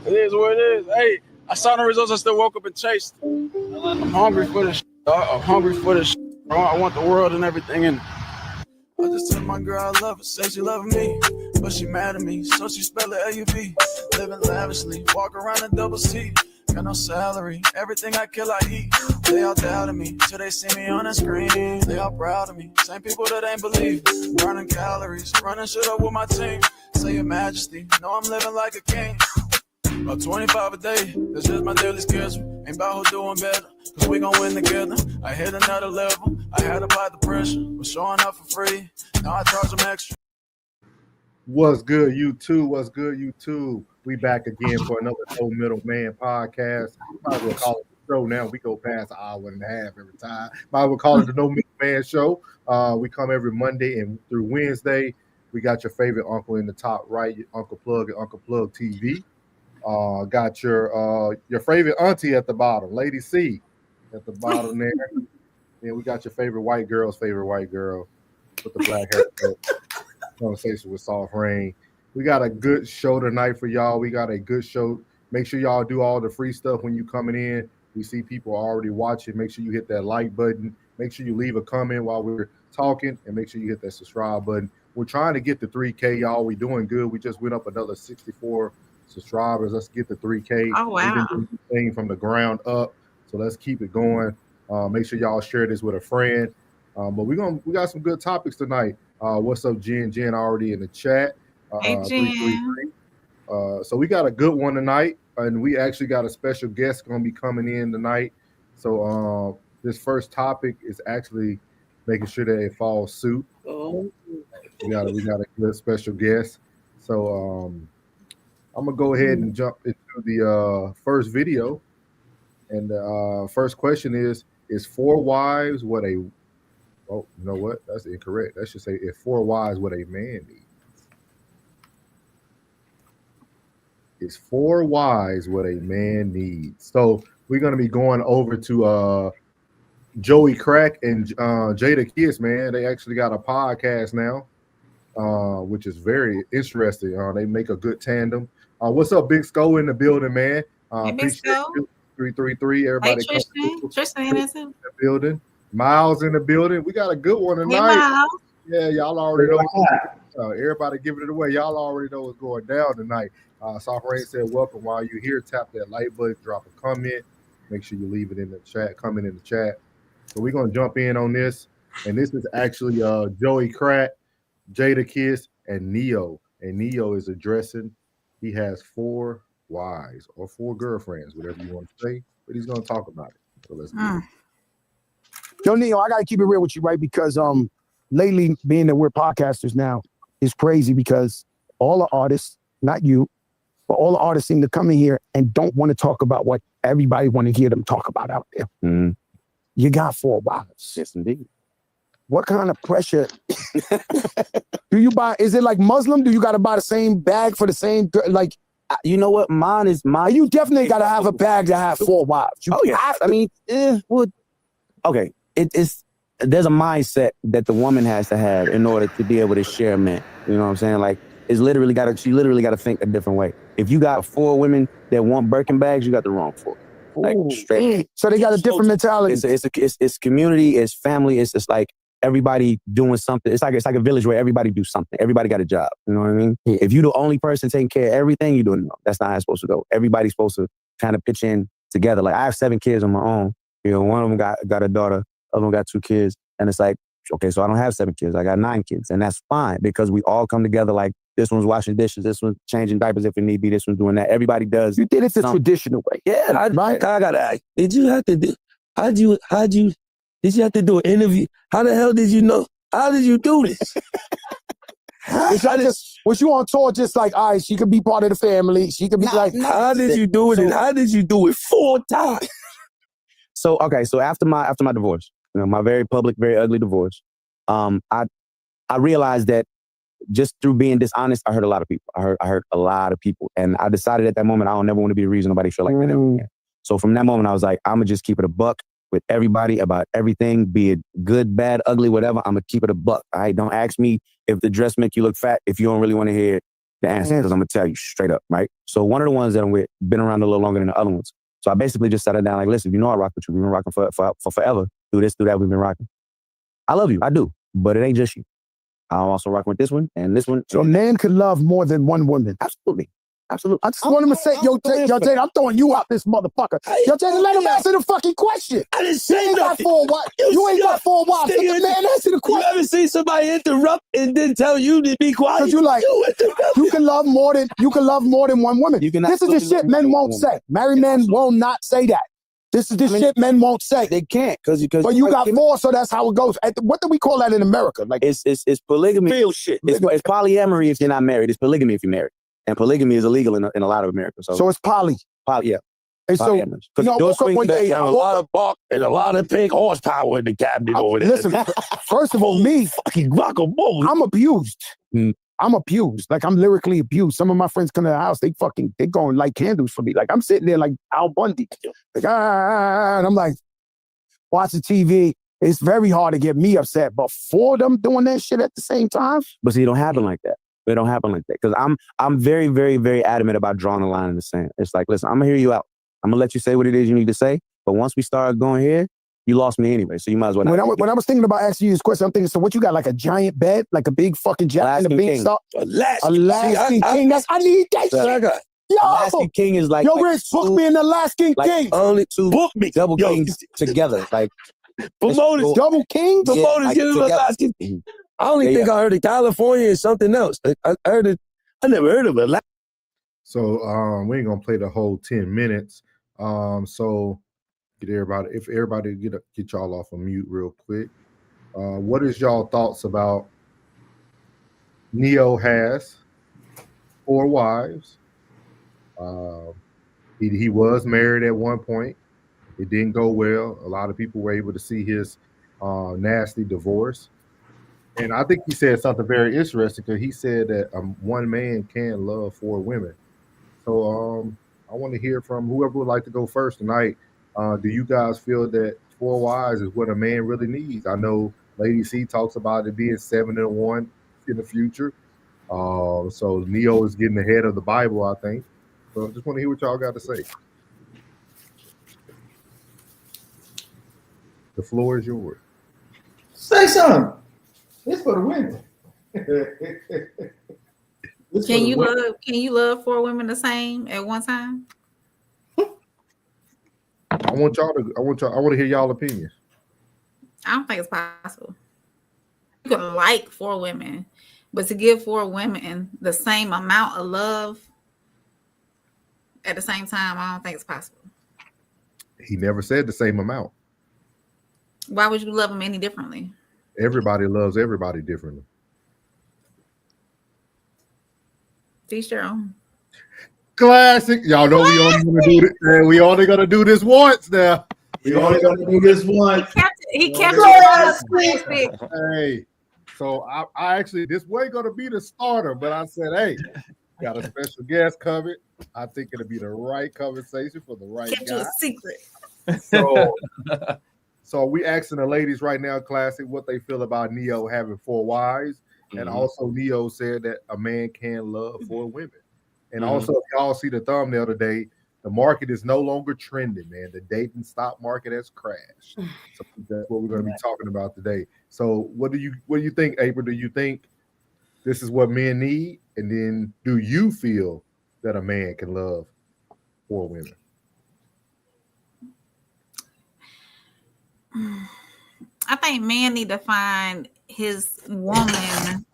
It is what it is. Hey, I saw the results. I still woke up and chased. I'm hungry for this. I'm hungry for this. I want the world and everything in it. I just told my girl I love her, say she loving me, but she mad at me, so she spell it L-U-V. Living lavishly, walk around in double C. Got no salary, everything I kill I eat. They all doubted me, till they see me on the screen. They all proud of me, same people that ain't believe. Burning calories, running shit up with my team. Say your majesty, know I'm living like a king. About 25 a day, that's just my daily schedule. Ain't about who doing better, cause we gon' win together. I hit another level, I had to apply the pressure. Was showing up for free, now I charge them extra. What's good, YouTube? What's good, YouTube? We back again for another No Middleman podcast. Might as well call it the show now. We go past an hour and a half every time. Might as well call it the No Middleman show. We come every Monday and through Wednesday. We got your favorite uncle in the top right, Uncle Plug and Uncle Plug TV. Got your favorite auntie at the bottom, Lady C at the bottom there. And we got your favorite white girl's favorite white girl with the black hair. Conversation with Soft Rain. We got a good show tonight for y'all. We got a good show. Make sure y'all do all the free stuff when you coming in. We see people already watching. Make sure you hit that like button. Make sure you leave a comment while we're talking, and make sure you hit that subscribe button. We're trying to get to 3K, y'all. We doing good. We just went up another 64 subscribers. Let's get to 3K. Oh, wow. We've been doing this thing from the ground up, so let's keep it going. Make sure y'all share this with a friend. But we got some good topics tonight. What's up, Jen? Jen already in the chat. Hey, Jen. So we got a good one tonight, and we actually got a special guest going to be coming in tonight. So this first topic is actually making sure that it falls suit. Oh. We got a good special guest. So I'm gonna go ahead and jump into the first video, and the first question is 4 wives what a Oh, you know what? That's incorrect. That should say, if 4 wives what a man needs. It's 4 wives what a man needs. So we're going to be going over to Joey Crack and Jada Kiss, man. They actually got a podcast now, which is very interesting. They make a good tandem. What's up, Big Sko in the building, man? Hey, Big Sko. 333. Everybody hey, Tristan is in the building. Miles in the building. We got a good one tonight. Hey, Miles. Yeah, y'all already know. Everybody giving it away. Y'all already know what's going down tonight. Soft Rain said, welcome. While you're here, tap that like button, drop a comment. Make sure you leave it in the chat, comment in the chat. So we're going to jump in on this. And this is actually Joey Crack, Jada Kiss, and Neo. And Neo is addressing, he has 4 wives or 4 girlfriends, whatever you want to say. But he's going to talk about it. So let's get it. Yo, Neo, I gotta keep it real with you, right? Because lately, being that we're podcasters now, is crazy because all the artists, not you, but all the artists seem to come in here and don't want to talk about what everybody want to hear them talk about out there. Mm-hmm. You got 4 wives. Yes, indeed. What kind of pressure do you buy? Is it like Muslim? Do you got to buy the same bag for the same, like? You know what? Mine is mine. You definitely got to have a bag to have 4 wives. I mean, okay. There's a mindset that the woman has to have in order to be able to share men. You know what I'm saying? Like, she literally got to think a different way. If you got 4 women that want Birkin bags, you got the wrong 4. Like, straight. So they got a different mentality. It's community, it's family, it's just like everybody doing something. It's like a village where everybody do something. Everybody got a job. You know what I mean? Yeah. If you're the only person taking care of everything, you're doing it. That's not how it's supposed to go. Everybody's supposed to kind of pitch in together. Like, I have 7 kids on my own. You know, one of them got a daughter. Other one got 2 kids, and it's like, okay, so I don't have 7 kids. I got 9 kids, and that's fine because we all come together. Like, this one's washing dishes, this one's changing diapers if it need be, this one's doing that. Everybody does. You did it the traditional way. Yeah, right. I gotta ask. Did you have to do? Did you have to do an interview? How the hell did you know? How did you do this? Was you on tour just like, all right, she could be part of the family. She could be how did you do it? And how did you do it 4 times? So after my divorce, you know, my very public, very ugly divorce, I realized that just through being dishonest, I hurt a lot of people. I hurt a lot of people, and I decided at that moment I don't never want to be the reason nobody feel like that ever again. So from that moment, I was like, I'm gonna just keep it a buck with everybody about everything, be it good, bad, ugly, whatever. I'm gonna keep it a buck. All right, don't ask me if the dress make you look fat if you don't really want to hear it. The answer, because I'm gonna tell you straight up, right? So one of the ones that I'm with been around a little longer than the other ones. So I basically just sat her down like, listen, you know I rock with you. We've been rocking for forever. Do this, do that. We've been rocking. I love you. I do. But it ain't just you. I'm also rocking with this one and this one. So a man could love more than one woman. Absolutely. Absolutely. I just want him to say, yo, Jay, I'm throwing you out this motherfucker. Yo, Jay, let him answer the fucking question. I didn't You say ain't got nothing. four wives. You ain't got four wives. Let the man answer the You question. ever see somebody interrupt and then tell you to be quiet? Because you like, you can love more than one woman. You can This is the absolutely shit love men more won't than one say. Married men will not say that. This is the shit men won't say. They can't because But you got four, so that's how it goes. What do we call that in America? Like it's polygamy. Real shit. It's polyamory if you're not married. It's polygamy if you're married. And polygamy is illegal in a lot of America. So it's poly. Yeah. And so, Polyamorous. you know, I woke up one day, a lot of bark and a lot of big horsepower in the cabinet over there. Listen, first of all, me, fucking guacamole. I'm abused. Mm. I'm abused. Like, I'm lyrically abused. Some of my friends come to the house, they go and light candles for me. Like, I'm sitting there like Al Bundy. Like, and I'm like, watching TV. It's very hard to get me upset. But for them doing that shit at the same time. But see, it don't happen like that. It don't happen like that. Because I'm very, very, very adamant about drawing a line in the sand. It's like, listen, I'm going to hear you out. I'm going to let you say what it is you need to say. But once we start going here, you lost me anyway. So you might as well not. When I was thinking about asking you this question, I'm thinking, so what you got, like a giant bed? Like a big fucking Jack and the Beanstalk? Alaskan King. I need that shit. Yo! Alaskan King is like... Yo, Rich, book me an Alaskan King. Only two book me. Double kings together. Like... promoters. Double king? Promoters give him Alaskan. I only think I heard of California is something else. I heard it. I never heard of it. So we ain't gonna play the whole 10 minutes. So get everybody, if everybody get y'all off of mute real quick. What is y'all thoughts about Neo has 4 wives? He was married at one point. It didn't go well. A lot of people were able to see his nasty divorce. And I think he said something very interesting because he said that one man can love 4 women. So I want to hear from whoever would like to go first tonight. Do you guys feel that 4 wives is what a man really needs? I know Lady C talks about it being 7 and 1 in the future. So Neo is getting ahead of the Bible, I think. So I just want to hear what y'all got to say. The floor is yours. Say something. It's for the women. Can you love 4 women the same at one time? I want to hear y'all opinions. I don't think it's possible. You can like 4 women, but to give 4 women the same amount of love at the same time, I don't think it's possible. He never said the same amount. Why would you love them any differently? Everybody loves everybody differently. Teach your own. Classic. Y'all know we only gonna do this once now. We only gonna do this once. He kept it. Hey, so I actually, this wasn't gonna be the starter, but I said, hey, got a special guest coming. I think it'll be the right conversation for the right Kept you guy. a secret. So we asking the ladies right now, Classic, what they feel about Neo having 4 wives. And also Neo said that a man can love 4 women. And also, if y'all see the thumbnail today, the market is no longer trending, man. The dating stock market has crashed. So that's what we're going to be talking about today. So what do you think, April? Do you think this is what men need? And then do you feel that a man can love 4 women? I think men need to find his woman,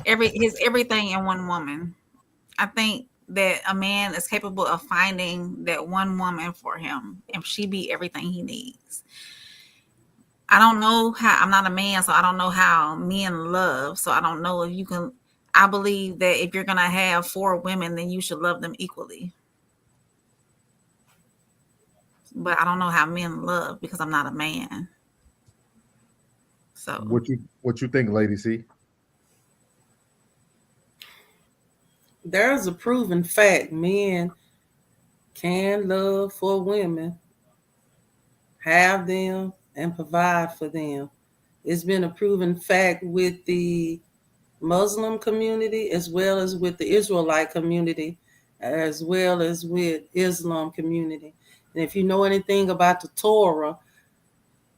his everything in one woman. I think that a man is capable of finding that one woman for him, and she be everything he needs. I don't know how. I'm not a man, so I don't know how men love. So I don't know if you can. I believe that if you're gonna have 4 women, then you should love them equally. But I don't know how men love because I'm not a man. So what you think, Lady C? There's a proven fact men can love 4 women, have them, and provide for them. It's been a proven fact with the Muslim community, as well as with the Israelite community, as well as with Islam community. And if you know anything about the Torah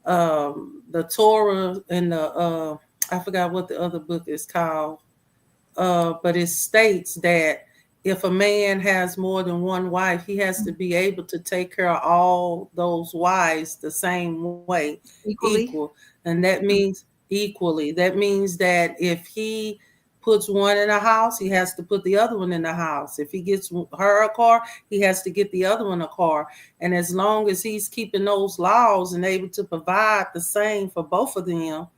and the I forgot what the other book is called, but it states that if a man has more than one wife, he has to be able to take care of all those wives the same way, equal. And that means equally. That means that if he puts one in a house, he has to put the other one in the house. If he gets her a car, he has to get the other one a car. And as long as he's keeping those laws and able to provide the same for both of them,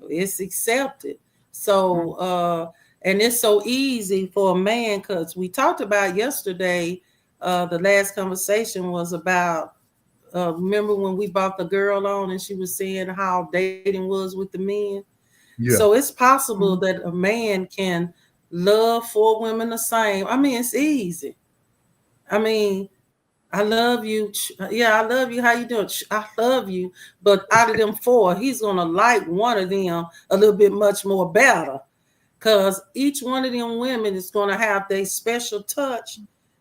it's accepted. So, and it's so easy for a man, because we talked about yesterday, the last conversation was about, remember when we brought the girl on and she was saying how dating was with the men? Yeah. So it's possible that a man can love 4 women the same. I mean, it's easy. I mean, I love you. Yeah, I love you. How you doing? I love you. But out of them 4, he's going to like one of them a little bit much more better, because each one of them women is going to have their special touch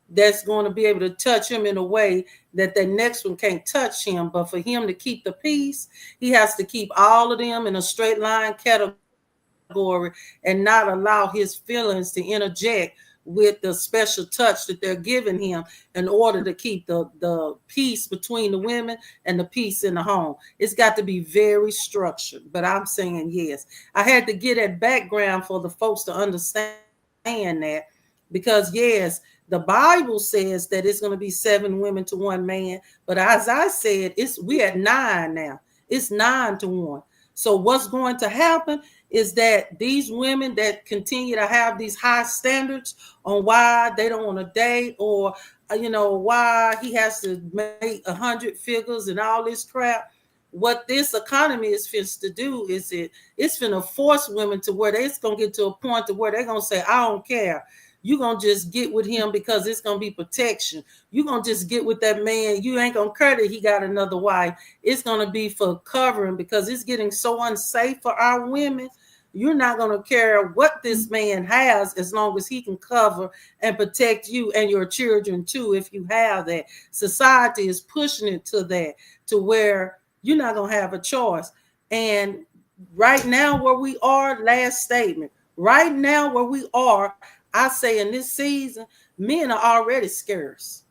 that's going to be able to touch him in a way that the next one can't touch him. But for him to keep the peace, he has to keep all of them in a straight line category and not allow his feelings to interject with the special touch that they're giving him in order to keep the peace between the women and the peace in the home. It's got to be very structured. But I'm saying yes. I had to get that background for the folks to understand that, because yes, the Bible says that it's going to be 7 women to 1 man. But as I said, we at 9 now. It's 9 to 1. So what's going to happen is that these women that continue to have these high standards on why they don't want to date, or, why he has to make 100 figures and all this crap, what this economy is fixed to do is it's going to force women to where it's going to get to a point to where they're going to say, I don't care. You're going to just get with him because it's going to be protection. You're going to just get with that man. You ain't going to care that he got another wife. It's going to be for covering, because it's getting so unsafe for our women. You're not going to care what this man has as long as he can cover and protect you and your children too. If you have that, society is pushing it to that, to where you're not going to have a choice. And right now where we are, last statement, right now where we are, I say in this season, men are already scarce.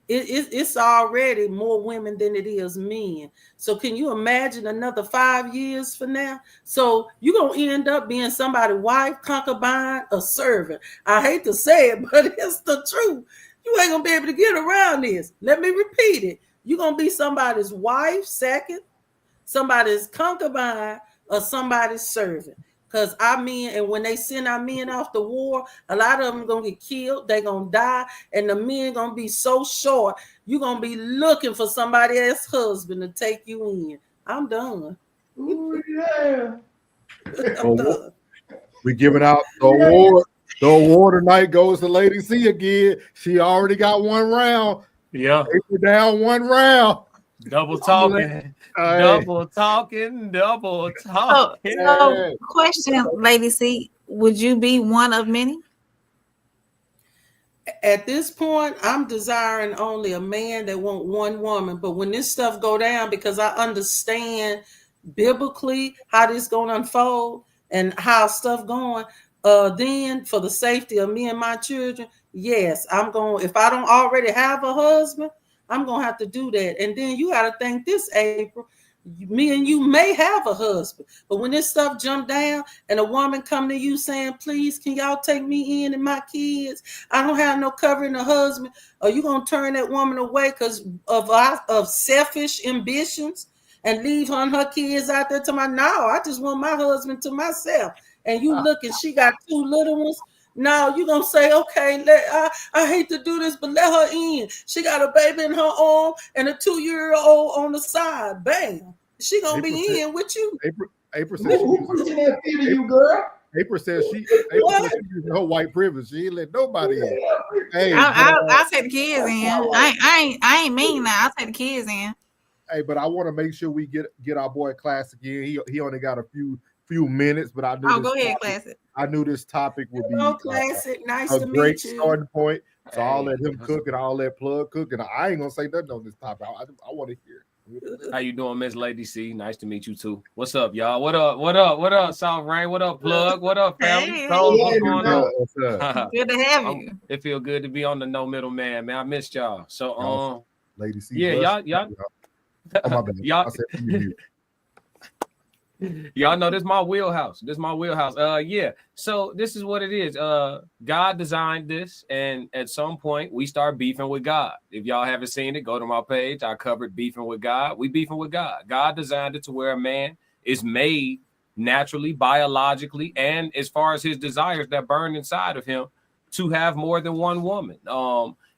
It's already more women than it is men. So can you imagine another 5 years from now? So you're going to end up being somebody's wife, concubine, a servant. I hate to say it, but it's the truth. You ain't going to be able to get around this. Let me repeat it. You're going to be somebody's wife, second, somebody's concubine, or somebody's servant. Because our men, and when they send our men off to war, a lot of them going to get killed. They're going to die. And the men going to be so short, you're going to be looking for somebody else's husband to take you in. I'm done. Ooh, yeah. I'm done. We giving out the award. The award tonight goes to Lady C again. She already got 1 round. Yeah. We're down 1 round. Double talking. Double talking. So question, Lady C, would you be one of many? At this point, I'm desiring only a man that want 1 woman. But when this stuff go down, because I understand biblically how this going to unfold and how stuff going, then for the safety of me and my children, yes, I'm going. If I don't already have a husband, I'm going to have to do that. And then you got to think this, April. Me and you may have a husband, but when this stuff jump down and a woman come to you saying, please, can y'all take me in and my kids? I don't have no covering a husband. Are you going to turn that woman away because of selfish ambitions and leave her and her kids out there to my, no, I just want my husband to myself. And you look and she got 2 little ones. Now you're going to say, okay, I hate to do this, but let her in. She got a baby in her arm and a 2-year-old on the side. Bam. She going to be in with you. April says she using her white privilege. She ain't let nobody in. Hey, I'll take the kids in. I ain't mean that. I'll take the kids in. Hey, but I want to make sure we get our boy Class again. He only got a few minutes, but I knew Oh, go ahead, Classic. I knew this topic would be Hello, Classic. Nice a to great meet you. starting point. So I'll let him Hey. cook and I'll let Plug cook, and I ain't gonna say nothing on this topic. I want to hear. How you doing, Miss Lady C? Nice to meet you too. What's up, y'all? What up? What up? What up, South Rain? What up, Plug? What up, family? Hey. Coles, what's going Yeah, on? what's up? Good to have you. It feel good to be on the No Middle Man, man. I missed y'all. So Lady C. yeah, bless y'all Oh my bad. y'all I said you. y'all know this is my wheelhouse. This is my wheelhouse. Yeah. So this is what it is. God designed this, and at some point we start beefing with God. If y'all haven't seen it, go to my page. I covered beefing with God. We beefing with God. God designed it to where a man is made naturally, biologically, and as far as his desires that burn inside of him, to have more than one woman.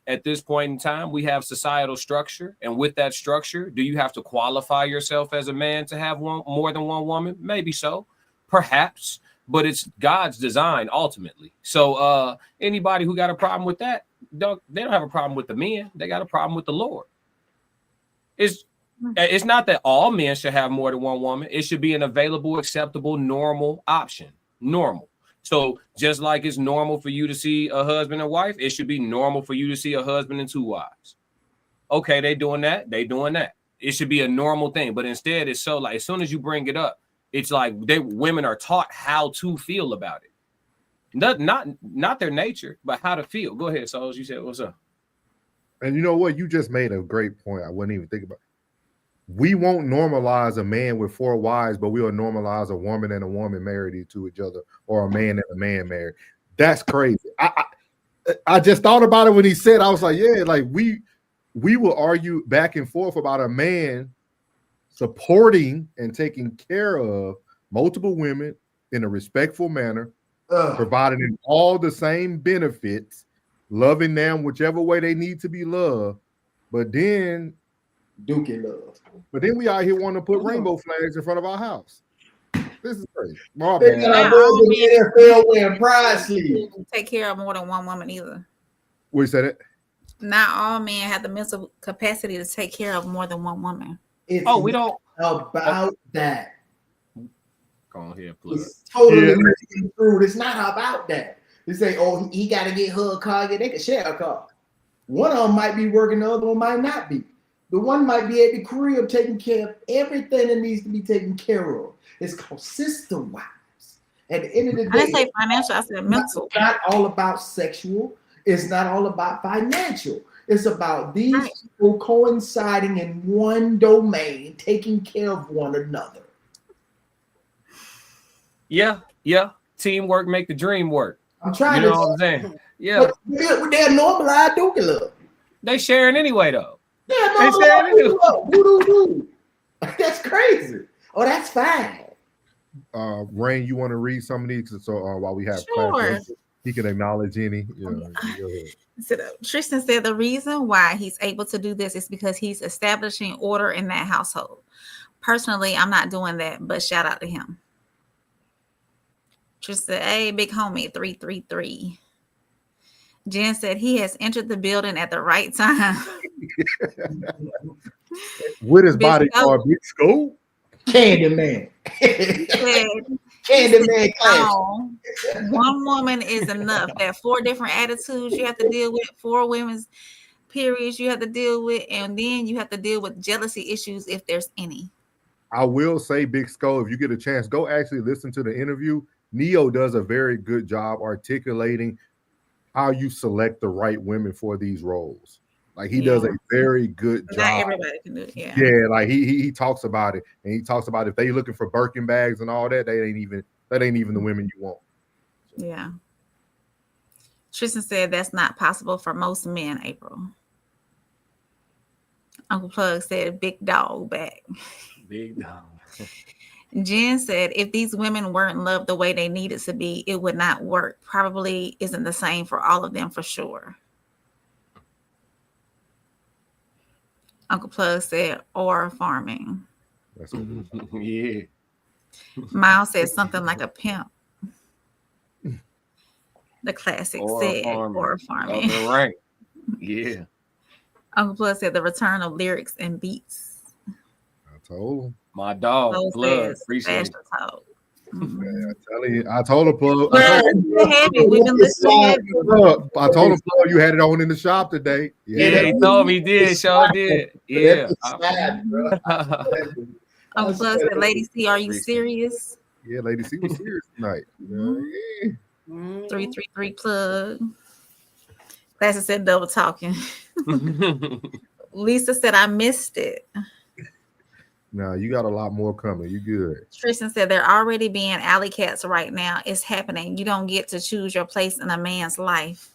At this point in time, we have societal structure, and with that structure, do you have to qualify yourself as a man to have more than one woman? Maybe so, perhaps, but it's God's design ultimately. So anybody who got a problem with that, they don't have a problem with the men. They got a problem with the Lord. It's not that all men should have more than one woman. It should be an available, acceptable, normal option. Normal. So just like it's normal for you to see a husband and wife, it should be normal for you to see a husband and two wives. Okay, they doing that. They doing that. It should be a normal thing. But instead, it's so like as soon as you bring it up, it's like women are taught how to feel about it. Not their nature, but how to feel. Go ahead, Souls. You said what's up? And you know what? You just made a great point. I wouldn't even think about. We won't normalize a man with 4 wives, but we'll normalize a woman and a woman married to each other, or a man and a man married. That's crazy. I just thought about it when he said. I was like, yeah, like we will argue back and forth about a man supporting and taking care of multiple women in a respectful manner, providing them all the same benefits, loving them whichever way they need to be loved, but then Dookie love. But then we out here want to put rainbow flags in front of our house. This is crazy. They got our boys in the NFL wearing pride sleeves. Take care of more than one woman either. We said it. Not all men have the mental capacity to take care of more than one woman. It's we don't about that. Go on here, Plug. It's totally true. It's not about that. They say, oh, he got to get her a car. They can share a car. One of them might be working, the other one might not be. The one might be at the crib taking care of everything that needs to be taken care of. It's called sister wives. At the end of the day, I didn't say financial, I said mental. It's not all about sexual. It's not all about financial. It's about these people coinciding in one domain, taking care of one another. Yeah. Teamwork make the dream work. I'm trying you know to. what I'm saying? Yeah. But they're normalized dookie love. They sharing anyway though. Yeah, no, that's crazy. Oh, that's fine. Rain, you want to read some of these? So while we have Sure. class, he can acknowledge any. So Tristan said the reason why he's able to do this is because he's establishing order in that household. Personally, I'm not doing that, but shout out to him. Tristan, hey, big homie, 333. Jen said he has entered the building at the right time. With his bodyguard, Big Scope. Candyman. Candyman class. One woman is enough. That 4 different attitudes you have to deal with, 4 women's periods you have to deal with, and then you have to deal with jealousy issues if there's any. I will say, Big Skull, if you get a chance, go actually listen to the interview. Neo does a very good job articulating how you select the right women for these roles. Like he does a very good job. Not everybody can do it. Yeah. Yeah, like he talks about it, and he talks about if they looking for Birkin bags and all that, that ain't even the women you want. Yeah. Tristan said that's not possible for most men, April. Uncle Plug said big dog back. Big dog. Jen said if these women weren't loved the way they needed to be, it would not work. Probably isn't the same for all of them for sure. Uncle Plug said, or farming. That's what yeah. Miles said something like a pimp. The classic said, or farming. Right. Yeah. Uncle Plug said the return of lyrics and beats. I told him. My dog, Plug. Appreciate it. I told him, plug. We've been listening heavy. I told him, plug. You had it on in the shop today. Yeah, he told me he did. Sure did. Yeah. I'm plus the Lady C. Are you serious? Yeah, Lady C was serious tonight. Yeah. 333 plug. Classic said double talking. Lisa said I missed it. No, you got a lot more coming. You good. Tristan said they're already being alley cats right now. It's happening. You don't get to choose your place in a man's life.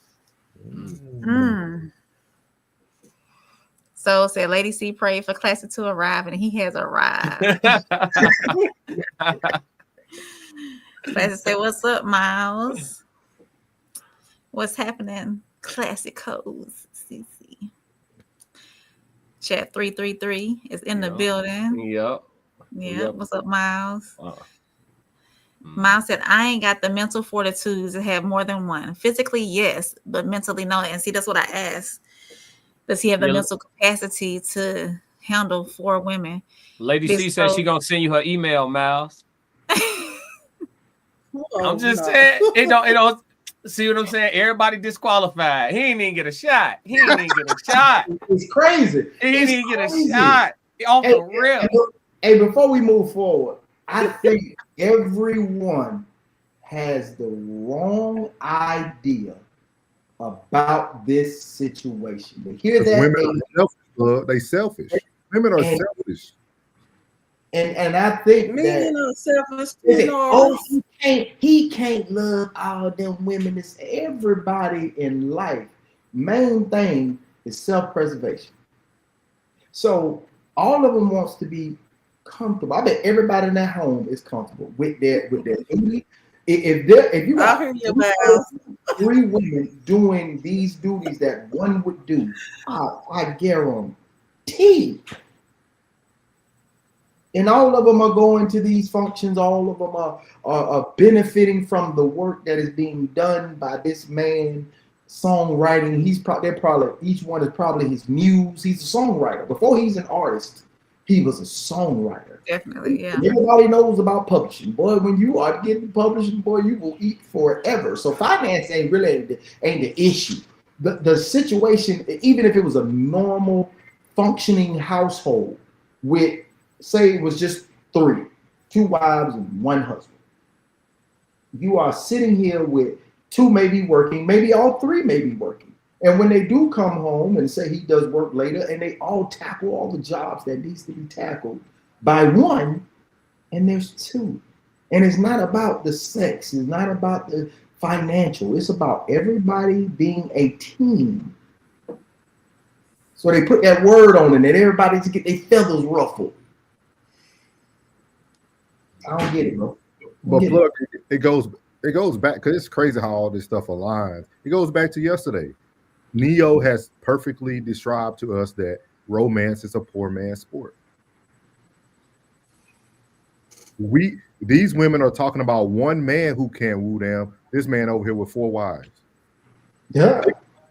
So said Lady C prayed for Classic to arrive, and he has arrived. Classic said, "What's up, Miles? What's happening?" Classic codes. CC. Chat 333 is in the building. Yep. What's up, Miles? Miles said, I ain't got the mental fortitude to have more than one. Physically, yes, but mentally, no. And see, that's what I asked. Does he have the mental capacity to handle 4 women? Lady C said she gonna send you her email, Miles. I'm just saying, it don't see what I'm saying. Everybody disqualified. He ain't even get a shot. It's crazy. He didn't even get a shot. Off the rip. Hey, before we move forward, I think everyone has the wrong idea about this situation. They hear that women are selfish. They selfish. Women are selfish. And I think men are selfish. He can't love all them women. It's everybody in life. Main thing is self-preservation. So all of them wants to be comfortable. I bet everybody in that home is comfortable with their duty. If you got 3 women doing these duties that one would do, I guarantee. And all of them are going to these functions. All of them are benefiting from the work that is being done by this man. Songwriting. Each one is probably his muse. He's a songwriter. Before he's an artist, he was a songwriter. Definitely, yeah. Everybody knows about publishing. Boy, when you are getting publishing, boy, you will eat forever. So finance ain't the issue. The situation, even if it was a normal functioning household with, say it was just 2 wives and 1 husband. You are sitting here with 2 may be working, maybe all 3 may be working. And when they do come home and say he does work later, and they all tackle all the jobs that needs to be tackled by 1, and there's 2. And it's not about the sex. It's not about the financial. It's about everybody being a team. So they put that word on it, and everybody to get their feathers ruffled. I don't get it, bro. But look, it goes back, because it's crazy how all this stuff aligns. It goes back to yesterday. Neo has perfectly described to us that romance is a poor man's sport. These women are talking about 1 man who can't woo them. This man over here with 4 wives. Yeah.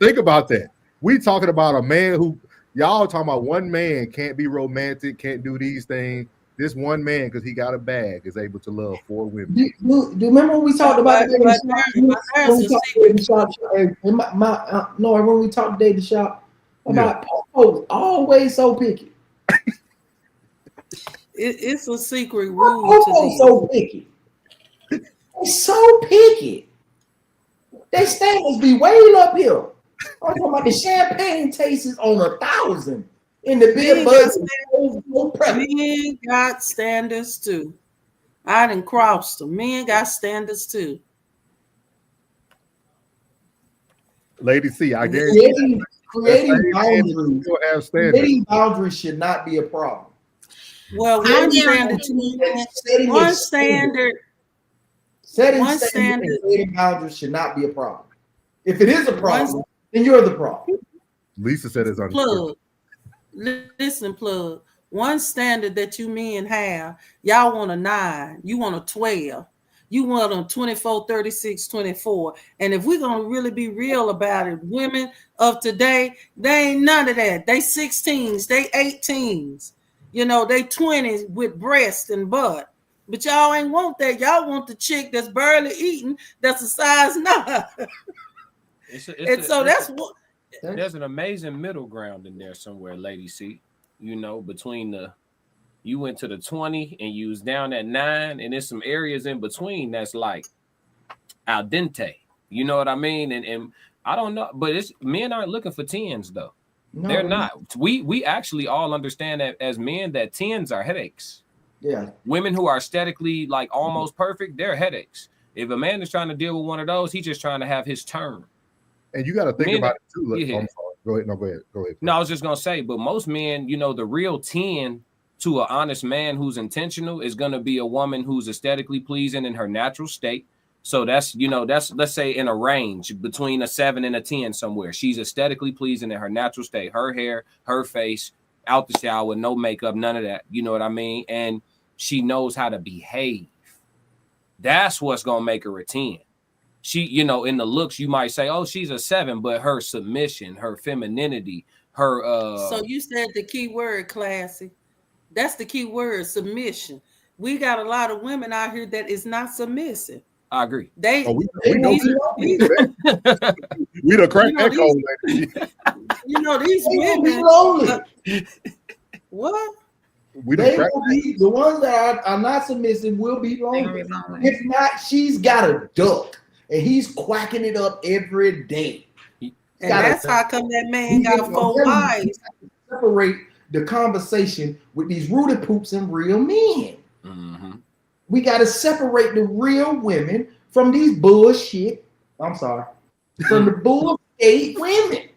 Think about that. We talking about a man who, y'all talking about 1 man can't be romantic, can't do these things. This 1 man, because he got a bag, is able to love 4 women. Do you remember when we talked about when we talked Dave the Shop about Popo's always so picky. It's a secret rule. Popo's so picky. They're so picky. They standards be way up here. I'm talking about the champagne tastes on 1,000. In the beer men got standards too. I done crossed them. Men got standards too. Lady C, I guarantee creating boundaries should not be a problem. Well, one standard creating boundaries should not be a problem. If it is a problem, then you're the problem. Lisa said it's unfair. Listen, plug. One standard that you men have, y'all want a 9, you want a 12, you want a 24, 36, 24. And if we're gonna really be real about it, women of today, they ain't none of that. They 16s, they 18s, they 20s with breast and butt. But y'all ain't want that. Y'all want the chick that's barely eating, that's a size 9. There's an amazing middle ground in there somewhere, Lady C. You know, between you went to the 20 and you was down at 9, and there's some areas in between that's like al dente. You know what I mean? And I don't know, but men aren't looking for 10s though. No, they're not. We actually all understand that as men that 10s are headaches. Yeah. Women who are aesthetically like almost perfect, they're headaches. If a man is trying to deal with one of those, he's just trying to have his turn. And you got to think about it too. Look, I'm sorry. Go ahead. No, go ahead. No, I was just gonna say, but most men, you know, the real 10 to an honest man who's intentional is gonna be a woman who's aesthetically pleasing in her natural state. So that's, you know, that's, let's say, in a range between a 7 and a 10 somewhere. She's aesthetically pleasing in her natural state. Her hair, her face, out the shower, no makeup, none of that. You know what I mean? And she knows how to behave. That's what's gonna make her a 10. She, you know, in the looks, you might say, oh, she's a 7, but her submission, her femininity, her So you said the key word, classy. That's the key word, submission. We got a lot of women out here that is not submissive. I agree. We the crack that code, lady. You know, these women. What? The ones that are not submissive will be lonely. If not, she's got a duck, and he's quacking it up every day. And that's how come that man got 4 wives. Separate the conversation with these rooted poops and real men. Mm-hmm. We got to separate the real women from these bullshit. I'm sorry. From the bullshit women.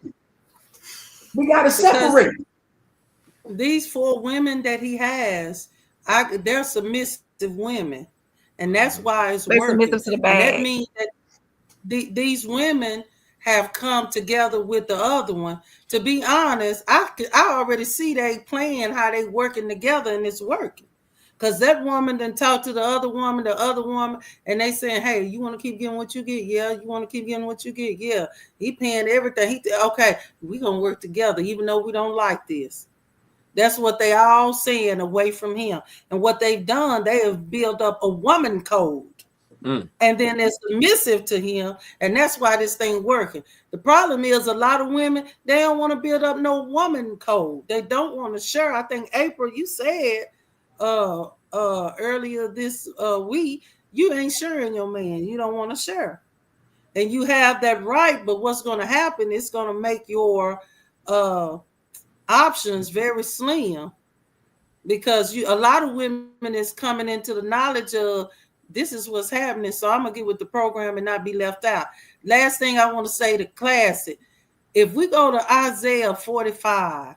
We got to separate. These 4 women that he has, they're submissive women. And that's why it's working. To the bag. That means that these women have come together with the other one. To be honest, I already see they playing how they working together, and it's working. Because that woman then talk to the other woman, and they saying, hey, you want to keep getting what you get? Yeah. You want to keep getting what you get? Yeah. He paying everything. Okay, we're going to work together, even though we don't like this. That's what they all saying away from him. And what they've done, they have built up a woman code. And then they're submissive to him. And that's why this thing working. The problem is a lot of women, they don't want to build up no woman code. They don't want to share. I think, April, you said earlier this week, you ain't sharing your man. You don't want to share. And you have that right, but what's going to happen is going to make your options very slim, because a lot of women is coming into the knowledge of this is what's happening. So I'm gonna get with the program and not be left out. Last thing I want to say to Classic, if we go to Isaiah 45,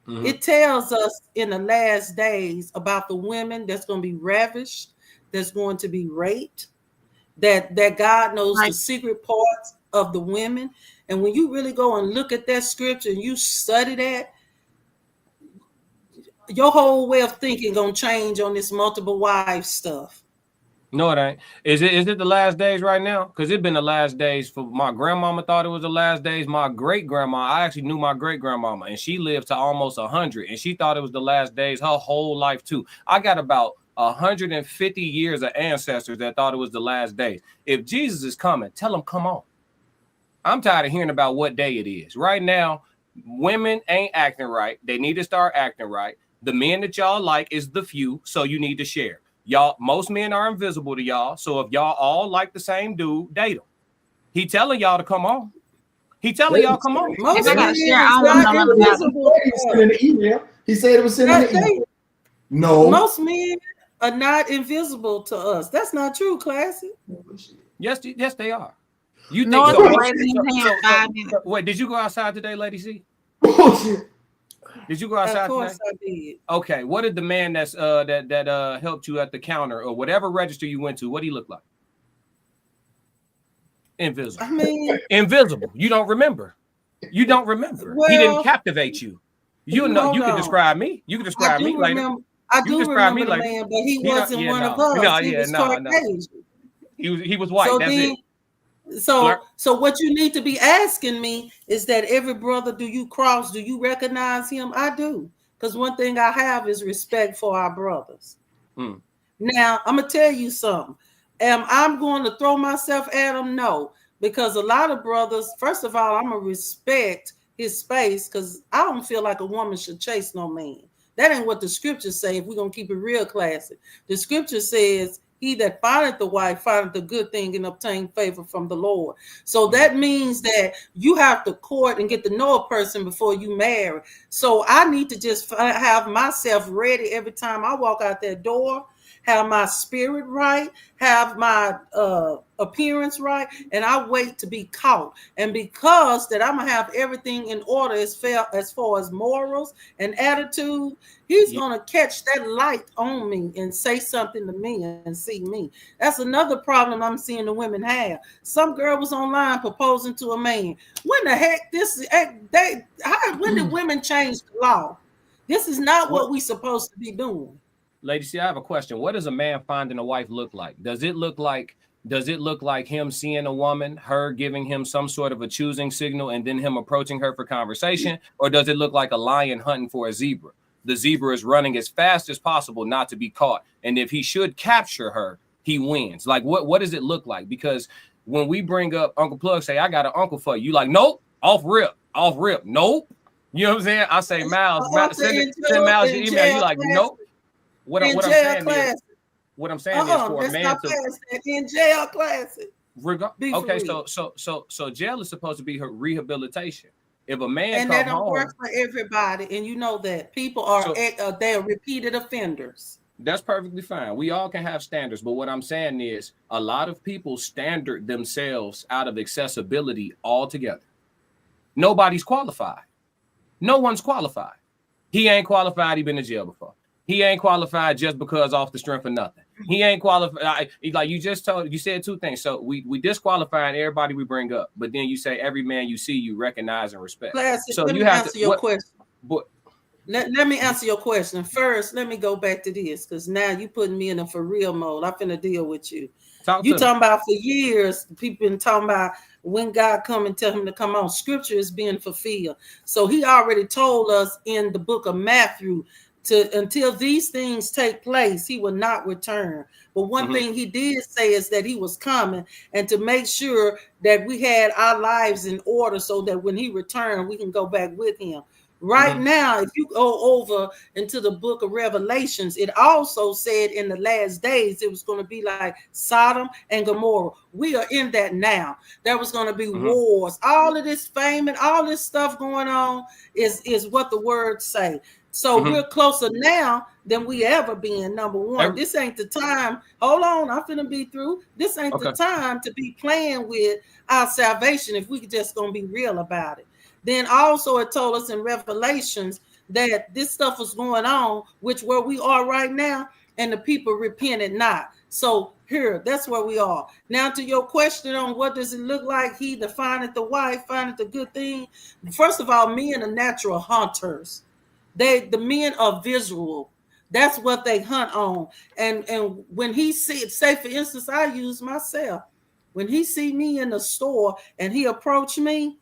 it tells us in the last days about the women that's going to be ravished, that's going to be raped, that God knows the secret parts of the women. And when you really go and look at that scripture and you study that, your whole way of thinking gonna change on this multiple wives stuff. No, it ain't. Is it the last days right now? Because it's been the last days for my grandmama. Thought it was the last days. My great grandma, I actually knew my great grandmama, and she lived to almost 100, and she thought it was the last days her whole life too. I got about 150 years of ancestors that thought it was the last days. If Jesus is coming, tell him come on. I'm tired of hearing about what day it is. Right now, women ain't acting right. They need to start acting right. The men that y'all like is the few, so you need to share. Y'all, most men are invisible to y'all. So if y'all all like the same dude, date him. He telling y'all to come on. He telling y'all come on. He said it was sent in the email. No. Most men are not invisible to us. That's not true, Classy. Yes, they are. You think wait, did you go outside today, Lady C? Did you go outside? Of course today? I did. Okay, what did the man that's that helped you at the counter or whatever register you went to? What did he look like? Invisible. I mean, invisible. You don't remember. You don't remember. Well, he didn't captivate you. You know. You can describe me. You can describe me later. I do remember the man, but he wasn't one of us. He was Caucasian. He was white. So that's it. So what you need to be asking me is that every brother, do you cross? Do you recognize him? I do. Because one thing I have is respect for our brothers. Now, I'm going to tell you something. Am I going to throw myself at him? No, because a lot of brothers, first of all, I'm going to respect his space because I don't feel like a woman should chase no man. That ain't what the scriptures say if we're going to keep it real classic. The scripture says, he that findeth the wife findeth the good thing and obtain favor from the Lord. So that means that you have to court and get to know a person before you marry. So I need to just have myself ready every time I walk out that door, have my spirit right, have my appearance right, and I wait to be caught. And because that I'm going to have everything in order as far as morals and attitude, he's going to catch that light on me and say something to me and see me. That's another problem I'm seeing the women have. Some girl was online proposing to a man. When the heck when did women change the law? This is not what we supposed to be doing. Lady, see, I have a question. What does a man finding a wife look like? Does it look like him seeing a woman, her giving him some sort of a choosing signal, and then him approaching her for conversation? Or does it look like a lion hunting for a zebra? The zebra is running as fast as possible not to be caught. And if he should capture her, he wins. Like, what does it look like? Because when we bring up Uncle Plug, say, I got an uncle for you. Like, nope, off rip. Nope. You know what I'm saying? I say, Miles, send Miles your email. You like, nope. What I'm saying is for a man to in jail classes. Okay, so jail is supposed to be her rehabilitation. If a man and that don't work for everybody, and you know that people are they're repeated offenders. That's perfectly fine. We all can have standards, but what I'm saying is a lot of people standard themselves out of accessibility altogether. Nobody's qualified. No one's qualified. He ain't qualified. He been in jail before. He ain't qualified just because off the strength of nothing. He ain't qualified. Like you said two things. So we disqualifying everybody we bring up, but then you say every man you see, you recognize and respect. Classic, so let you me have answer to your question. Let me answer your question. First, let me go back to this because now you putting me in a for real mode. I'm finna deal with you. Talking about for years, people been talking about when God come and tell him to come on. Scripture is being fulfilled. So he already told us in the book of Matthew until these things take place, he will not return. But one thing he did say is that he was coming and to make sure that we had our lives in order so that when he returned, we can go back with him. Right now, if you go over into the book of Revelations, it also said in the last days, it was going to be like Sodom and Gomorrah. We are in that now. There was going to be wars. All of this fame and all this stuff going on is what the words say. So we're closer now than we ever been. Number one, this ain't the time. Hold on, I'm finna be through. This ain't the time to be playing with our salvation if we just gonna be real about it. Then also it told us in Revelations that this stuff was going on, which where we are right now, and the people repented not. So here, that's where we are. Now to your question on what does it look like? He that findeth the wife, findeth the good thing. First of all, men are natural hunters. The men are visual. That's what they hunt on. And when he see, say for instance, I use myself. When he see me in the store and he approach me,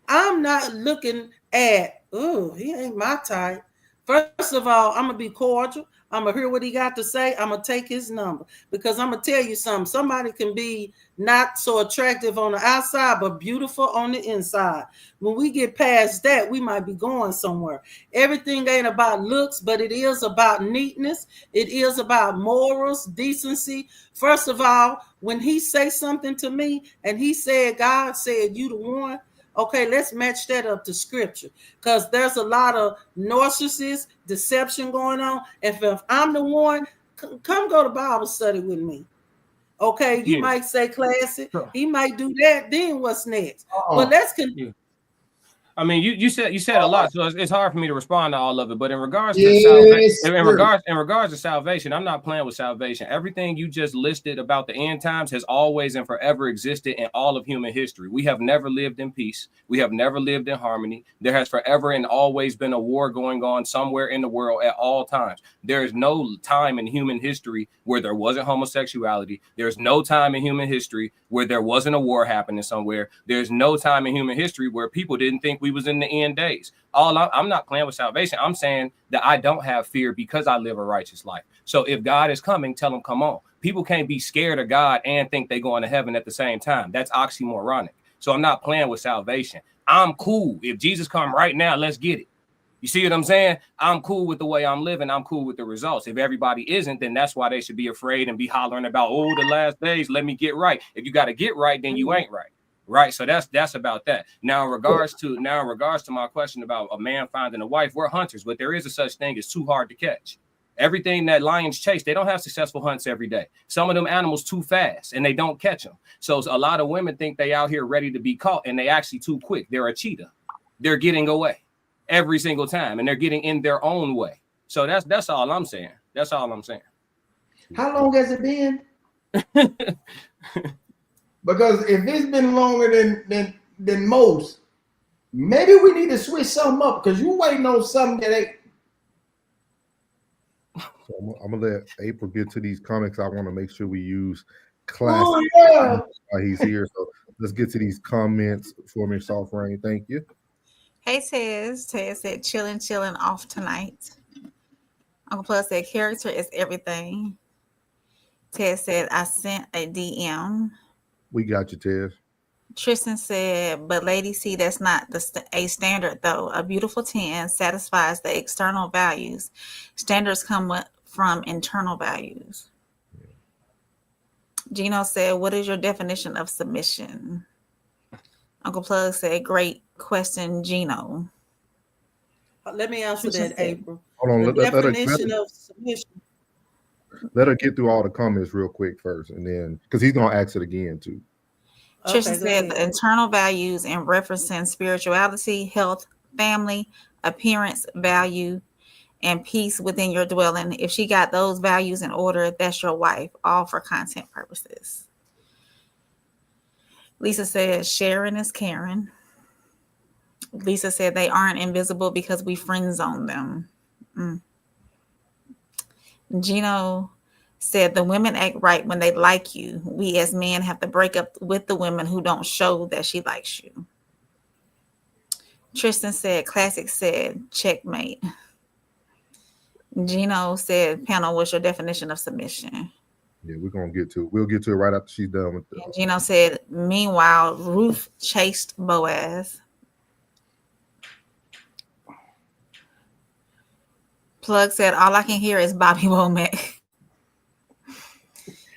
I'm not looking at, oh, he ain't my type. First of all, I'm gonna be cordial. I'm gonna hear what he got to say. I'm gonna take his number because I'm gonna tell you something. Somebody can be not so attractive on the outside, but beautiful on the inside. When we get past that, we might be going somewhere. Everything ain't about looks, but it is about neatness. It is about morals, decency. First of all, when he say something to me and he said, God said, you the one. Okay, let's match that up to scripture because there's a lot of narcissist deception going on. If I'm the one, come go to Bible study with me. Okay, you might say classic. He might do that. Then what's next? But let's continue. I mean, you said a lot, so it's hard for me to respond to all of it. But in regards to salvation, in regards to salvation, I'm not playing with salvation. Everything you just listed about the end times has always and forever existed in all of human history. We have never lived in peace. We have never lived in harmony. There has forever and always been a war going on somewhere in the world at all times. There is no time in human history where there wasn't homosexuality. There's no time in human history where there wasn't a war happening somewhere. There's no time in human history where people didn't think we was in the end days. I'm not playing with salvation. I'm saying that I don't have fear because I live a righteous life. So if God is coming, tell him, come on. People can't be scared of God and think they're going to heaven at the same time. That's oxymoronic. So I'm not playing with salvation. I'm cool. If Jesus come right now, let's get it. You see what I'm saying? I'm cool with the way I'm living. I'm cool with the results. If everybody isn't, then that's why they should be afraid and be hollering about, oh, the last days, let me get right. If you got to get right, then you ain't right. Right. So that's about that. Now, in regards to my question about a man finding a wife, we're hunters, but there is a such thing as too hard to catch. Everything that lions chase, they don't have successful hunts every day. Some of them animals too fast and they don't catch them. So a lot of women think they out here ready to be caught and they actually too quick. They're a cheetah. They're getting away every single time and they're getting in their own way. So that's all I'm saying. That's all I'm saying. How long has it been? Because if it's been longer than most, maybe we need to switch something up because you waiting on something that ain't. So I'm gonna let April get to these comics. I want to make sure we use classic. Oh, yeah. While he's here, so let's get to these comments for me, Soft Rain. Thank you. Hey, Tez. Tez said, chilling off tonight. Uncle Plus said, character is everything. Tez said, I sent a DM. We got you, Tez. Tristan said, but lady, see, that's not a standard, though. A beautiful 10 satisfies the external values. Standards come from internal values. Yeah. Gino said, what is your definition of submission? Uncle Plug said, great question, Gino. Let me answer that, April. Hold on, definition of submission. Let her get through all the comments real quick first, and then because he's gonna ask it again too. Tristan said the internal values in referencing spirituality, health, family, appearance, value, and peace within your dwelling. If she got those values in order, that's your wife, all for content purposes. Lisa said Sharon is Karen. Lisa said they aren't invisible because we friend zone them. Gino said the women act right when they like you. We as men have to break up with the women who don't show that she likes you. Tristan said, classic said, checkmate. Gino said, panel, what's your definition of submission? Yeah, we'll get to it right after she's done with that. Gino said, meanwhile, Ruth chased Boaz. Plug said, all I can hear is Bobby Womack.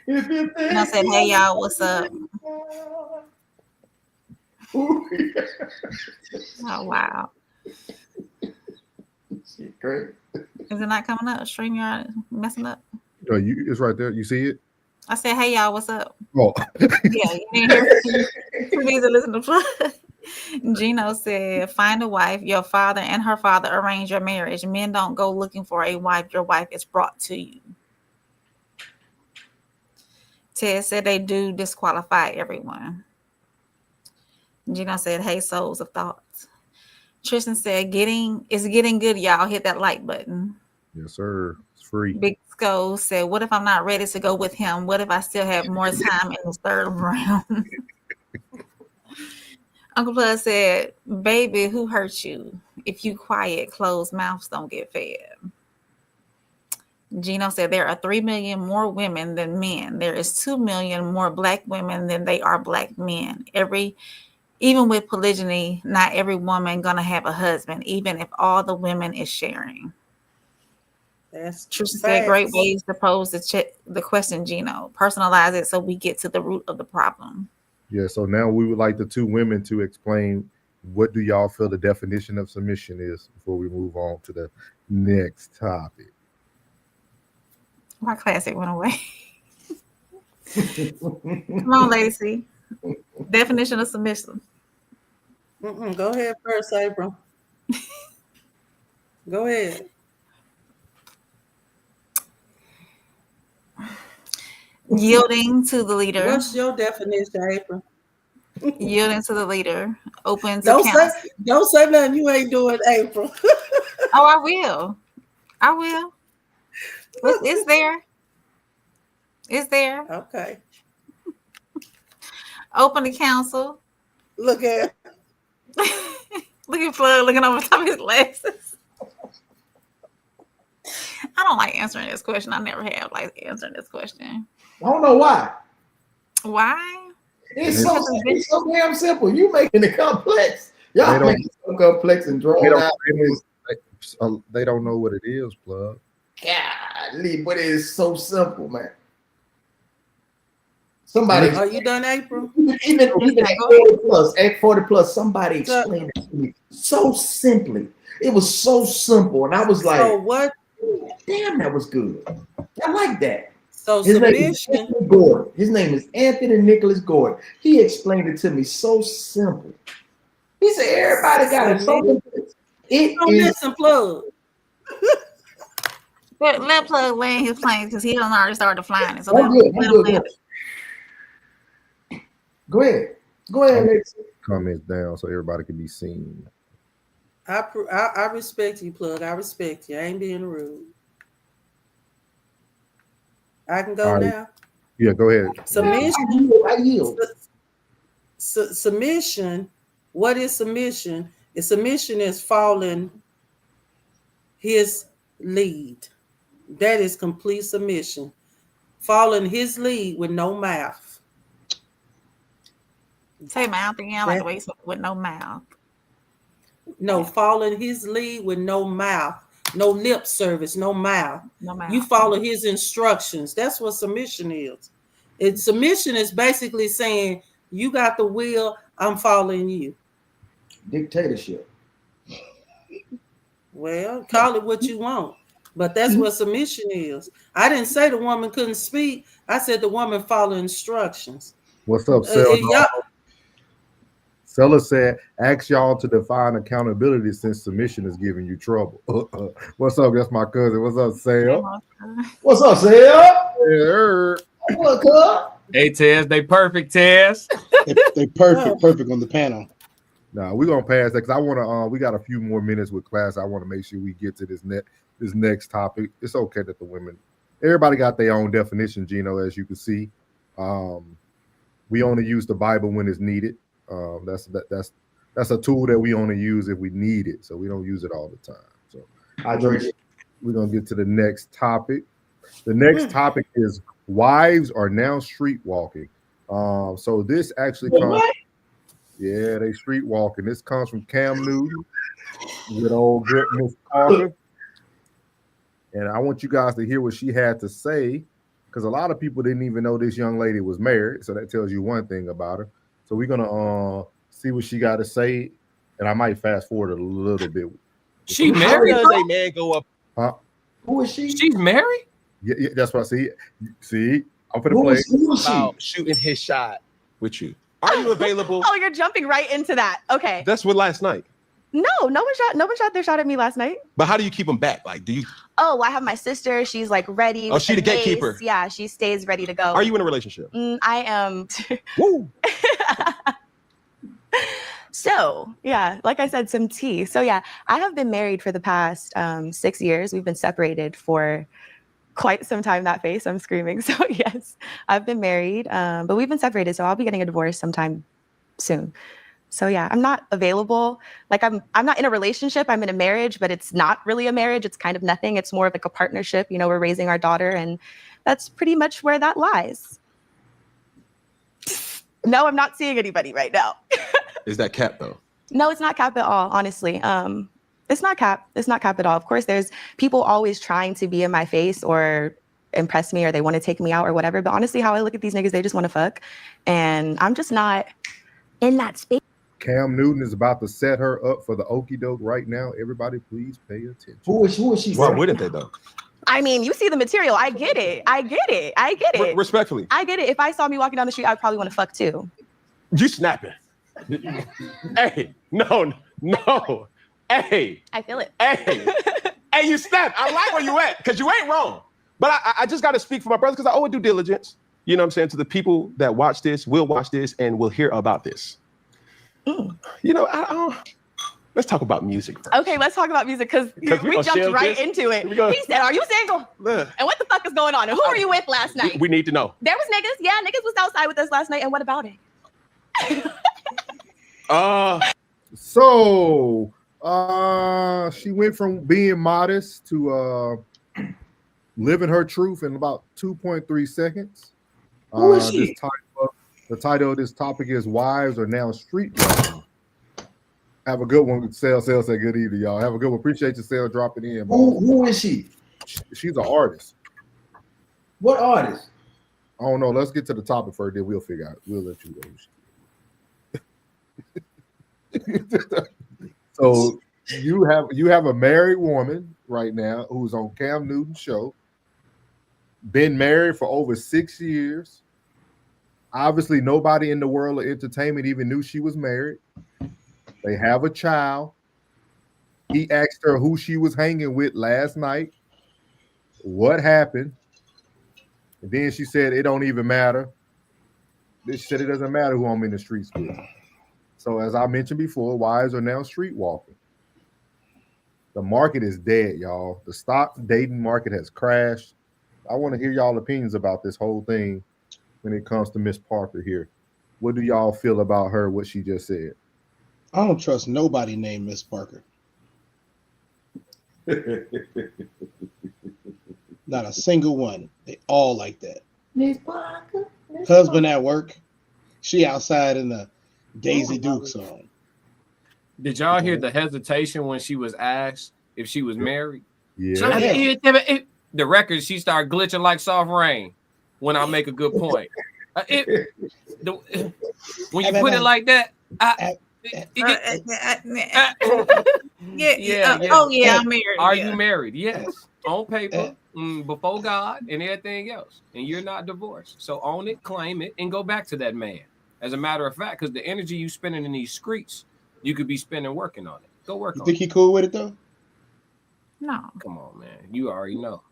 And I said, hey, y'all, what's up? Oh, wow. Great. Is it not coming up? StreamYard messing up? It's right there. You see it? I said, hey, y'all, what's up? Oh. Yeah, you didn't hear me. You need to listen to Plug. Gino said, find a wife. Your father and her father arrange your marriage. Men don't go looking for a wife. Your wife is brought to you. Ted said they do disqualify everyone. Gino said, hey, souls of thoughts. Tristan said, it's getting good, y'all. Hit that like button. Yes, sir. It's free. Big Skull said, what if I'm not ready to go with him? What if I still have more time in the third round? Uncle Plus said, baby, who hurt you? If you quiet, closed mouths don't get fed. Gino said, there are 3 million more women than men. There is 2 million more black women than they are black men. Even with polygyny, not every woman gonna have a husband, even if all the women is sharing. That's Tristan said, great ways to pose the question, Gino. Personalize it so we get to the root of the problem. Yeah, so now we would like the two women to explain what do y'all feel the definition of submission is before we move on to the next topic. My classic went away. Come on, Lacey. Definition of submission. Go ahead first, April. Go ahead. Yielding to the leader. What's your definition, April? Yielding to the leader. Open to don't say nothing you ain't doing, April. Oh, I will. It's there. It's there. Okay. Open to counsel. Look at Look at Plug looking over top of his glasses. I don't like answering this question. I never have like answering this question. I don't know why. Why? It's so damn simple. You making it complex. Y'all make it so complex and drawn out. They don't know what it is, Plug. Golly, but it is so simple, man. Somebody, Are you done, April? even at 40 plus, somebody explained it to me so simply. It was so simple, and I was like, So what? Damn, that was good. I like that. So His name is submission. Anthony Gordon. His name is Anthony Nicholas Gordon. He explained it to me so simple. He said, everybody got it. So Don't listen, Plug. Let Plug land his plane because he done already started flying. So I'm good. I'm good. Go ahead. Go ahead, Lex. Comments down so everybody can be seen. I respect you, Plug. I respect you. I ain't being rude. I can go now. Yeah, go ahead. Submission. I yield. Submission. What is submission? Submission is following his lead. That is complete submission. Following his lead with no mouth. Say mouth again, like the way you said with no mouth. No, following his lead with no mouth, no lip service, no mouth. No mouth. You follow his instructions. That's what submission is. Submission is basically saying, you got the wheel, I'm following you. Dictatorship. Well, call it what you want, but that's what submission is. I didn't say the woman couldn't speak. I said the woman follow instructions. What's up, Sel? Sella said, ask y'all to define accountability since submission is giving you trouble. What's up? That's my cousin. What's up, Sel? What's up, Sel? Yeah. What's up? Hey, Tez, they perfect, Tez. They perfect on the panel. Nah, we're gonna pass that because I want to. We got a few more minutes with class. I want to make sure we get to this next topic. It's okay that the women, everybody got their own definition, Gino, as you can see. We only use the Bible when it's needed. That's a tool that we only use if we need it, so we don't use it all the time. So we're gonna get to the next topic. The next topic is wives are now street walking. So this actually comes. Yeah, they street walking. This comes from Cam Newton with old good Miss Carter. And I want you guys to hear what she had to say, because a lot of people didn't even know this young lady was married. So that tells you one thing about her. So we're gonna see what she got to say, and I might fast forward a little bit. She married? How does a man go up? Huh? Who is she? She's married? Yeah, that's what I see. See, I'm gonna play About shooting his shot with you. Are you available? Oh, you're jumping right into that. Okay. That's what last night. No one shot their shot at me last night. But how do you keep them back? Like, do you? Oh, I have my sister. She's like ready. Oh, she the gatekeeper. Mace. Yeah, she stays ready to go. Are you in a relationship? I am. Woo. So yeah, like I said, some tea. So yeah, I have been married for the past 6 years. We've been separated for quite some time. That face, I'm screaming. So yes, I've been married, but we've been separated. So I'll be getting a divorce sometime soon. So yeah, I'm not available. Like I'm not in a relationship. I'm in a marriage, but it's not really a marriage. It's kind of nothing. It's more of like a partnership. You know, we're raising our daughter, and that's pretty much where that lies. No, I'm not seeing anybody right now. Is that cap though? No, it's not cap at all, honestly. It's not cap. It's not cap at all. Of course, there's people always trying to be in my face or impress me, or they want to take me out or whatever. But honestly, how I look at these niggas, they just want to fuck. And I'm just not in that space. Cam Newton is about to set her up for the okie doke right now. Everybody, please pay attention. Who is she? Why wouldn't they though? I mean, you see the material. I get it. Respectfully. I get it. If I saw me walking down the street, I'd probably want to fuck too. You snapping. Hey, no. Hey. I feel it. Hey, you snap. I like where you at, because you ain't wrong. But I just got to speak for my brothers, because I owe it due diligence. You know what I'm saying? To the people that watch this, will watch this, and will hear about this. You know, let's talk about music first. Okay, let's talk about music, because we jumped right into it. He said, are you single? And what the fuck is going on? And who were you with last night? We need to know. There was niggas. Yeah, niggas was outside with us last night. And what about it? So she went from being modest to living her truth in about 2.3 seconds. Who is she? The title of this topic is Wives Are Now Street Walking. Have a good one. Sale said good evening, y'all. Have a good one. Appreciate you, Sale, dropping in. Who is she? She's an artist. What artist? I don't know. Let's get to the topic first, then we'll figure out. We'll let you know. So you have a married woman right now who's on Cam Newton's show. Been married for over 6 years. Obviously, nobody in the world of entertainment even knew she was married. They have a child. He asked her who she was hanging with last night. What happened? And then she said, it don't even matter. Then she said, it doesn't matter who I'm in the streets with. So as I mentioned before, wives are now street walking. The market is dead, y'all. The stock dating market has crashed. I want to hear y'all opinions about this whole thing when it comes to Miss Parker here. What do y'all feel about her, what she just said? I don't trust nobody named Miss Parker. Not a single one. They all like that. Miss Parker. Husband at work. She outside in the Daisy Duke song. Did y'all hear the hesitation when she was asked if she was married? Yeah. So, the record, she started glitching like soft rain when I make a good point. When you put it like that, I'm married. Are you married? Yes. On paper, before God and everything else. And you're not divorced. So own it, claim it, and go back to that man. As a matter of fact, because the energy you spending in these streets, you could be spending working on it. Go work on it. You think he cool with it though? No. Come on, man. You already know.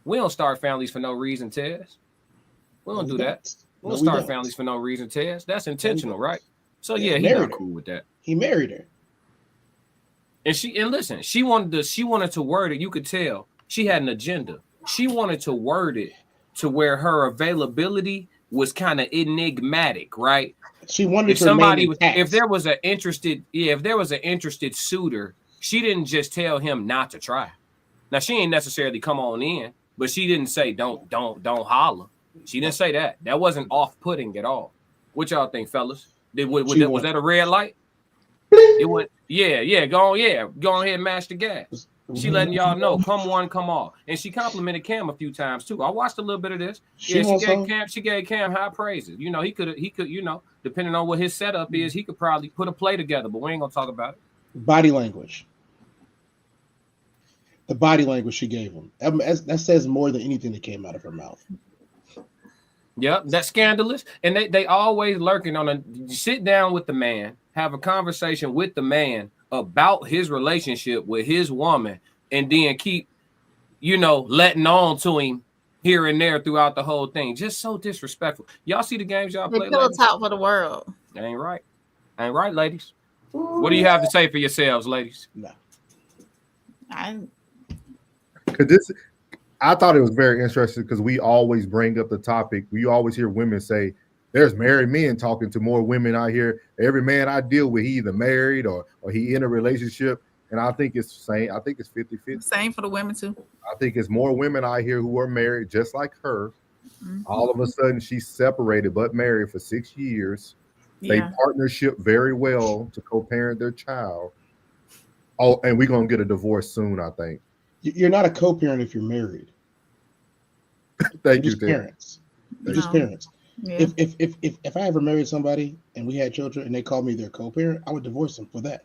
We don't start families for no reason, Tez. We don't do that. We don't start families for no reason, Tez. That's intentional, right? So yeah, he's not cool with that. He married her. And listen, she wanted to word it. You could tell she had an agenda. She wanted to word it to where her availability was kind of enigmatic, right? She wanted if there was an interested suitor, she didn't just tell him not to try. Now she ain't necessarily come on in, but she didn't say don't holler. She didn't say that. That wasn't off-putting at all. What y'all think, fellas? Was that a red light? It would. Yeah. Go ahead and mash the gas. She letting y'all know, come one, come all. And she complimented Cam a few times too. I watched a little bit of this. She gave Cam high praises. You know, he could, depending on what his setup is, he could probably put a play together, but we ain't gonna talk about it. Body language. The body language she gave him. That says more than anything that came out of her mouth. Yep, that's scandalous. And they always lurking on sit down with the man, have a conversation with the man about his relationship with his woman, and then keep, letting on to him here and there throughout the whole thing. Just so disrespectful. Y'all see the games y'all play? Pillow talk for the world. That ain't right. Ain't right, ladies. What do you have to say for yourselves, ladies? No. I thought it was very interesting because we always bring up the topic. We always hear women say, there's married men talking to more women out here. Every man I deal with, he either married or he in a relationship. And I think it's the same. I think it's 50-50. Same for the women too. I think it's more women out here who are married just like her. Mm-hmm. All of a sudden she's separated but married for 6 years. Yeah. They partnership very well to co-parent their child. Oh, and we're going to get a divorce soon, I think. You're not a co-parent if you're married. Thank you, just parents. You're just parents. Yeah. If I ever married somebody and we had children and they called me their co-parent, I would divorce them for that.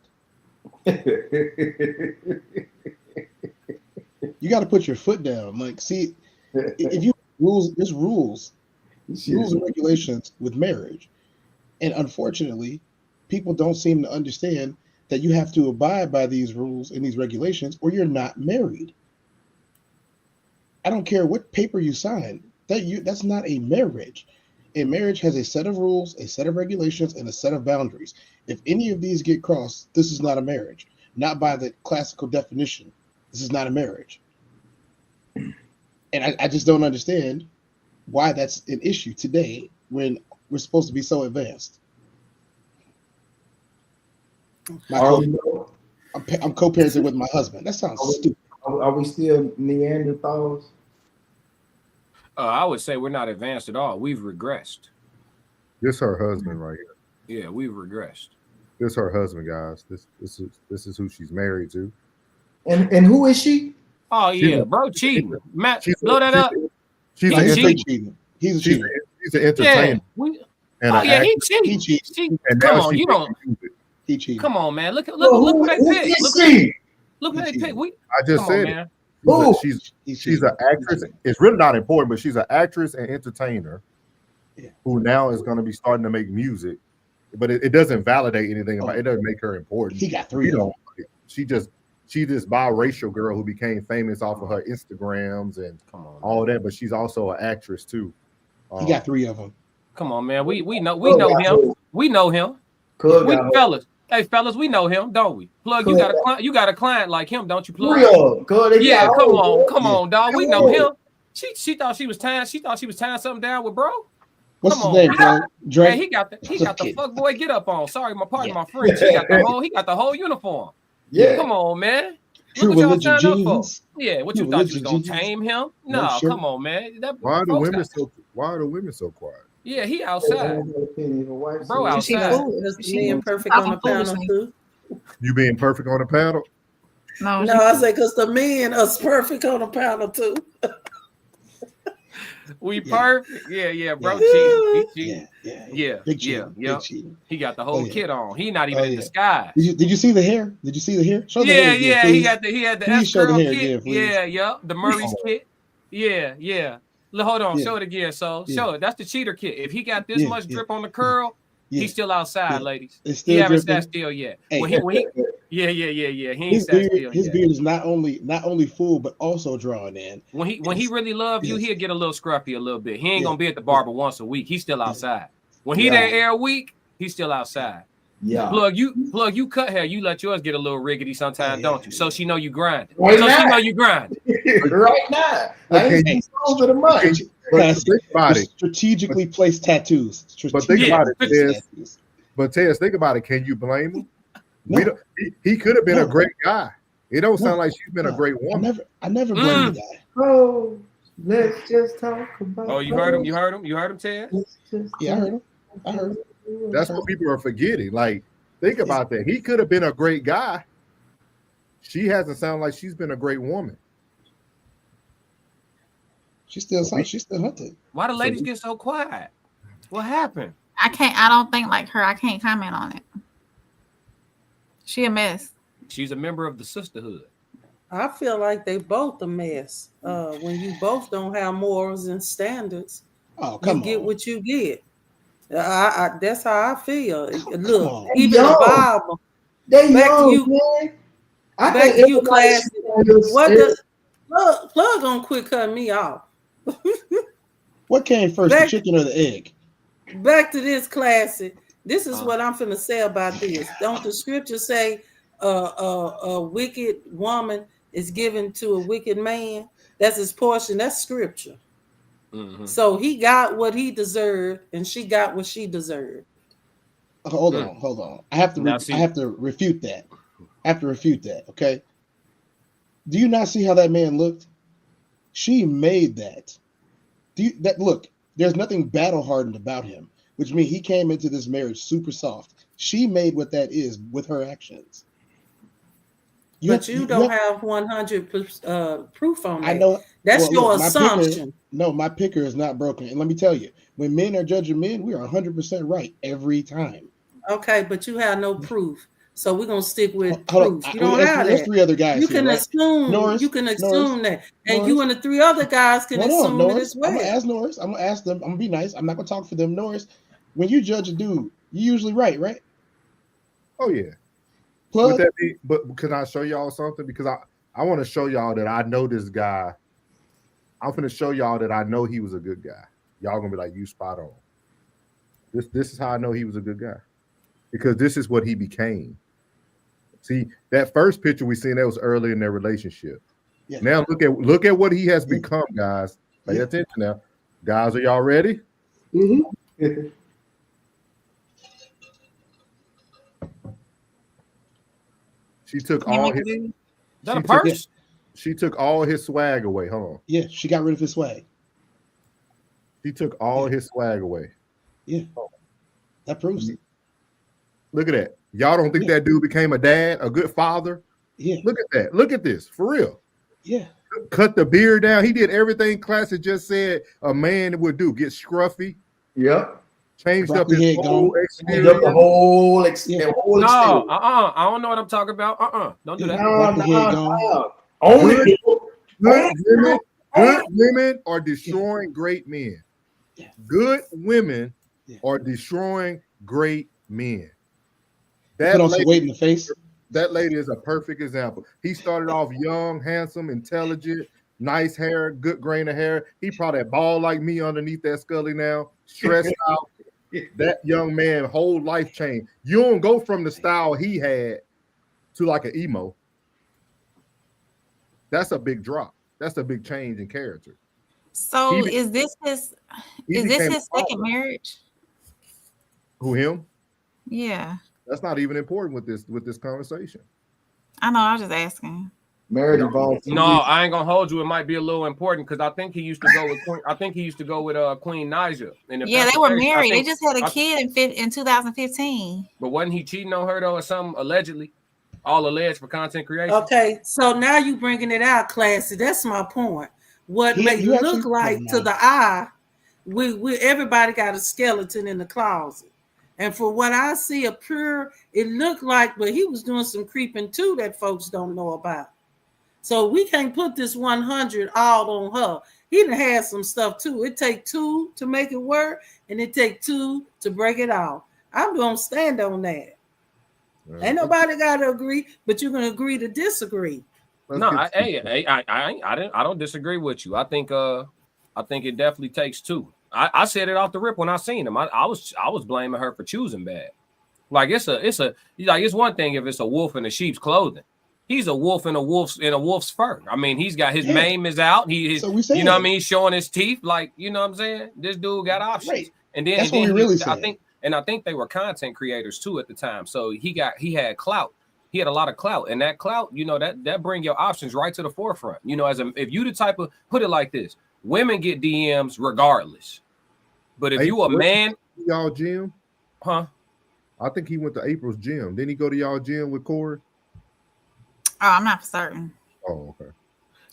You got to put your foot down. Like, see, if you there's rules and regulations with marriage, and unfortunately, people don't seem to understand that you have to abide by these rules and these regulations, or you're not married. I don't care what paper you sign. That's not a marriage. A marriage has a set of rules, a set of regulations, and a set of boundaries. If any of these get crossed, this is not a marriage. Not by the classical definition. This is not a marriage. And I just don't understand why that's an issue today when we're supposed to be so advanced. My Are co- we, I'm co-parenting with my husband. That sounds stupid. are we still Neanderthals? I would say we're not advanced at all. We've regressed. This her husband right here. Yeah, we've regressed. This her husband, guys. This is who she's married to. And who is she? Oh yeah, bro, cheating. Matt, blow that up. She's He an cheating. He's a cheater. She's an entertainer. Yeah, and he actress. cheats. And Come now on, she you don't. can use it. He cheated. Come on, man. Look Who who they picked. is she? Look who they picked. I just Come on, said man. it. She's an actress. It's really not important, but she's an actress and entertainer who now is going to be starting to make music. But it doesn't validate anything about it. Doesn't make her important. He got 3 of them. She's this biracial girl who became famous off of her Instagrams and all that. But she's also an actress too. He got 3 of them. Come on, man. We know him. We know him. We fellas. Hey fellas, we know him, don't we? Plug, you got a client like him, don't you, Plug? Yeah, come on, dog. We know him. She thought she was tying something down with bro. What's his name, bro? Drake. Man, he got the fuck boy get up on. Sorry, my partner, my friend. He got the whole uniform. Yeah. Come on, man. True Look what y'all religion signed up for. jeans. Yeah, what True you thought you was religion gonna jeans. tame him? No No, shirt. come on, man. Why are the women so quiet? Yeah, he outside. Bro, She outside. fooled us being perfect on the panel too. You being perfect on the panel? No, I say because the men are perfect on the panel too. We perfect. Yeah, bro. Yeah. Cheating. Yeah. Big cheating. Big cheating. He got the whole yeah. kit on. He not even in yeah. disguise. Did you see the hair? Did you see the hair? Show the Yeah, hair again, yeah. please. He had the Please S show the curl hair kit. again, please. Yeah. The Murray's kit. Yeah. Hold on, Yeah. show it again. So Yeah. show it. That's the cheater kit. If he got this Yeah, much yeah. drip on the curl, Yeah. he's still outside, Yeah. ladies. It's He still haven't dripping. sat still yet. Hey. He He ain't His sat still beard yet. is not only full but also drawn in. When he really love you, Yes. he'll get a little scruffy a little bit. He ain't Yeah. gonna be at the barber once a week. He's still outside. When he Yeah. there every week, he's still outside. Yeah. Plug, you cut hair. You let yours get a little riggedy sometimes, don't you? So she know you grind. Right So now. she know you grind. Right now. I ain't seen those of the month. Guys, think about it. Strategically placed tattoos. But think about it, Strategically Tez. placed But Tez, think about it. Can you blame him? No. He could have been No. a great guy. It don't sound No. like she's been a No. great I woman. never blame the guy. Oh, let's just talk about. Oh, you heard him, Ted? Yeah, I heard him. That's what people are forgetting. Like, think about that. He could have been a great guy. She hasn't sounded like she's been a great woman. She's still hunting. Why the ladies get so quiet? What happened? I don't think like her. I can't comment on it. She a mess. She's a member of the sisterhood. I feel like they both a mess. When you both don't have morals and standards, Oh, you come get on. what you get. That's how I feel. Look, on. even Yo. the Bible. They Back to young, you. man. I Back think to you, everybody class. should know What this. the plug gonna quit cutting me off? What came first, Back- the chicken or the egg? Back to this classic. This is what I'm finna say about this. Don't the scripture say a wicked woman is given to a wicked man? That's his portion. That's scripture. Mm-hmm. So he got what he deserved, and she got what she deserved. Hold on. I have to refute that. Okay. Do you not see how that man looked? She made that. Look? There's nothing battle hardened about him, which means he came into this marriage super soft. She made what that is with her actions. But you don't have 100 proof on that. I know. That's your look, my assumption. my picker is not broken. And let me tell you, when men are judging men, we are 100% right every time. Okay, but you have no proof. So we're gonna stick with Hold proof. on. You don't There's- have there's that. 3 other guys You here, can right? assume. Norris, You can Norris, assume that, and Norris. you and the 3 other guys can Hold on, assume it Norris. as well. I'm gonna ask Norris. I'm gonna ask them. I'm gonna be nice. I'm not gonna talk for them. Norris, when you judge a dude, you usually right? Oh yeah. Plug. Would that be, but can I show y'all something? Because I want to show y'all that I know this guy. I'm gonna show y'all that I know he was a good guy. Y'all gonna be like, you spot on. This is how I know he was a good guy. Because this is what he became. See, that first picture we seen, that was early in their relationship. Yeah. Now look at what he has become, guys. Pay attention now. Guys, are y'all ready? Mm-hmm. She took You all make a his. dude? Is that She a took, purse? she took all his swag away. Hold on. Yeah, she got rid of his swag. She took all his swag away. Yeah, that proves it. Look at that. Y'all don't think that dude became a dad, a good father? Yeah. Look at that. Look at this. For real. Yeah. Cut the beard down. He did everything Classic just said a man would do. Get scruffy. Yep. Changed up Broccoli his head whole gone. exterior. The whole, the whole No, exterior. I don't know what I'm talking about. Don't do that. Broccoli head gone. No. Only Good women are destroying great men. Good women are destroying great men. Put on some weight in the face. That lady is a perfect example. He started off young, handsome, intelligent, nice hair, good grain of hair. He probably bald like me underneath that scully now, stressed out. That young man, whole life change. You don't go from the style he had to like an emo. That's a big drop. That's a big change in character. So He be- is this his he is this became his a second father. marriage? Who, him? Yeah. That's not even important with this conversation. I know, I was just asking. marriage involves No, I ain't gonna hold you. It might be a little important because I think he used to go with Queen. I think he used to go with Queen Naija. And if Yeah, that's they the were case, I married. They think- just had a I- kid in 2015. But wasn't he cheating on her though, or something allegedly? All alleged for content creation. Okay, so now you bringing it out, Classy. That's my point. What He- may he actually- look like to the eye, we everybody got a skeleton in the closet. And for what I see, it looked like, but he was doing some creeping too that folks don't know about. So we can't put this 100 all on her. He done had some stuff too. It take two to make it work, and it take two to break it off. I'm gonna stand on that. Ain't nobody got to agree, but you're gonna agree to disagree. No, I don't disagree with you. I think it definitely takes two. I said it off the rip when I seen him. I was blaming her for choosing bad. Like it's one thing if it's a wolf in a sheep's clothing. He's a wolf in a wolf's fur. I mean, he's got his mane is out. You know what I mean? He's showing his teeth. Like, you know what I'm saying? This dude got options. Right. And then That's what we really I saying. think they were content creators too at the time. So he had clout. He had a lot of clout, and that clout, you know, that bring your options right to the forefront. You know, if you the type of, put it like this, women get DMs regardless. But if you a man, y'all gym, huh? I think he went to April's gym. Didn't he go to y'all gym with Corey? Oh, I'm not for certain. Oh, okay.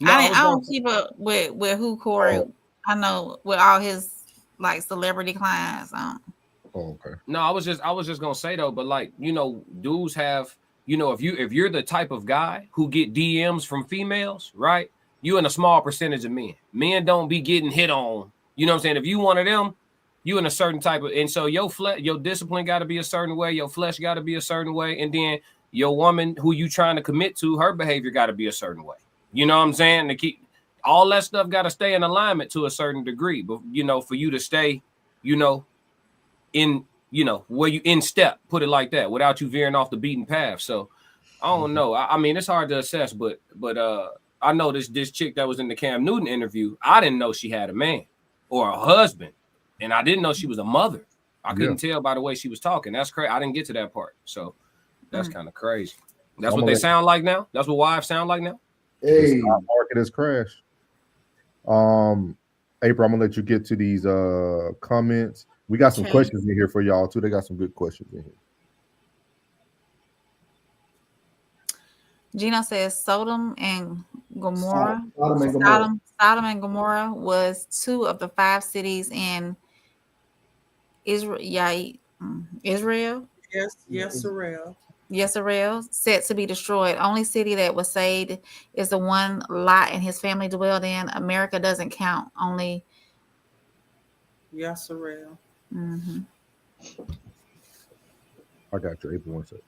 I don't keep up with who Corey. I know with all his like celebrity clients. Oh, okay. No, I was just gonna say though, but like, you know, dudes have, you know, if you're the type of guy who get DMs from females, right? You in a small percentage of men. Men don't be getting hit on. You know what I'm saying? If you one of them, you in a certain type of, and so your discipline got to be a certain way, your flesh got to be a certain way, and then your woman who you trying to commit to, her behavior got to be a certain way. You know what I'm saying? To keep all that stuff got to stay in alignment to a certain degree, but you know, for you to stay, you know, in, you know, where you in step, put it like that, without you veering off the beaten path. So I don't know. I mean, it's hard to assess, but I know this chick that was in the Cam Newton interview, I didn't know she had a man or a husband, and I didn't know she was a mother. I couldn't tell by the way she was talking. That's crazy. I didn't get to that part. So that's kind of crazy. That's what they sound like now. That's what wives sound like now. Hey, the stock market has crashed. April, I'm gonna let you get to these comments. We got some questions in here for y'all too. They got some good questions in here. Gino says Sodom and Gomorrah. Sodom Sodom and Gomorrah was 2 of the 5 cities in Israel. Israel. Yisrael, set to be destroyed. Only city that was saved is the one Lot and his family dwelled in. America doesn't count. Only Yisrael. Mm-hmm. I got you, April. 1 second.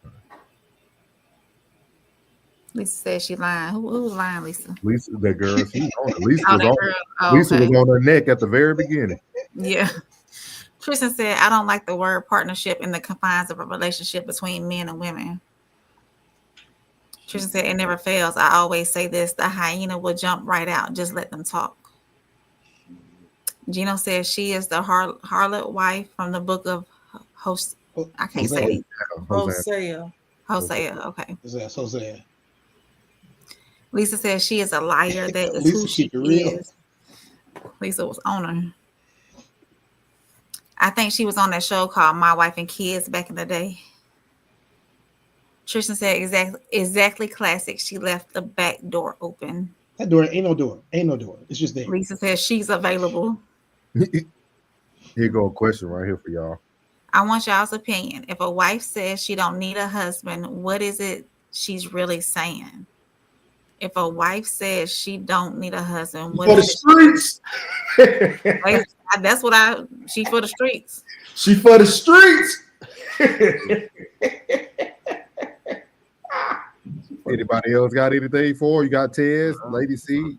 Lisa says she lying. Who's lying, Lisa? Lisa, that girl. She on it. Lisa, Oh, was that on, girl. Oh, Lisa okay. was on her neck at the very beginning. Yeah. Tristan said, I don't like the word partnership in the confines of a relationship between men and women. Tristan said, it never fails. I always say this, the hyena will jump right out. Just let them talk. Gino says she is the harlot wife from the book of I can't say it. Hosea. Hosea. Okay. That's Hosea. Lisa says she is a liar. That is Lisa who she keep it real. is. Lisa was on her. I think she was on that show called My Wife and Kids back in the day. Tristan said exactly classic. She left the back door open. That door ain't no door. Ain't no door. It's just there. Lisa says she's available. Here go a question right here for y'all. I want y'all's opinion. If a wife says she don't need a husband, what is it she's really saying? If a wife says she don't need a husband, what For the is streets. it? That's what she for the streets. She for the streets. Anybody else got anything for? You got Tez, Lady C.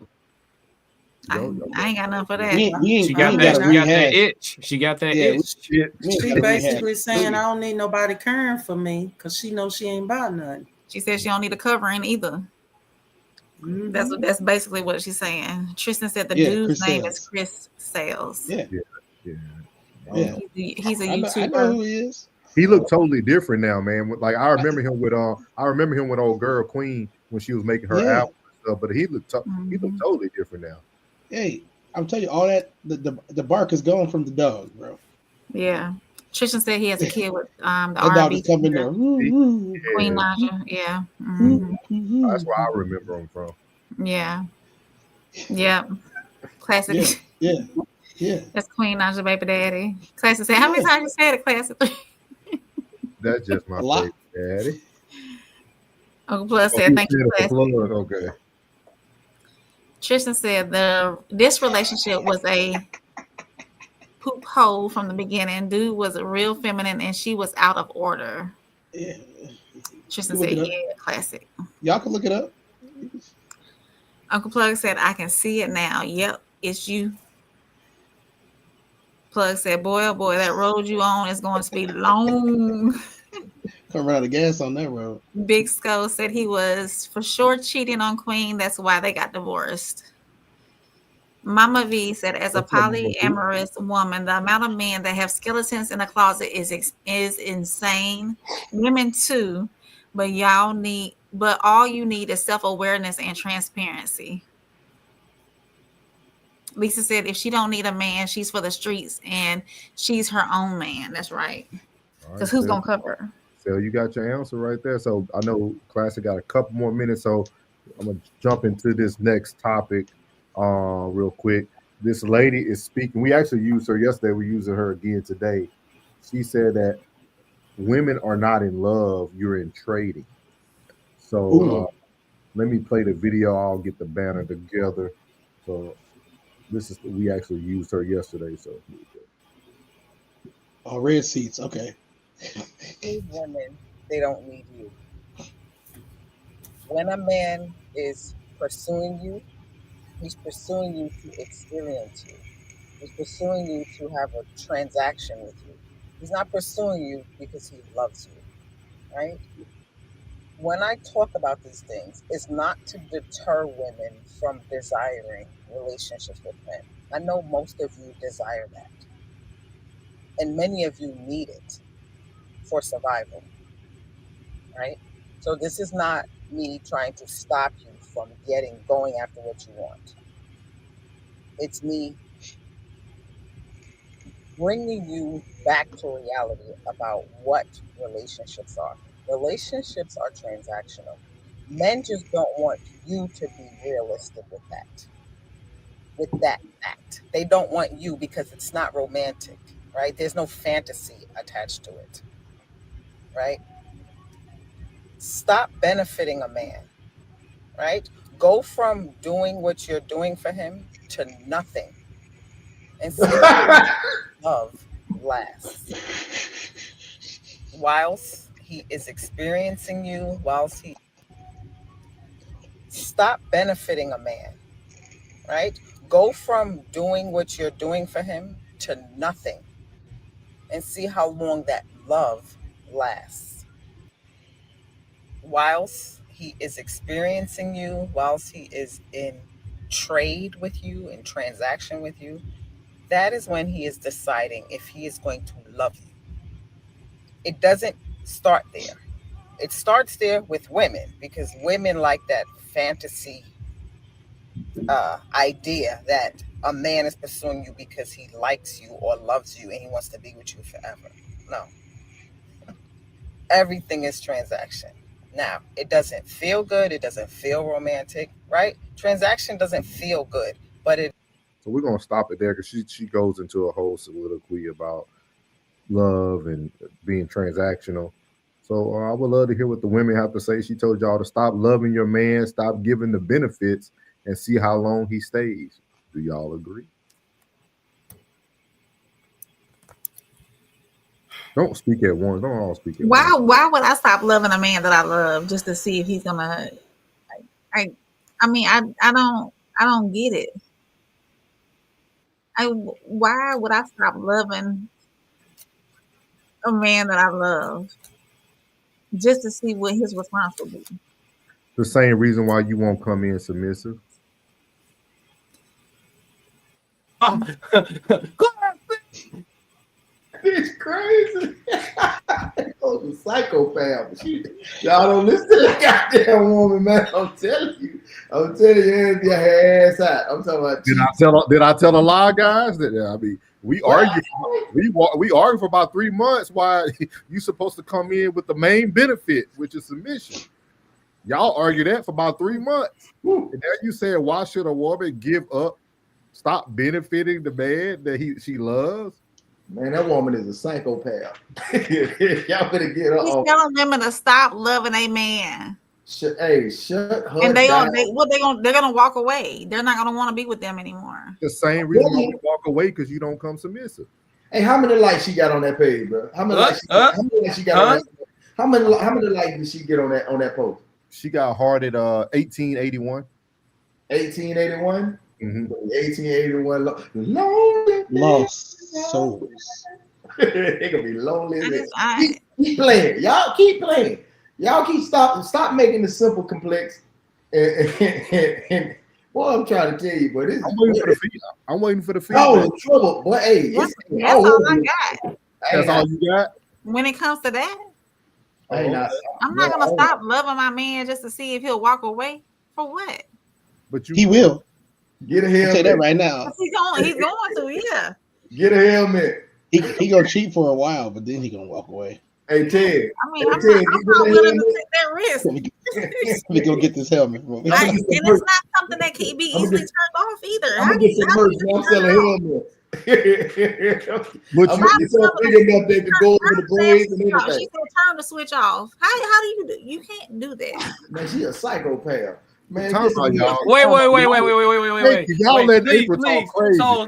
I ain't got nothing for that. She got that itch. She got that itch. She basically saying I don't need nobody caring for me because she knows she ain't about nothing. She said she don't need a covering either. Mm-hmm. That's basically what she's saying. Tristan said the dude's name is Chris Sales. Yeah. He's a I YouTuber. know who he is. He looked totally different now, man. Like I remember him with old girl Queen when she was making her album and stuff. But he looked totally different now. Hey, I'm telling you, all that the bark is gone from the dog, bro. Yeah. Tristan said he has a kid with the That dog R&B is coming there. Queen Naja. Yeah. Mhm. That's where I remember him from. Yeah. Yep. Classic. Yeah. That's Queen Naja baby daddy. Classic said, how many times you said it, Classic? That's just my favorite daddy. Uncle Plus said, thank you, Classic. Okay. Tristan said this relationship was a poop hole from the beginning. Dude was real feminine and she was out of order. Yeah. Tristan said, yeah, classic. Y'all can look it up. Uncle Plug said, I can see it now. Yep, it's you. Plug said, boy, oh boy, that road you on is going to be long. Come out of gas on that road. Big Skull said he was for sure cheating on Queen. That's why they got divorced. Mama V said, as a polyamorous woman, the amount of men that have skeletons in the closet is insane. Women too, but all you need is self-awareness and transparency. Lisa said, if she don't need a man, she's for the streets and she's her own man. That's right. Because who's going to cover her? So you got your answer right there. So I know Classic got a couple more minutes, so I'm going to jump into this next topic real quick. This lady is speaking. We actually used her yesterday. We're using her again today. She said that women are not in love. You're in trading. So let me play the video. I'll get the banner together. So we actually used her yesterday. So red seats. Okay. These women, they don't need you. When a man is pursuing you, he's pursuing you to experience you. He's pursuing you to have a transaction with you. He's not pursuing you because he loves you, right? When I talk about these things, it's not to deter women from desiring relationships with men. I know most of you desire that. And many of you need it for survival, right? So this is not me trying to stop you from going after what you want. It's me bringing you back to reality about what relationships are. Relationships are transactional. Men just don't want you to be realistic with that act. They don't want you because it's not romantic, right? There's no fantasy attached to it, right? Stop benefiting a man, right? Go from doing what you're doing for him to nothing and see how love lasts. Whilst he is experiencing you, stop benefiting a man, right? Go from doing what you're doing for him to nothing and see how long that love lasts. Whilst he is experiencing you, whilst he is in trade with you, in transaction with you, that is when he is deciding if he is going to love you. It doesn't start there. it starts there with women, because women like that fantasy idea that a man is pursuing you because he likes you or loves you and he wants to be with you forever. No. Everything is transaction. Now, it doesn't feel good. It doesn't feel romantic, right? Transaction doesn't feel good, but it. So we're gonna stop it there because she goes into a whole soliloquy about love and being transactional. So I would love to hear what the women have to say. She told y'all to stop loving your man, stop giving the benefits, and see how long he stays. Do y'all agree? Don't speak at once. Don't all speak at once. Why would I stop loving a man that I love just to see if he's gonna? I don't get it. Why would I stop loving a man that I love just to see what his response will be? The same reason why you won't come in submissive. It's crazy. Oh, the psychopath. Y'all don't listen to that goddamn woman, man. I'm telling you, Anthony, your ass out. I'm talking about. Did I tell a lie, guys? That I mean, we argued for about 3 months. Why you supposed to come in with the main benefit, which is submission? Y'all argued that for about 3 months. And now you said, why should a woman give up, stop benefiting the man that she loves? Man, that woman is a psychopath. Y'all better get her He's off. telling women to stop loving a man. Shut her And they're down. gonna walk away. They're not gonna want to be with them anymore. The same reason why we walk away, because you don't come submissive. Hey, how many likes she got on that page, bro? How many likes she got on that? How many likes did she get on that post? She got hearted 1881. 1881? Mm-hmm. 1881 lonely lost souls. They gonna be lonely. Keep playing. Y'all keep playing. Y'all keep stop making the simple complex. And boy, I'm trying to tell you, but I'm waiting for the feedback. Oh, in trouble. But hey, That's all I got. That's all you got? When it comes to that, I'm not gonna stop loving my man just to see if he'll walk away. For what? But he will. Get a I'll helmet. say that right now. He's going to, yeah. Get a helmet. He gonna cheat for a while, but then he gonna walk away. Hey Ted. I mean, I'm not willing to take that risk. Let me go get this helmet from me. And it's not something that can be easily turned off either. I'm gonna get some merch. I'm selling helmets. But I'm so big enough they could go over the blades and She everything. said turn the switch off. How do you do? You can't do that. Man, she a psychopath. Man, Wait. Y'all let April talk crazy. Souls,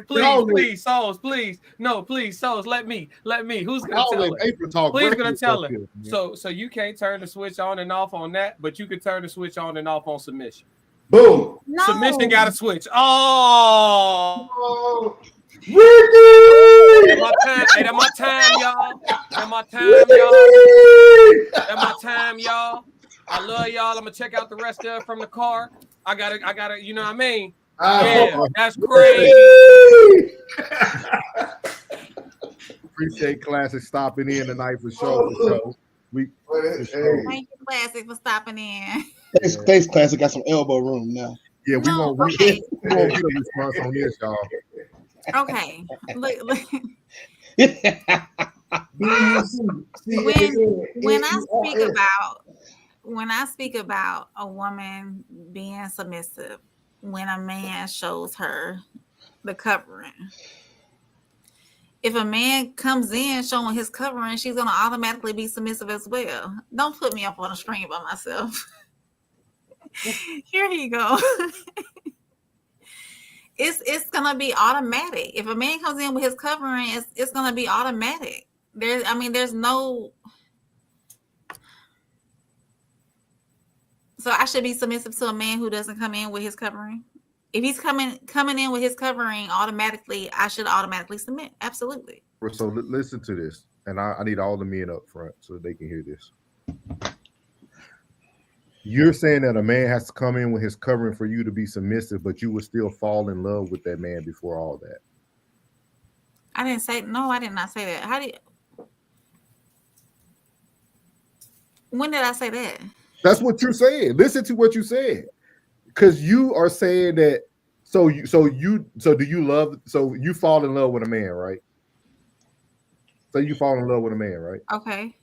please. No, please, Souls, let me. Who's gonna Y'all tell let her? April talk Please crazy gonna tell her. up here, man. So you can't turn the switch on and off on that, but you can turn the switch on and off on submission. Boom. No. Submission got a switch. Oh. Ricky! That's my time. Hey, that's my time, y'all. That's my time, y'all. I love y'all. I'm gonna check out the rest of it from the car. I gotta, you know what I mean? Yeah, that's crazy. Appreciate Classic stopping in tonight for sure. Thank you, Classic, for stopping in. Thanks, Classic. Got some elbow room now. Yeah, we won't get a response on this, y'all. Okay. Look. When I speak about a woman being submissive, when a man shows her the covering, if a man comes in showing his covering, she's gonna automatically be submissive as well. Don't put me up on a string by myself. Here you go. It's gonna be automatic. If a man comes in with his covering, it's gonna be automatic. There's no. So I should be submissive to a man who doesn't come in with his covering. If he's coming in with his covering, automatically, I should automatically submit. Absolutely. So listen to this, and I need all the men up front so they can hear this. You're saying that a man has to come in with his covering for you to be submissive, but you would still fall in love with that man before all that. I did not say that. How do you? When did I say that? That's what you're saying. Listen to what you said, because you are saying that. So you fall in love with a man, right? So you fall in love with a man, right? Okay.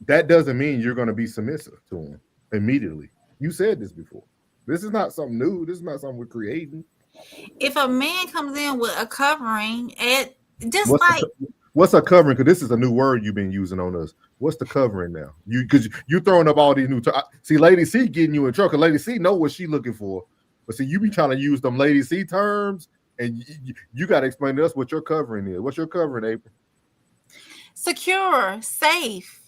That doesn't mean you're going to be submissive to him immediately. You said this before. This is not something new. This is not something we're creating. If a man comes in with a covering, What's a covering? Because this is a new word you've been using on us. What's the covering now? Because you throwing up all these new terms. See, Lady C getting you in trouble. Lady C know what she looking for, but see, you be trying to use them Lady C terms, and you got to explain to us what your covering is. What's your covering, April? secure, safe.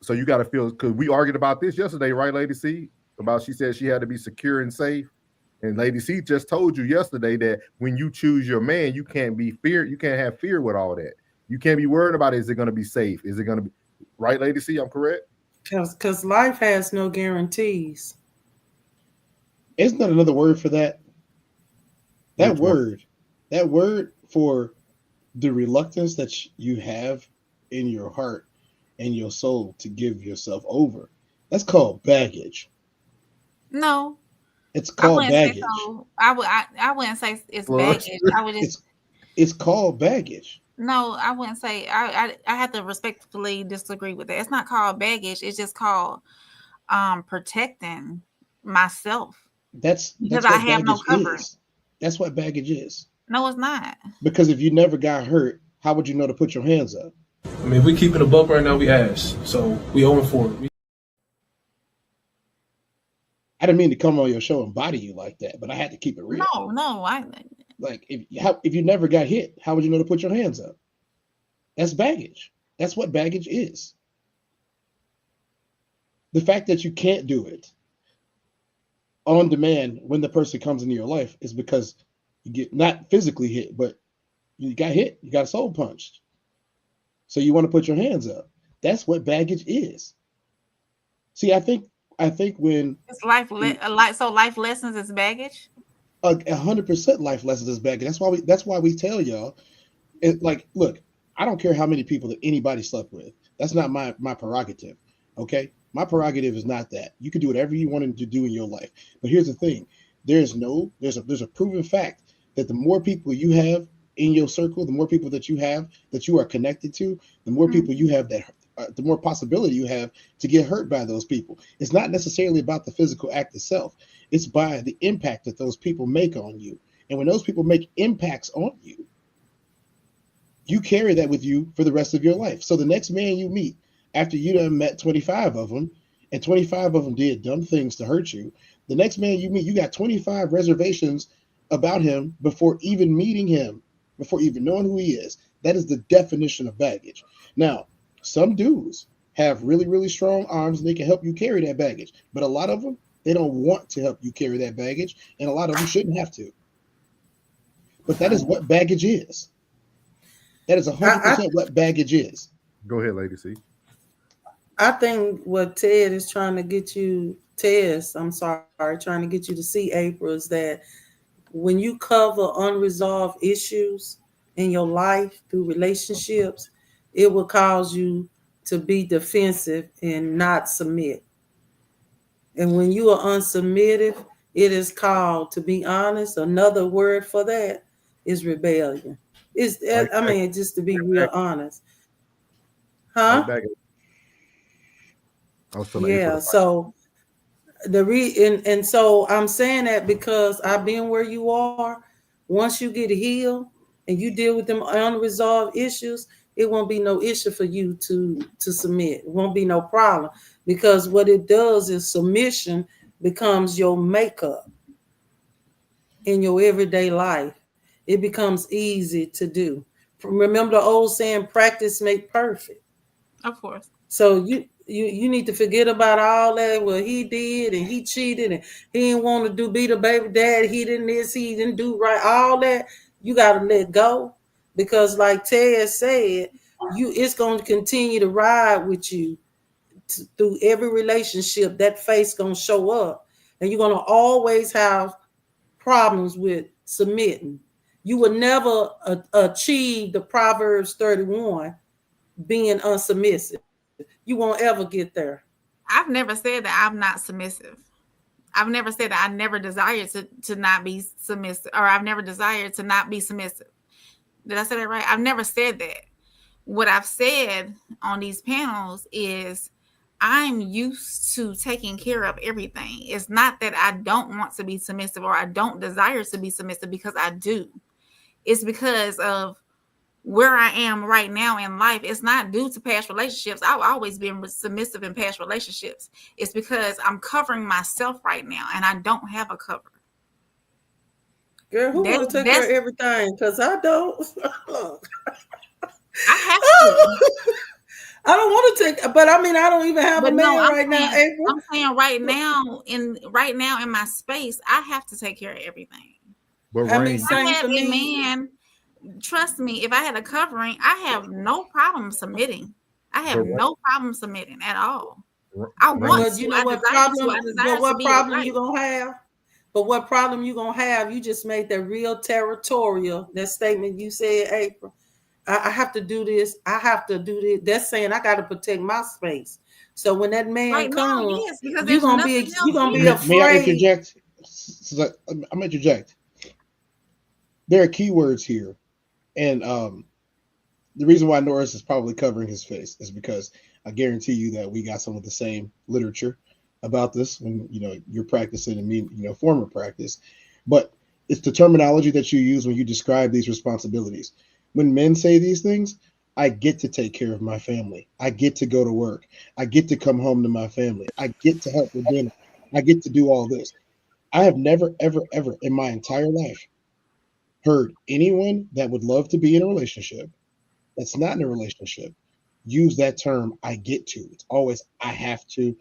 So you got to feel, because we argued about this yesterday, right, Lady C? She said she had to be secure and safe. And Lady C just told you yesterday that when you choose your man, you can't be fear. You can't have fear with all that. You can't be worried about, is it going to be safe? Is it going to be right, Lady C? I'm correct? Because life has no guarantees. Isn't that another word for that? That word for the reluctance that you have in your heart and your soul to give yourself over. That's called baggage. No. It's called baggage. So. I wouldn't say it's baggage. I would just. It's called baggage. No, I wouldn't say. I have to respectfully disagree with that. It's not called baggage. It's just called protecting myself. That's I have no cover. That's what baggage is. No, it's not. Because if you never got hurt, how would you know to put your hands up? I mean, if we keep it a buck right now, we ass. So we 0-4. I didn't mean to come on your show and body you like that, but I had to keep it real. No, like if you never got hit, how would you know to put your hands up? That's baggage. That's what baggage is. The fact that you can't do it on demand when the person comes into your life is because you get not physically hit, but you got hit, you got soul punched. So you want to put your hands up. That's what baggage is. See, I think when it's life lessons is baggage. 100% life lessons is baggage. That's why we tell y'all, look, I don't care how many people that anybody slept with. That's not my prerogative. Okay, my prerogative is not that. You can do whatever you wanted to do in your life. But here's the thing: there's a proven fact that the more people you have in your circle, the more people that you have that you are connected to, the more people you have that. The more possibility you have to get hurt by those people. It's not necessarily about the physical act itself. It's by the impact that those people make on you. And when those people make impacts on you, you carry that with you for the rest of your life. So the next man you meet, after you done met 25 of them, and 25 of them did dumb things to hurt you, the next man you meet, you got 25 reservations about him before even meeting him, before even knowing who he is. That is the definition of baggage. Now, some dudes have really, really strong arms and they can help you carry that baggage. But a lot of them, they don't want to help you carry that baggage. And a lot of them shouldn't have to. But that is what baggage is. That is 100% what baggage is. Go ahead, Lady C. I think what Ted is trying to get you, trying to get you to see, April, is that when you cover unresolved issues in your life through relationships, it will cause you to be defensive and not submit. And when you are unsubmissive, it is called, to be honest, another word for that is rebellion. Just to be real honest. Huh? Yeah, so so I'm saying that because I've been where you are. Once you get healed and you deal with them unresolved issues, it won't be no issue for you to submit. It won't be no problem, because what it does is submission becomes your makeup in your everyday life. It becomes easy to do. Remember the old saying, practice make perfect. Of course. So you need to forget about all that. Well, he did and he cheated and he didn't want to be the baby dad. He didn't this, he didn't do right. All that you got to let go. Because like Ted said, it's going to continue to ride with you through every relationship. That face going to show up, and you're going to always have problems with submitting. You will never achieve the Proverbs 31 being unsubmissive. you won't ever get there. I've never said that I'm not submissive. I've never said that I never desired to not be submissive, or I've never desired to not be submissive. Did I say that right? I've never said that. What I've said on these panels is I'm used to taking care of everything. It's not that I don't want to be submissive or I don't desire to be submissive, because I do. It's because of where I am right now in life. It's not due to past relationships. I've always been submissive in past relationships. It's because I'm covering myself right now and I don't have a cover. Girl, who want to take care of everything? Because I don't. I have to. I don't want to take, but I mean, I don't even have a man right now, April. I'm saying right now in my space, I have to take care of everything. But I mean, If I had a man, trust me, if I had a covering, I have no problem submitting. I have no problem submitting at all. I want But to. you know I what desire problem? to. I desire But what to be problem right. you gonna have? But what problem you gonna have? You just made that real territorial. That statement you said, April. I have to do this. I have to do this. That's saying I got to protect my space. So when that man Right now, comes, yes, because you're there's gonna be nothing afraid. May I interject? I'm interject. There are keywords here, and the reason why Norris is probably covering his face is because I guarantee you that we got some of the same literature about this when you're practicing and me former practice, but it's the terminology that you use when you describe these responsibilities. When men say these things, I get to take care of my family. I get to go to work. I get to come home to my family. I get to help with dinner. I get to do all this. I have never, ever, ever in my entire life heard anyone that would love to be in a relationship that's not in a relationship use that term, I get to. It's always, I have to,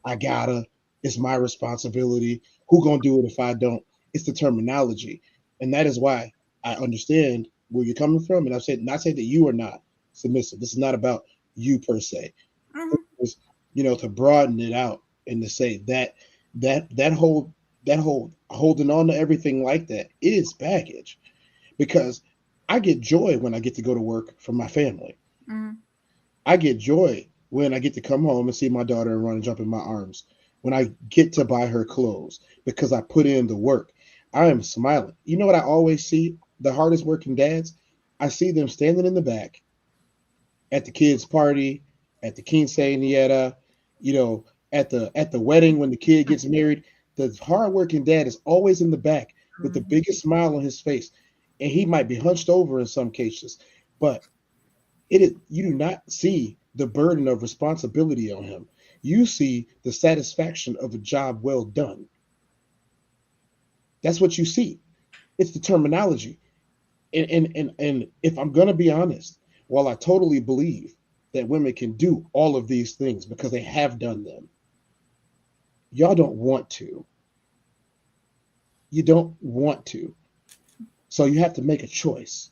I gotta, it's my responsibility. Who gonna do it if I don't? It's the terminology. And that is why I understand where you're coming from. And I've said, not say that you are not submissive. This is not about you per se. It's, to broaden it out and to say that whole holding on to everything like that is baggage, because I get joy when I get to go to work for my family. I get joy when I get to come home and see my daughter and run and jump in my arms, when I get to buy her clothes because I put in the work. I am smiling. You know what I always see? The hardest working dads, I see them standing in the back at the kids' party, at the quinceañera, at the wedding when the kid gets married. The hardworking dad is always in the back with the biggest smile on his face, and he might be hunched over in some cases, but you do not see the burden of responsibility on him. You see the satisfaction of a job well done. That's what you see. It's the terminology. And if I'm going to be honest, while I totally believe that women can do all of these things because they have done them, y'all don't want to. You don't want to. So you have to make a choice.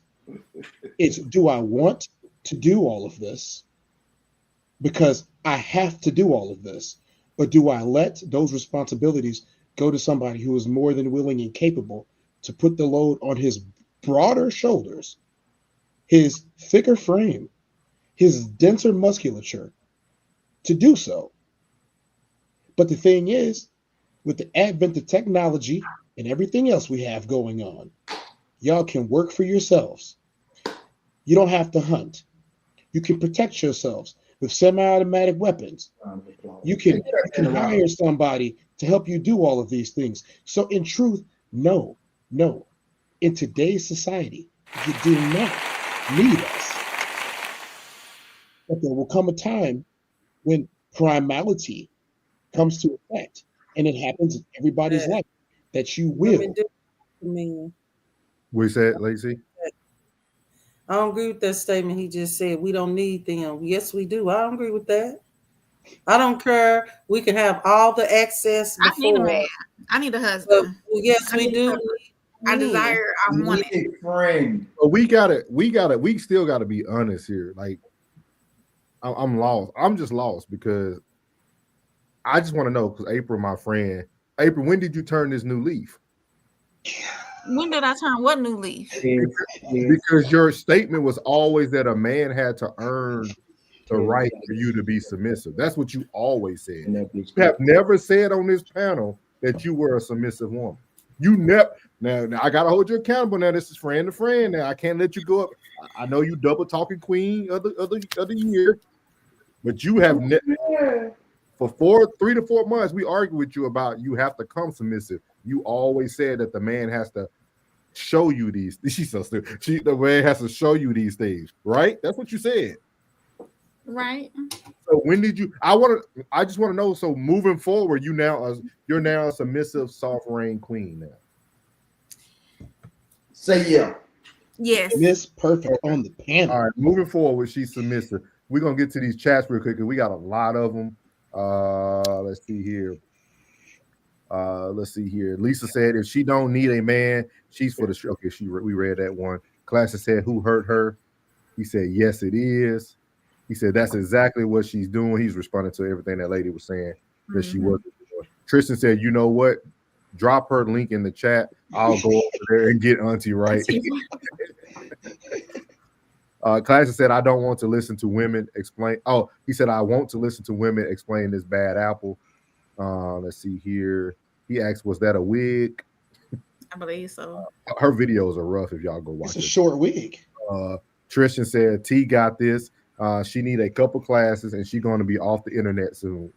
It's, do I want to do all of this because I have to do all of this? Or do I let those responsibilities go to somebody who is more than willing and capable to put the load on his broader shoulders, his thicker frame, his denser musculature to do so? But the thing is, with the advent of technology and everything else we have going on, y'all can work for yourselves. You don't have to hunt. You can protect yourselves with semi-automatic weapons. You can hire somebody to help you do all of these things. So in truth, no. In today's society, you do not need us. But there will come a time when primality comes to effect, and it happens in everybody's life, that you will. What you said, Lacey? I don't agree with that statement he just said. We don't need them. Yes, we do. I don't agree with that. I don't care. We can have all the access before. I need a man. I need a husband. But, yes, we do. I desire. I want it. Friend. But we still gotta be honest here. Like, I'm lost. I'm just lost because I just want to know, because April, my friend, April, when did you turn this new leaf? When did I turn what new leaf? Because your statement was always that a man had to earn the right for you to be submissive. That's what you always said. And that You bitch have never said on this panel that you were a submissive woman. You never. Now I gotta hold you accountable. Now this is friend to friend. Now I can't let you go up. I know you double talking queen other year, but you have for 3 to 4 months we argue with you about you have to come submissive. You always said that the man has to show you these. She's so stupid. The man has to show you these things, right? That's what you said. Right. So when did you? I just want to know. So moving forward, you're now a submissive, sovereign queen now. Say yeah. Yes. Miss Perfect on the panel. All right, moving forward, she's submissive. We're gonna get to these chats real quick because we got a lot of them. Let's see here. Lisa said if she don't need a man, she's for the show. Okay, we read that one. Classic said who hurt her? He said yes, it is. He said that's exactly what she's doing. He's responding to everything that lady was saying that she wasn't doing. Tristan said, you know what? Drop her link in the chat. I'll go over there and get Auntie right. Classic said, I don't want to listen to women explain. Oh, he said, I want to listen to women explain this bad apple. Let's see here. He asked, was that a wig? I believe so. Her videos are rough if y'all go watch it. It's a short wig. Tristan said, T got this. She need a couple classes and she's going to be off the internet soon.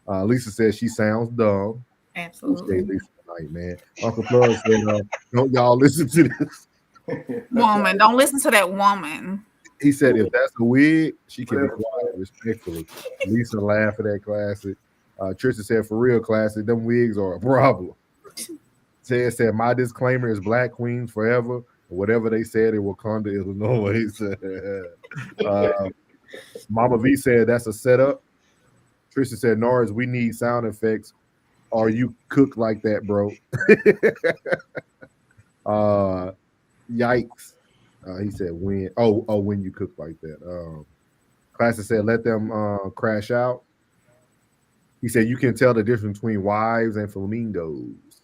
Lisa says she sounds dumb. Absolutely. Lisa tonight, man. Uncle Plug said, don't y'all listen to this. Woman, don't listen to that woman. He said, if that's a wig, she can be quiet respectfully. Lisa laughed at that classic. Tristan said, for real, classic, them wigs are a problem. Ted said, my disclaimer is Black Queens forever. Whatever they said in Wakanda, Illinois. Mama V said, that's a setup. Tristan said, Norris, we need sound effects. Are you cooked like that, bro? Yikes. He said, when? Oh, when you cook like that. Classic said, let them crash out. He said, you can tell the difference between wives and flamingos.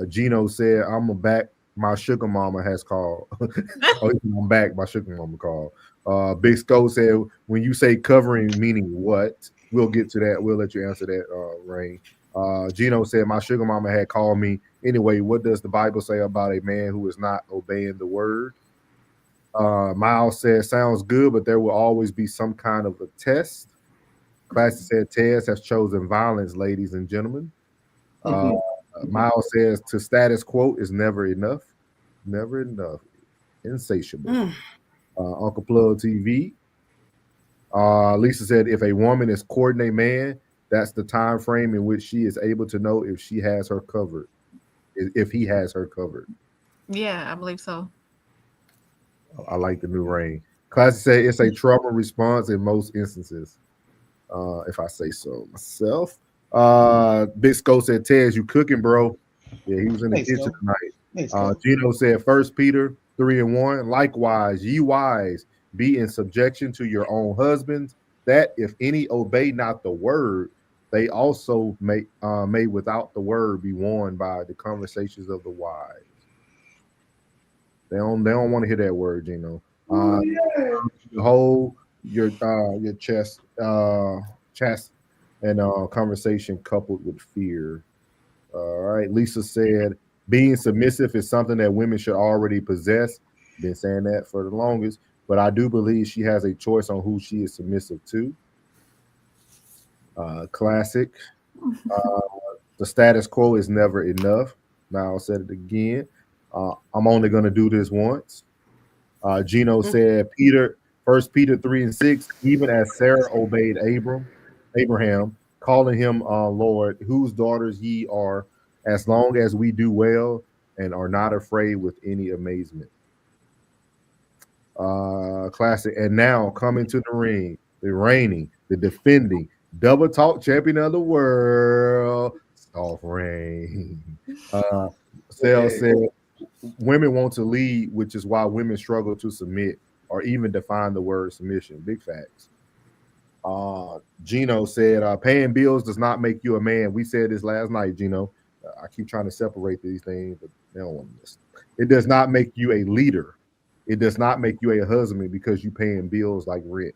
Gino said, I'm back. My sugar mama has called. I'm back. My sugar mama called. Big Skull said, when you say covering, meaning what? We'll get to that. We'll let you answer that, Rain. Gino said, my sugar mama had called me. Anyway, what does the Bible say about a man who is not obeying the word? Miles said, sounds good, but there will always be some kind of a test. Classic said, Tez has chosen violence, ladies and gentlemen. Miles says, to status quo is never enough. Never enough. Insatiable. Uncle Plug TV. Lisa said, if a woman is courting a man, that's the time frame in which she is able to know if she has her covered. If he has her covered. Yeah, I believe so. I like the new Rain. Classic say it's a trauma response in most instances. If I say so myself. Big Sco said, Tez, you cooking, bro? Yeah, he was in the kitchen tonight. Gino said, 1 Peter 3:1. Likewise, ye wives, be in subjection to your own husbands, that if any obey not the word, they also may without the word be warned by the conversations of the wise. They don't want to hear that word, Gino. Hold your chest and conversation coupled with fear. All right. Lisa said, being submissive is something that women should already possess. Been saying that for the longest, but I do believe she has a choice on who she is submissive to. Classic. The status quo is never enough. Now I'll say it again. I'm only going to do this once. Gino said, 1 Peter 3:6, even as Sarah obeyed Abraham, calling him Lord, whose daughters ye are, as long as we do well and are not afraid with any amazement. Classic. And now coming to the ring, the reigning, the defending, double talk champion of the world, Soft Rain. Sal said, women want to lead, which is why women struggle to submit or even define the word submission. Big facts. Gino said, paying bills does not make you a man. We said this last night, Gino. I keep trying to separate these things, but they don't want to listen. It does not make you a leader. It does not make you a husband because you paying bills like rent.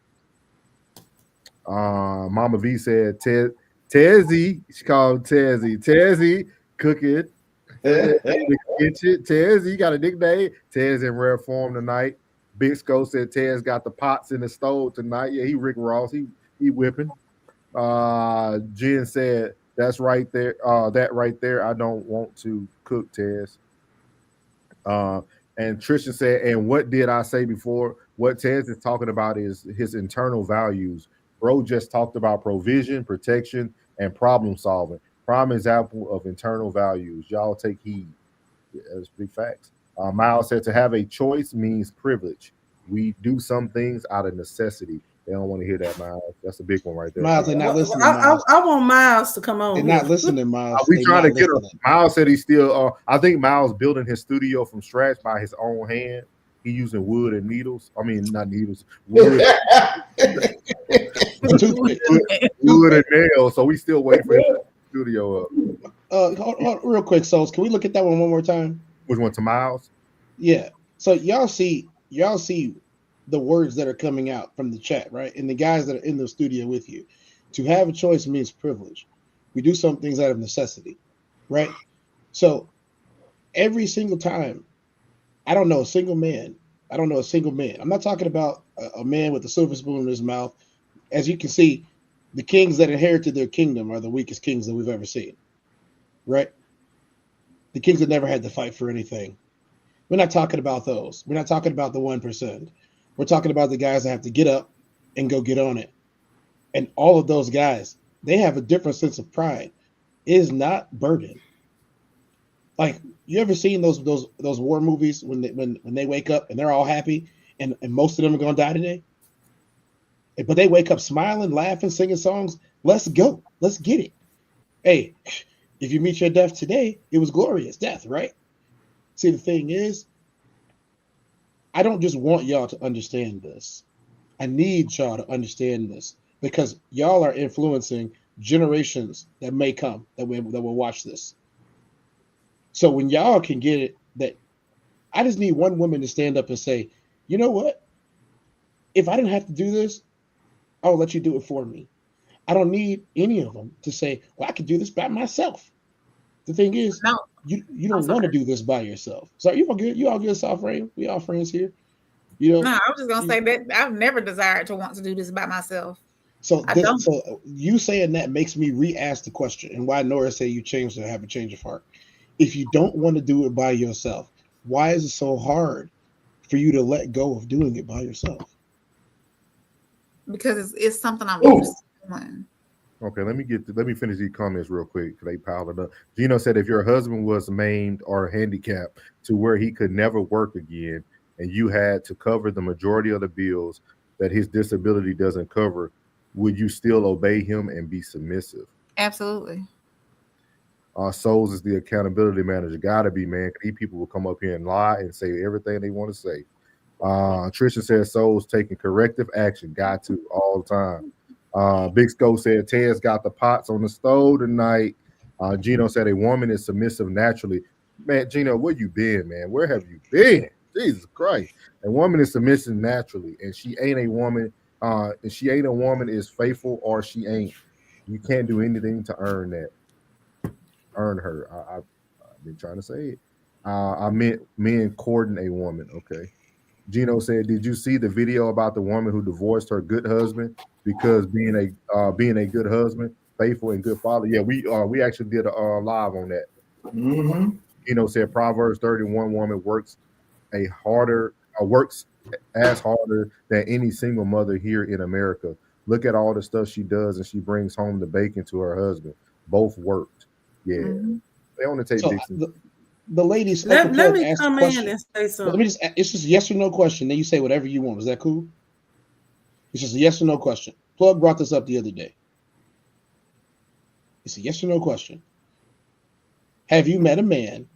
Mama V said, Tezzy, she called him Tezzy. Tezzy, cook it. Tez, you got a nickname. Tez in rare form tonight. Big Sco said Tez got the pots in the stove tonight. Yeah, he Rick Ross. He whipping. Jen said that's right there. That right there. I don't want to cook, Tez. And Trisha said, and what did I say before? What Tez is talking about is his internal values. Bro just talked about provision, protection, and problem solving. Prime example of internal values. Y'all take heed. Yeah, that's big facts. Miles said to have a choice means privilege. We do some things out of necessity. They don't want to hear that, Miles. That's a big one right there. Miles, they're not listening. I want Miles to come on. They're not listening, Miles. We trying to get him. Miles said he's still. I think Miles building his studio from scratch by his own hand. He using wood and needles. I mean, not needles. Wood, wood and nails. So we still waiting for his studio up. Hold real quick, Souls. Can we look at that one more time? Which one, to Miles? Yeah. So y'all see the words that are coming out from the chat, right? And the guys that are in the studio with you. To have a choice means privilege. We do some things out of necessity, right? So every single time, I don't know a single man. I'm not talking about a man with a silver spoon in his mouth. As you can see, the kings that inherited their kingdom are the weakest kings that we've ever seen, right? The kings that never had to fight for anything. We're not talking about those. We're not talking about the 1%. We're talking about the guys that have to get up and go get on it. And all of those guys, they have a different sense of pride. It is not burden. Like, you ever seen those war movies when they wake up and they're all happy and most of them are gonna die today? But they wake up smiling, laughing, singing songs. Let's go. Let's get it. Hey, if you meet your death today, it was glorious death, right? See, the thing is, I don't just want y'all to understand this. I need y'all to understand this because y'all are influencing generations that may come that will watch this. So when y'all can get it, that I just need one woman to stand up and say, you know what? If I didn't have to do this, I'll let you do it for me. I don't need any of them to say, well, I could do this by myself. The thing is, no, you don't want to do this by yourself. So you all good? You all good, Soft Rain? We all friends here. You know. No, I was just gonna say that I've never desired to want to do this by myself. So you saying that makes me re-ask the question, and why Nora say you changed to have a change of heart. If you don't want to do it by yourself, why is it so hard for you to let go of doing it by yourself? Because it's something I'm used to doing. Okay, let me finish these comments real quick because they piled it up. Gino said if your husband was maimed or handicapped to where he could never work again, and you had to cover the majority of the bills that his disability doesn't cover, would you still obey him and be submissive? Absolutely. Souls is the accountability manager. Gotta be, man. These people will come up here and lie and say everything they want to say. Trisha said Souls taking corrective action. Got to all the time. Big Sco said Ted's got the pots on the stove tonight. Gino said a woman is submissive naturally. Man, Gino, where you been, man? Where have you been? Jesus Christ. A woman is submissive naturally, and she ain't a woman. And she ain't a woman is faithful or she ain't. You can't do anything to earn that. Earn her. I've been trying to say it. I meant men courting a woman. Okay. Gino said, "Did you see the video about the woman who divorced her good husband because being a good husband, faithful and good father?" Yeah, we actually did a live on that. Mm-hmm. Gino said Proverbs 31 woman works as harder than any single mother here in America. Look at all the stuff she does, and she brings home the bacon to her husband. Both worked. Yeah, they only take the ladies. Let me come in and say something. It's just a yes or no question. Then you say whatever you want. Is that cool? It's just a yes or no question. Plug brought this up the other day. It's a yes or no question. Have you met a man?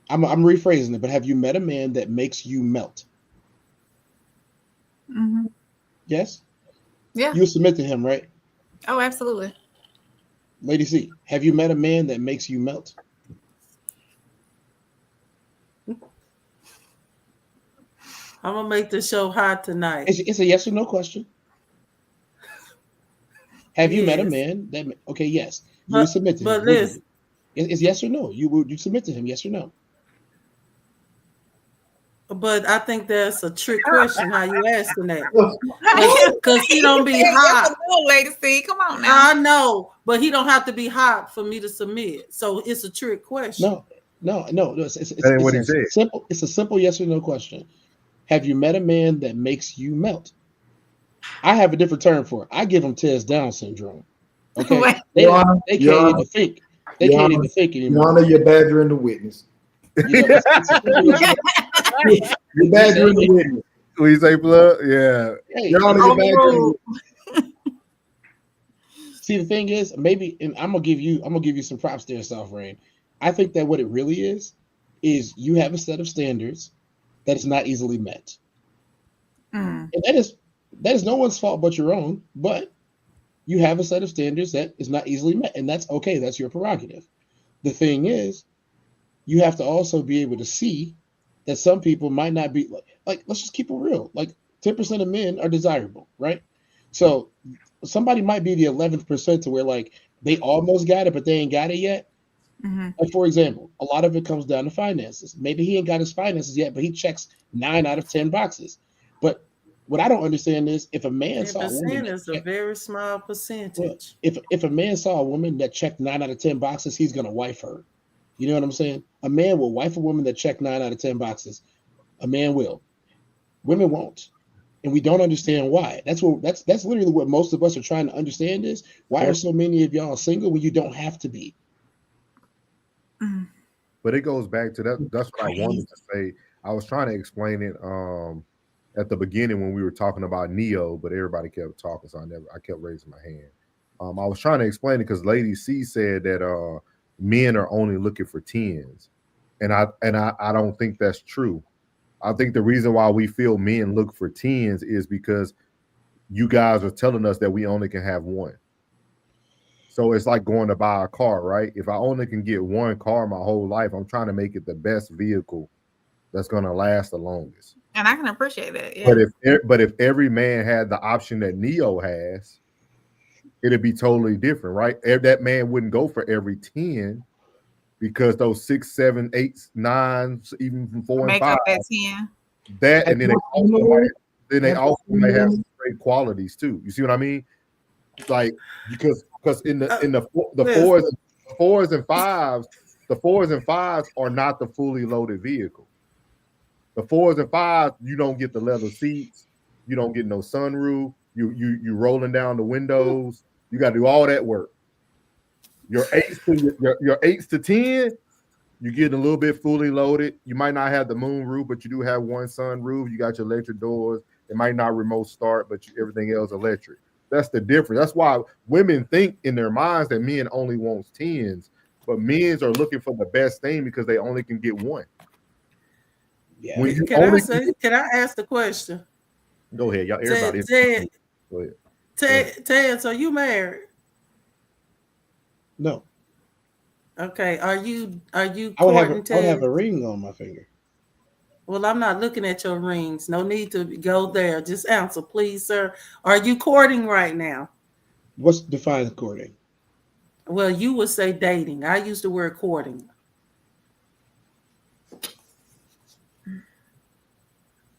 I'm rephrasing it, but have you met a man that makes you melt? Mm-hmm. Yes. Yeah. You submit to him, right? Oh, absolutely. Lady C, have you met a man that makes you melt? I'm gonna make the show hot tonight. It's a yes or no question. Have you met a Yes. man that? Okay, yes. You But- would submit to him. but wouldn't listen. you? It's yes or no. You submit to him, yes or no? But I think that's a trick question. How you asking that? Because he don't be Yes, hot. no, Lady C, come on now. I know, but he don't have to be hot for me to submit. So it's a trick question. No. It's That ain't what he a said. simple. It's a simple yes or no question. Have you met a man that makes you melt? I have a different term for it. I give them Tez Down syndrome. Okay, What? they can't even think. They Your can't Honor, even think Your anymore. Honor, you're badgering the witness. You know, You're badgering the witness. What you say, blood? Yeah. Hey, Your Honor, you're badgering the see, the thing is, maybe, and I'm gonna give you some props there, South Rain. I think that what it really is you have a set of standards that is not easily met, and that is no one's fault but your own. But you have a set of standards that is not easily met, and that's okay. That's your prerogative. The thing is, you have to also be able to see that some people might not be like let's just keep it real. Like 10% of men are desirable, right? So somebody might be the 11th percent to where like they almost got it, but they ain't got it yet. Like for example, a lot of it comes down to finances. Maybe he ain't got his finances yet, but he checks 9 out of 10 boxes. But what I don't understand is if a man saw a woman 10% is a very small percentage. if a man saw a woman that checked 9 out of 10 boxes, he's gonna wife her. You know what I'm saying? A man will wife a woman that checked 9 out of 10 boxes. A man will. Women won't. And we don't understand why. That's literally what most of us are trying to understand is why are so many of y'all single when you don't have to be? But it goes back to that. That's what I wanted to say. I was trying to explain it at the beginning when we were talking about Neo, but everybody kept talking, so I kept raising my hand. I was trying to explain it because Lady C said that men are only looking for 10s, and I don't think that's true. I think the reason why we feel men look for 10s is because you guys are telling us that we only can have one. So it's like going to buy a car, right? If I only can get one car my whole life, I'm trying to make it the best vehicle that's going to last the longest. And I can appreciate that. Yeah. But if every man had the option that Neo has, it'd be totally different, right? That man wouldn't go for every 10 because those 6, 7, 8, 9s, even from 4 Make and 5, up that 10. that, and then they also may have some great qualities too. You see what I mean? Like because in the fours and fives, the 4s and 5s are not the fully loaded vehicle. The 4s and 5s, you don't get the leather seats, you don't get no sunroof, you rolling down the windows, you got to do all that work. Your 8s to 10, you get a little bit fully loaded. You might not have the moon roof, but you do have one sunroof. You got your electric doors. It might not remote start, but everything else electric. That's the difference. That's why women think in their minds that men only want 10s, but men are looking for the best thing because they only can get one. Yeah. Can I ask the question? Go ahead, y'all. Everybody. Go ahead. Ted, so you married? No. Okay. Are you I would courting Ted? have a ring on my finger. Well, I'm not looking at your rings. No need to go there. Just answer, please, sir. Are you courting right now? What's defined courting? Well, you would say dating. I use the word courting.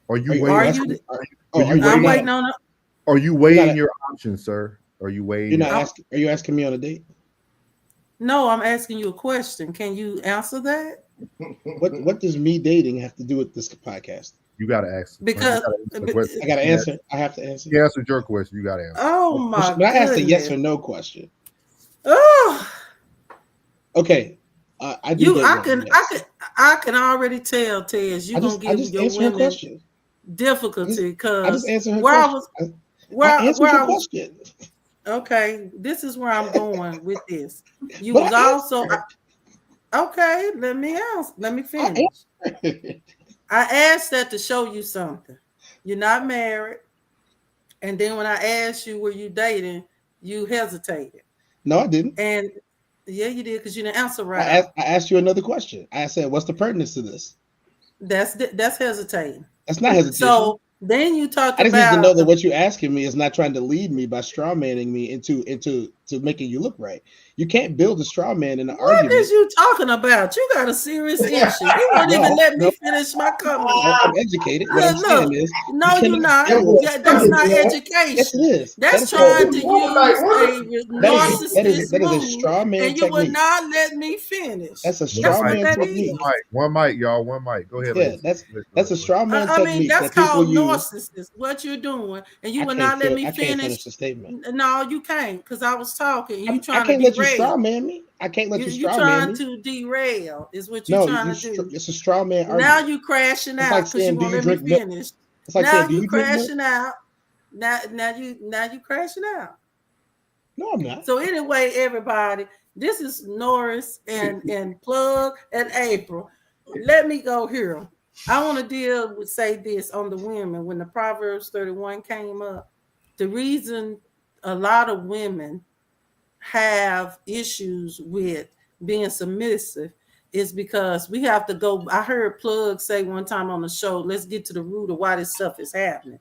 Are you weighing your options, sir? Are you weighing? Are you asking me on a date? No, I'm asking you a question. Can you answer that? What does me dating have to do with this podcast? You got to ask. Because I got to answer. I have to answer. You answered your question. You got to answer. Oh my! But I asked a yes or no question. Oh. Okay. I can already tell, Tez, you're gonna give your women difficulty because I just answered her question. I answered your question. Okay, this is where I'm going with this. You was also okay. Let me finish. I asked that to show you something. You're not married, and then when I asked you were you dating, you hesitated. No, I didn't. And yeah, you did because you didn't answer right. I asked you another question. I said, "What's the pertinence to this?" That's hesitating. That's not hesitation. So then you talk I just need to about know that what you're asking me is not trying to lead me by straw manning me into making you look right. You can't build a straw man in an what argument. is you talking about? You got a serious issue. You won't even let me finish my comment. I'm educated. What I'm saying is, no, you're not. Yeah, that's not education. Yes, it is. That's trying to use a narcissist that is a move, straw man and you will technique. not let me finish. That's a straw man technique. One mic, y'all. One mic. Go ahead. Yeah, that's a straw man I technique. mean, that's that people called use. narcissist. What you're doing, and you will not let me I can't finish the statement. No, you can't, because I was talking. You I trying can't to let you derail. straw man me. I can't let you straw You're man trying me. to derail. Is what you're trying to do. It's a straw man argument. Now you crashing It's out like because you saying, won't do you let me drink milk? finish. It's like Now saying, do you you drink milk? crashing out. Now you crashing out. No, I'm not. So anyway, everybody, this is Norris and Plug and April. Let me go here. I want to say this on the women. When the Proverbs 31 came up, the reason a lot of women have issues with being submissive is because we have to go. I heard Plug say one time on the show, let's get to the root of why this stuff is happening.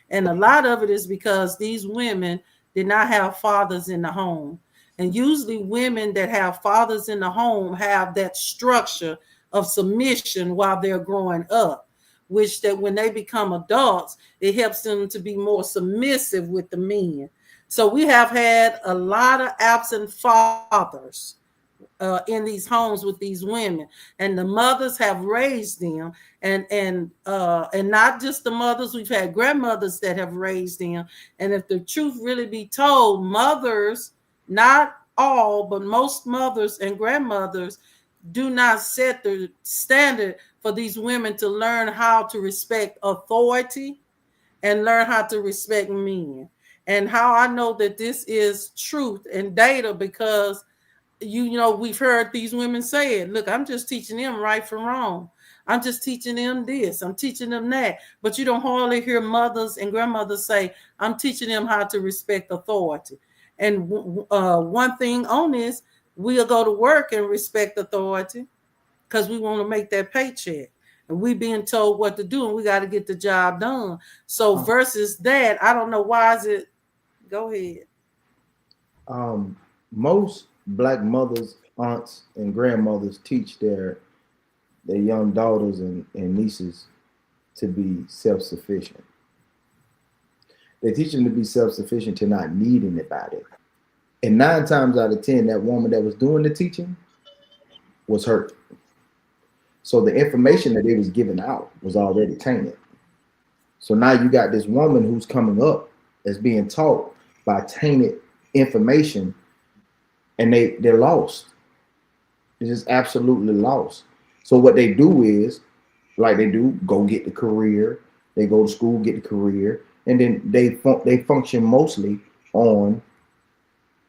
And a lot of it is because these women did not have fathers in the home. And usually women that have fathers in the home have that structure of submission while they're growing up, which that when they become adults, it helps them to be more submissive with the men. So we have had a lot of absent fathers in these homes with these women, and the mothers have raised them, and not just the mothers. We've had grandmothers that have raised them. And if the truth really be told, mothers, not all, but most mothers and grandmothers do not set the standard for these women to learn how to respect authority and learn how to respect men. And how I know that this is truth and data, because you know, we've heard these women say it. Look, I'm just teaching them right from wrong. I'm just teaching them this. I'm teaching them that. But you don't hardly hear mothers and grandmothers say, I'm teaching them how to respect authority. And one thing on this, we'll go to work and respect authority because we want to make that paycheck. And we being told what to do, and we got to get the job done. So versus that, I don't know why is it. Go ahead. Most Black mothers, aunts, and grandmothers teach their young daughters and nieces to be self-sufficient. They teach them to be self-sufficient, to not need anybody. And 9 times out of 10, that woman that was doing the teaching was hurt. So the information that they was giving out was already tainted. So now you got this woman who's coming up that's being taught by tainted information, and they're lost. It's just absolutely lost. So what they do is, like they do, go get the career. They go to school, get the career, and then they function mostly on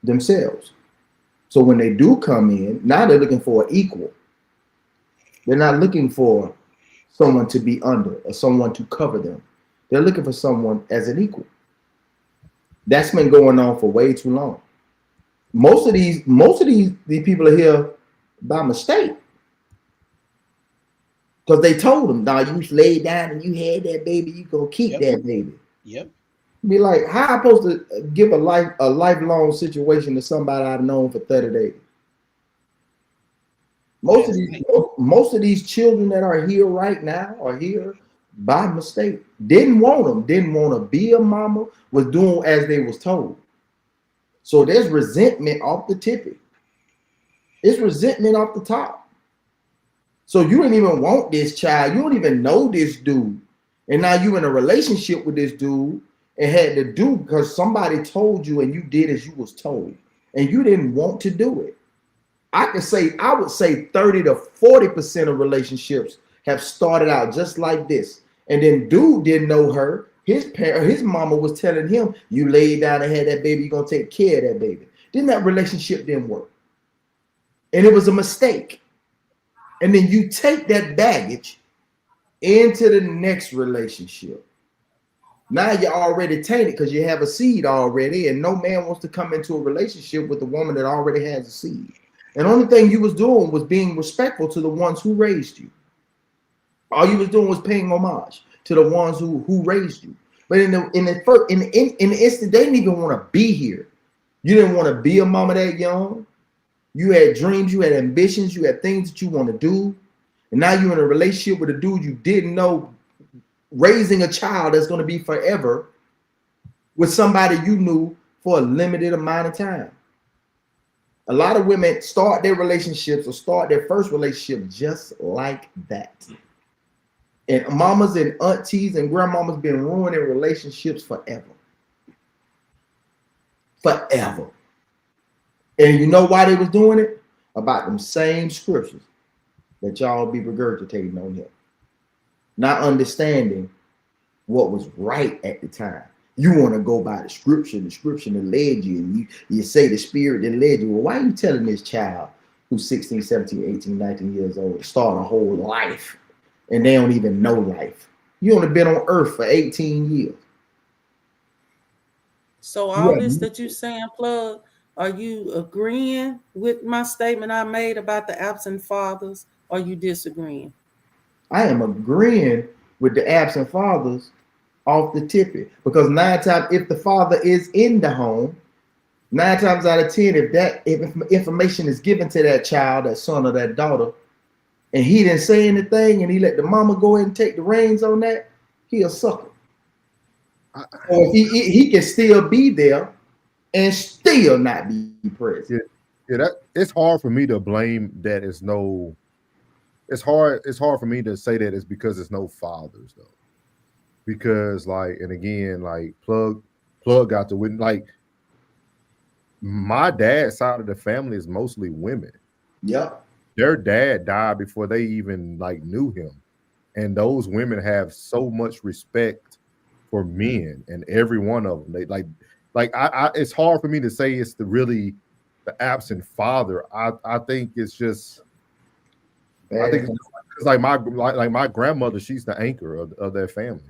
themselves. So when they do come in, now they're looking for an equal. They're not looking for someone to be under or someone to cover them. They're looking for someone as an equal. That's been going on for way too long. Most of these people are here by mistake. Because they told them, nah, you laid down and you had that baby, you gonna keep that baby. Yep. Be like, how am I supposed to give a lifelong situation to somebody I've known for 30 days? Most of these children that are here right now are here by mistake. Didn't want them, didn't want to be a mama, was doing as they was told. So there's resentment off the tippy. It's resentment off the top. So you don't even want this child. You don't even know this dude. And now you in a relationship with this dude and had to do because somebody told you and you did as you was told. And you didn't want to do it. I would say 30 to 40% of relationships have started out just like this. And then dude didn't know her. His mama was telling him, you laid down and had that baby, you're gonna take care of that baby. Then that relationship didn't work. And it was a mistake. And then you take that baggage into the next relationship. Now you're already tainted because you have a seed already, and no man wants to come into a relationship with a woman that already has a seed. And the only thing you was doing was being respectful to the ones who raised you. All you was doing was paying homage. to the ones who raised you. But in the instant, they didn't even want to be here. You didn't want to be a mama that young. You had dreams, you had ambitions, you had things that you want to do. And now you're in a relationship with a dude you didn't know, raising a child that's going to be forever with somebody you knew for a limited amount of time. A lot of women start their relationships or start their first relationship just like that. And mamas and aunties and grandmamas been ruining relationships forever. Forever. And you know why they was doing it? About them same scriptures that y'all be regurgitating on here. Not understanding what was right at the time. You want to go by the scripture that led you, and you say the spirit that led you. Well, why are you telling this child who's 16, 17, 18, 19 years old to start a whole life and they don't even know life? You only been on earth for 18 years. So all this that you saying, Plug, are you agreeing with my statement I made about the absent fathers, or you disagreeing? I am agreeing with the absent fathers off the tippet, because 9 times, if the father is in the home, 9 times out of 10, if information is given to that child, that son or that daughter, and he didn't say anything and he let the mama go ahead and take the reins on that, he a sucker. Or he can still be there and still not be present. Yeah, it's hard for me to blame that. It's hard for me to say that it's because it's no fathers though. Because and again, Plug got to win. Like, my dad's side of the family is mostly women. Yep. Their dad died before they even knew him. And those women have so much respect for men, and every one of them. They it's hard for me to say it's the absent father. I think it's just it's like my grandmother, she's the anchor of their family.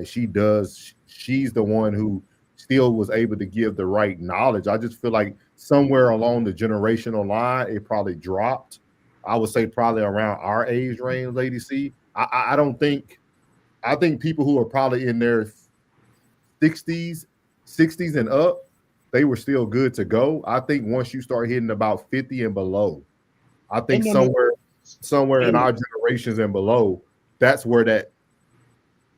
She's the one who still was able to give the right knowledge. I just feel like somewhere along the generational line, it probably dropped. I would say probably around our age range, Lady C. I think people who are probably in their 60s and up, they were still good to go. I think once you start hitting about 50 and below, I think somewhere in our generations and below, that's where that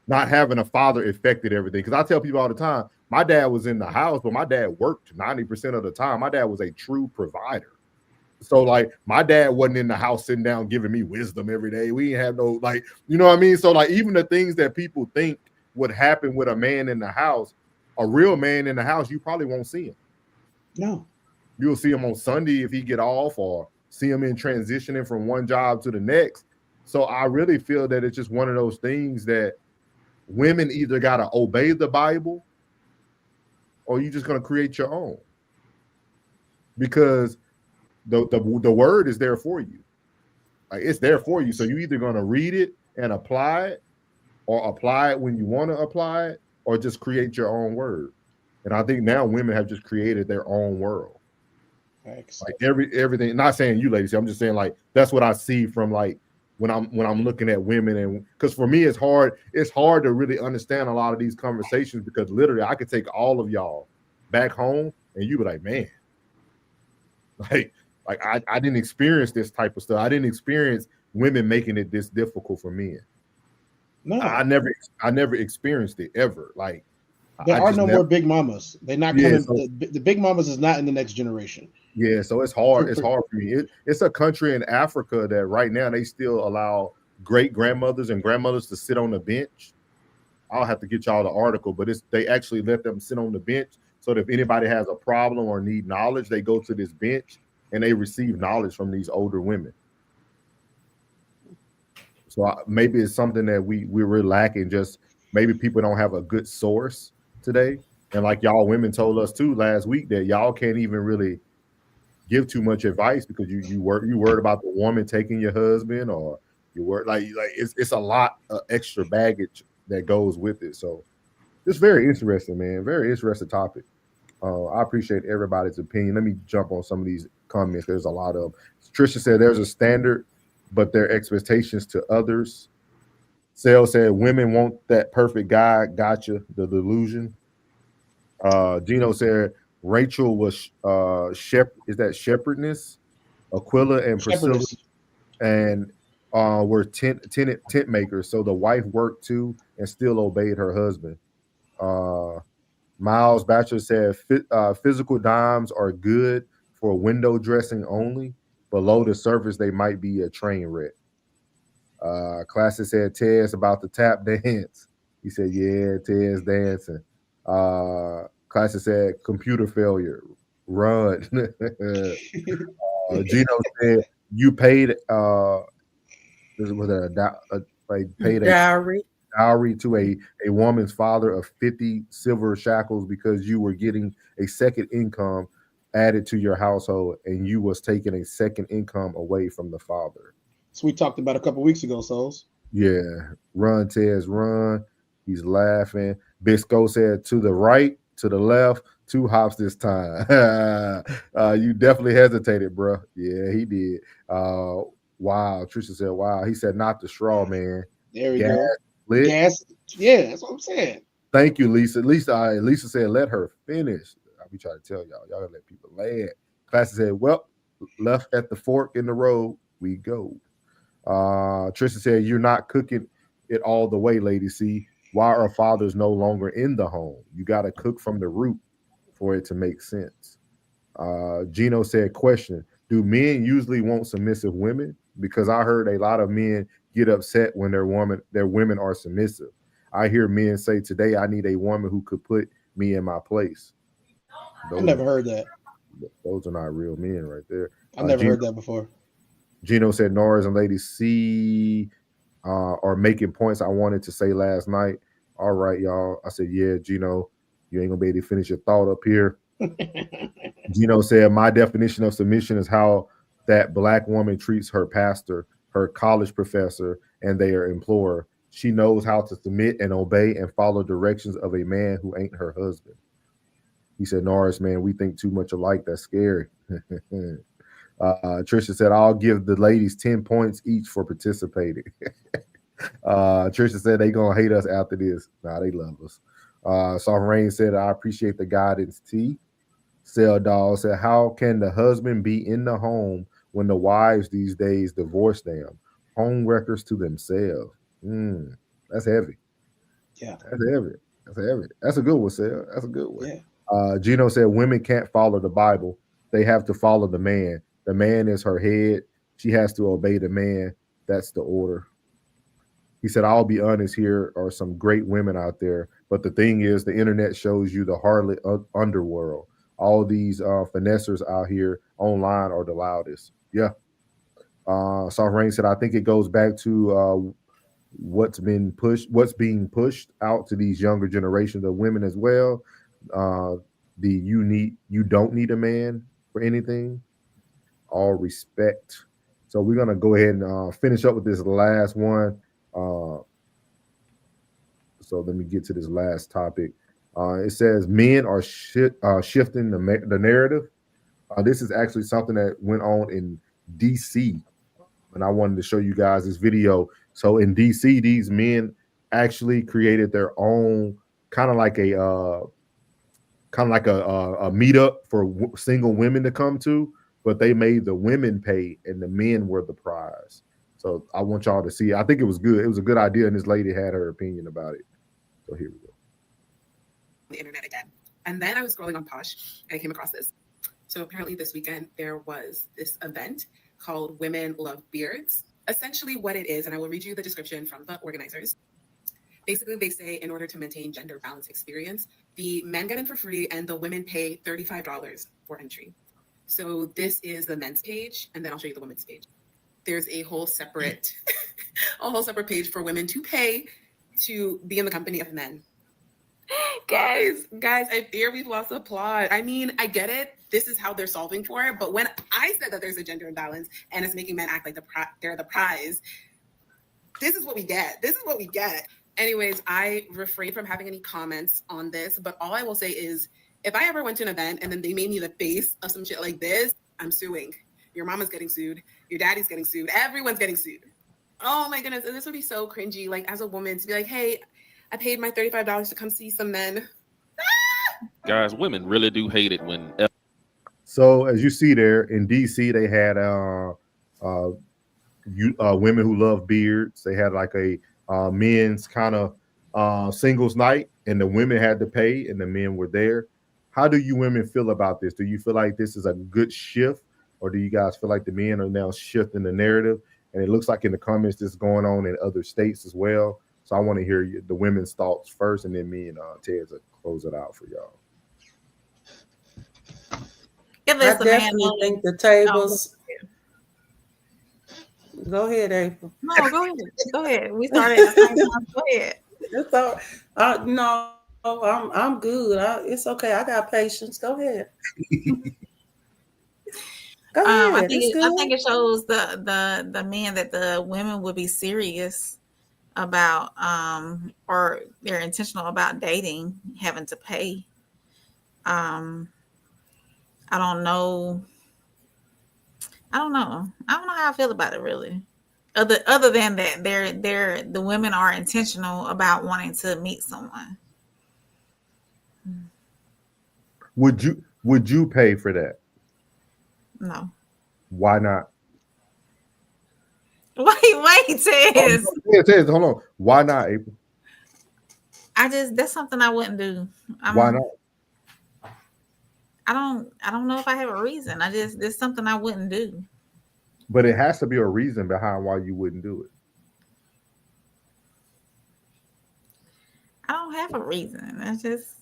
not having a father affected everything. Because I tell people all the time, my dad was in the house, but my dad worked 90% of the time. My dad was a true provider. So my dad wasn't in the house sitting down giving me wisdom every day. We didn't have no you know what I mean? So even the things that people think would happen with a man in the house, a real man in the house, you probably won't see him. No. You'll see him on Sunday if he get off, or see him in transitioning from one job to the next. So I really feel that it's just one of those things that women either got to obey the Bible, or you're just going to create your own. Because the word is there for you. It's there for you. So you're either going to read it and apply it, or apply it when you want to apply it, or just create your own word. And I think now women have just created their own world. Thanks. Everything. Not saying you, ladies. I'm just saying that's what I see from when I'm looking at women, and because for me it's hard to really understand a lot of these conversations, because literally I could take all of y'all back home and you be like, man, I didn't experience this type of stuff. I didn't experience women making it this difficult for men. No, I never experienced it ever. There are no more big mamas. They're not coming. The big mamas is not in the next generation. Yeah, so it's hard. It's hard for me. It's a country in Africa that right now they still allow great grandmothers and grandmothers to sit on the bench. I'll have to get y'all the article, but they actually let them sit on the bench, so that if anybody has a problem or need knowledge, they go to this bench and they receive knowledge from these older women. So maybe it's something that we're lacking. Just maybe people don't have a good source today. And like y'all women told us too last week, that y'all can't even really give too much advice, because you worried about the woman taking your husband, or you worried it's a lot of extra baggage that goes with it. So it's very interesting, man. Very interesting topic. I appreciate everybody's opinion. Let me jump on some of these comments. There's a lot of. Trisha said there's a standard, but their expectations to others Sale said women want that perfect guy. Gotcha. The delusion. Gino said Rachel was is that shepherdess? Aquila and Priscilla Shepherdess. and were tent makers. So the wife worked too and still obeyed her husband. Miles Batcher said physical dimes are good for window dressing only. Below the surface, they might be a train wreck. Classic said Ted's about the tap dance. He said, yeah, Ted's dancing. Classic said computer failure. Run. Gino said you paid paid a dowry to a woman's father of 50 silver shekels because you were getting a second income added to your household and you was taking a second income away from the father. So we talked about a couple weeks ago, Souls. Yeah, run, Tez, run. He's laughing. Bisco said to the right, to the left, 2 hops this time. You definitely hesitated, bro. Yeah, he did. Wow. Trisha said, wow. He said, not the straw, man. There we Gas, go. lit. Gas. Yeah, that's what I'm saying. Thank you, Lisa. Lisa said, let her finish. I be trying to tell y'all. Y'all gotta let people land. Classic said, well, left at the fork in the road, we go. Trisha said, you're not cooking it all the way, lady. See, why are fathers no longer in the home? You got to cook from the root for it to make sense. Gino said, question, do men usually want submissive women? Because I heard a lot of men get upset when their women are submissive. I hear men say today, I need a woman who could put me in my place. I never heard that. Those are not real men right there. I never heard that before. Gino said, Norris and ladies C are making points I wanted to say last night. All right, y'all. I said, yeah, Gino, you ain't gonna be able to finish your thought up here. Gino said, my definition of submission is how that black woman treats her pastor, her college professor, and their employer. She knows how to submit and obey and follow directions of a man who ain't her husband. He said, Norris, man, we think too much alike. That's scary. Trisha said, I'll give the ladies 10 points each for participating. Trisha said they gonna hate us after this. Nah, they love us. Soft Rain said, I appreciate the guidance. T. Cell Doll said, how can the husband be in the home when the wives these days divorce them? Home wreckers to themselves. That's heavy. Yeah. That's heavy. That's heavy. That's a good one, Cell. That's a good one. Yeah. Gino said, women can't follow the Bible. They have to follow the man. The man is her head. She has to obey the man. That's the order. He said, I'll be honest, here are some great women out there. But the thing is, the internet shows you the harlot underworld. All these finessers out here online are the loudest. Yeah. Soft Rain said, I think it goes back to what's being pushed out to these younger generations of women as well. You don't need a man for anything. All respect. So we're gonna go ahead and finish up with this last one. So let me get to this last topic. It says men are shifting the narrative. This is actually something that went on in DC, and I wanted to show you guys this video. So in DC, these men actually created their own kind of like a meetup for single women to come to, but they made the women pay and the men were the prize. So I want y'all to see. I think it was good. It was a good idea, and this lady had her opinion about it. So here we go. The internet again. And then I was scrolling on Posh and I came across this. So apparently this weekend there was this event called Women Love Beards. Essentially what it is, and I will read you the description from the organizers. Basically, they say in order to maintain gender balance experience, the men get in for free and the women pay $35 for entry. So this is the men's page, and then I'll show you the women's page. There's a whole separate page for women to pay to be in the company of men. Guys, I fear we've lost the plot. I mean, I get it. This is how they're solving for it. But when I said that there's a gender imbalance and it's making men act like they're the prize, this is what we get. Anyways, I refrain from having any comments on this, but all I will say is if I ever went to an event and then they made me the face of some shit like this, I'm suing. Your mama's getting sued. Your daddy's getting sued. Everyone's getting sued. Oh my goodness. And this would be so cringy, like as a woman, to be like, hey, I paid my $35 to come see some men. Guys, women really do hate it when. So as you see there in DC, they had women who love beards. They had like a men's kind of singles night, and the women had to pay, and the men were there. How do you women feel about this? Do you feel like this is a good shift, or do you guys feel like the men are now shifting the narrative? And it looks like in the comments this is going on in other states as well. So I want to hear the women's thoughts first, and then me and Ted will close it out for y'all. I definitely think the tables. Go ahead, April. No, go ahead. Go ahead. We started at the same time. Go ahead. It's all, no, I'm good. It's okay. I got patience. Go ahead. Go ahead. I think it shows the men that the women would be serious about or they're intentional about dating, having to pay. I don't know how I feel about it really. Other than that, the women are intentional about wanting to meet someone. Would you pay for that? No. Why not? Wait, Tez. Tez, hold on. Why not, April? That's something I wouldn't do. Why not? I don't know if I have a reason. There's something I wouldn't do. But it has to be a reason behind why you wouldn't do it. I don't have a reason. That's just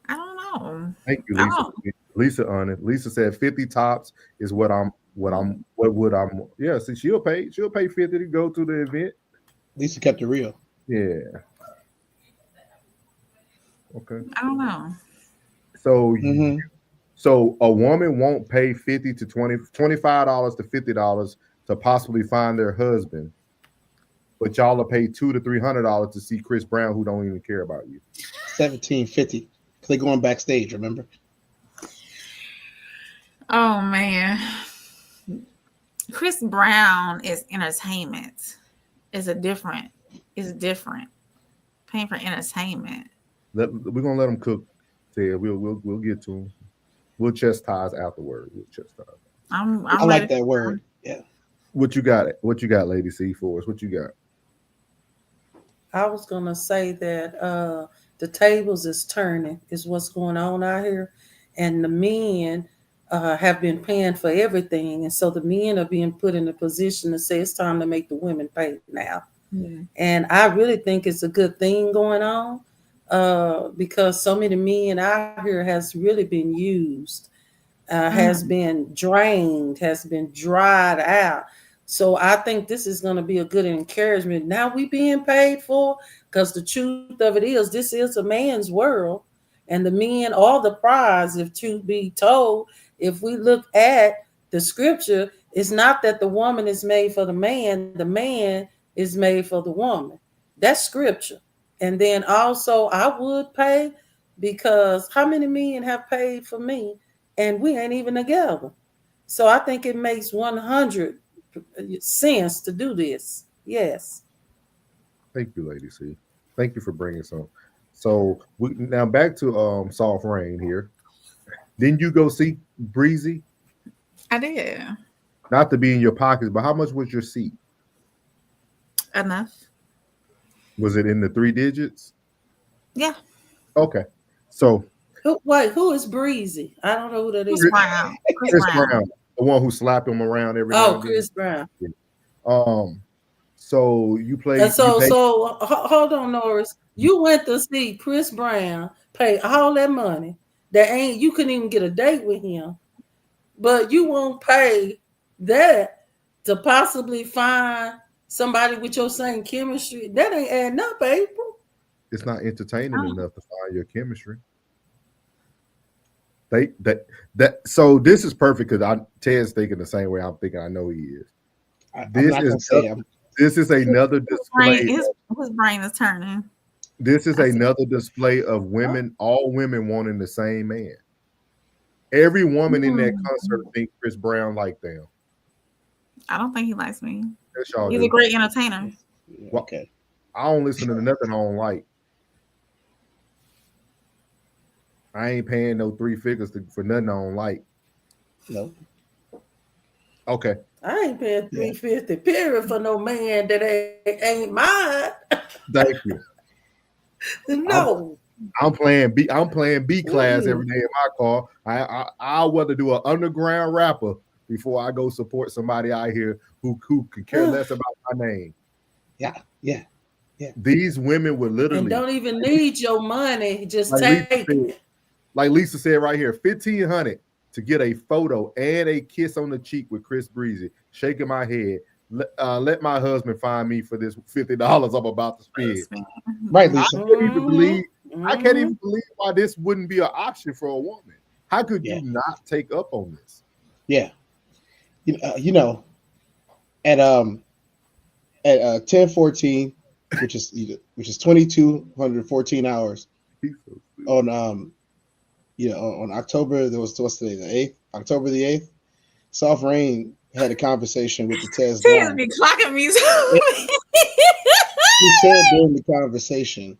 I don't know. Thank you, Lisa. Lisa on it. Lisa said 50 tops is what would I'm yeah, so she'll pay 50 to go to the event. Lisa kept it real. Yeah. Okay. I don't know. So so a woman won't pay $50 to $25 to $50 to possibly find their husband, but y'all will pay $200 to $300 to see Chris Brown, who don't even care about you. $17.50 because they going backstage. Remember? Oh man, Chris Brown is entertainment. It's different. Paying for entertainment. We're gonna let them cook. Ted. We'll get to them. We'll chastise afterward. I like that word. Yeah. What you got? What you got, Lady C for us? What you got? I was gonna say that the tables is turning, is what's going on out here, and the men have been paying for everything, and so the men are being put in a position to say it's time to make the women pay now. Yeah. And I really think it's a good thing going on because so many men out here has really been used, has been drained, has been dried out. So I think this is going to be a good encouragement. Now we being paid for, because the truth of it is this is a man's world, and the men are the prize. If to be told, if we look at the scripture, it's not that the woman is made for the man is made for the woman. That's scripture. And then also I would pay, because how many men have paid for me and we ain't even together? So I think it makes 100 sense to do this. Yes. Thank you, Lady C. Thank you for bringing some. So now back to Soft Rain here. Didn't you go see Breezy? I did. Not to be in your pockets, but how much was your seat? Enough. Was it in the 3 digits? Yeah. Okay. So who is Breezy? I don't know who that is. Chris Brown. Chris Brown, the one who slapped him around every now and then. Chris Brown. So you played. And so hold on, Norris. You went to see Chris Brown, pay all that money. You couldn't even get a date with him, but you won't pay that to possibly find somebody with your same chemistry. That ain't adding up, April. It's not entertaining enough to find your chemistry. So this is perfect because Ted's thinking the same way I'm thinking. I know he is. This is another display. His brain is turning. This is another display of women, all women wanting the same man. Every woman in that concert think Chris Brown like them. I don't think he likes me. Yes, y'all He's do. a great entertainer. Well, Okay. I don't listen to nothing I don't like. I ain't paying no 3 figures for nothing I don't like. No. Okay. I ain't paying $350 period for no man that ain't mine. Thank you. No. I'm playing B class every day in my car. I'll rather do an underground rapper before I go support somebody out here who could care less about my name. Yeah. These women would literally And don't even need your money. Just like take it. Like Lisa said right here, $1,500 to get a photo and a kiss on the cheek with Chris Breezy, shaking my head. Let my husband find me for this $50 I'm about to spend. Right, Lisa. I can't even believe why this wouldn't be an option for a woman. How could you not take up on this? Yeah. You know, at 10:14, which is 2,214 hours on on October, there was what's today, the 8th, October the 8th, Soft Rain had a conversation with the Tez She is Don. be clocking me. He said during the conversation,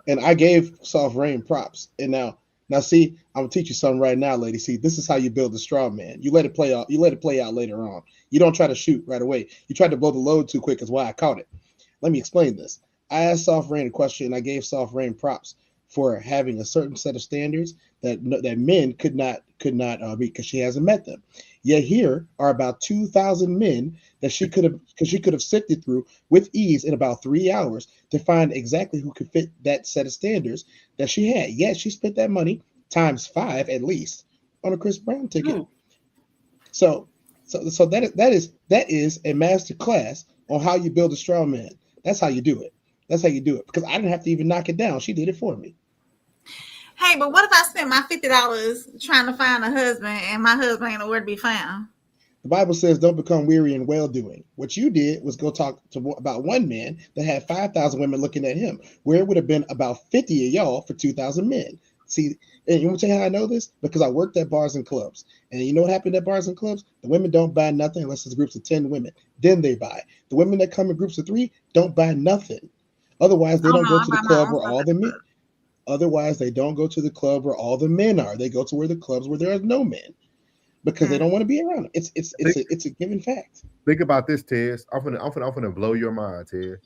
and I gave Soft Rain props. And now see, I'm gonna teach you something right now, lady. See, this is how you build a straw man. You let it play out. You let it play out later on. You don't try to shoot right away. You tried to blow the load too quick, is why I caught it. Let me explain this. I asked Soft Rain a question, and I gave Soft Rain props for having a certain set of standards that men could not meet because she hasn't met them. Yet here are about 2,000 men that she could have sifted through with ease in about 3 hours to find exactly who could fit that set of standards that she had. Yet she spent that money times 5 at least on a Chris Brown ticket. So that is a master class on how you build a straw man. That's how you do it. That's how you do it. Because I didn't have to even knock it down. She did it for me. Hey, but what if I spent my $50 trying to find a husband and my husband ain't nowhere to be found? The Bible says, "Don't become weary in well-doing." What you did was go talk about one man that had 5,000 women looking at him, where it would have been about 50 of y'all for 2,000 men. See, and you want to tell you how I know this? Because I worked at bars and clubs, and you know what happened at bars and clubs? The women don't buy nothing unless it's groups of 10 women. Then they buy. The women that come in groups of 3 don't buy nothing. Otherwise, they don't go to the club where all the men. Otherwise, they don't go to the club where all the men are. They go to where the clubs where there are no men, because they don't want to be around them. It's a given fact. Think about this, Ted. I'm gonna blow your mind, Ted.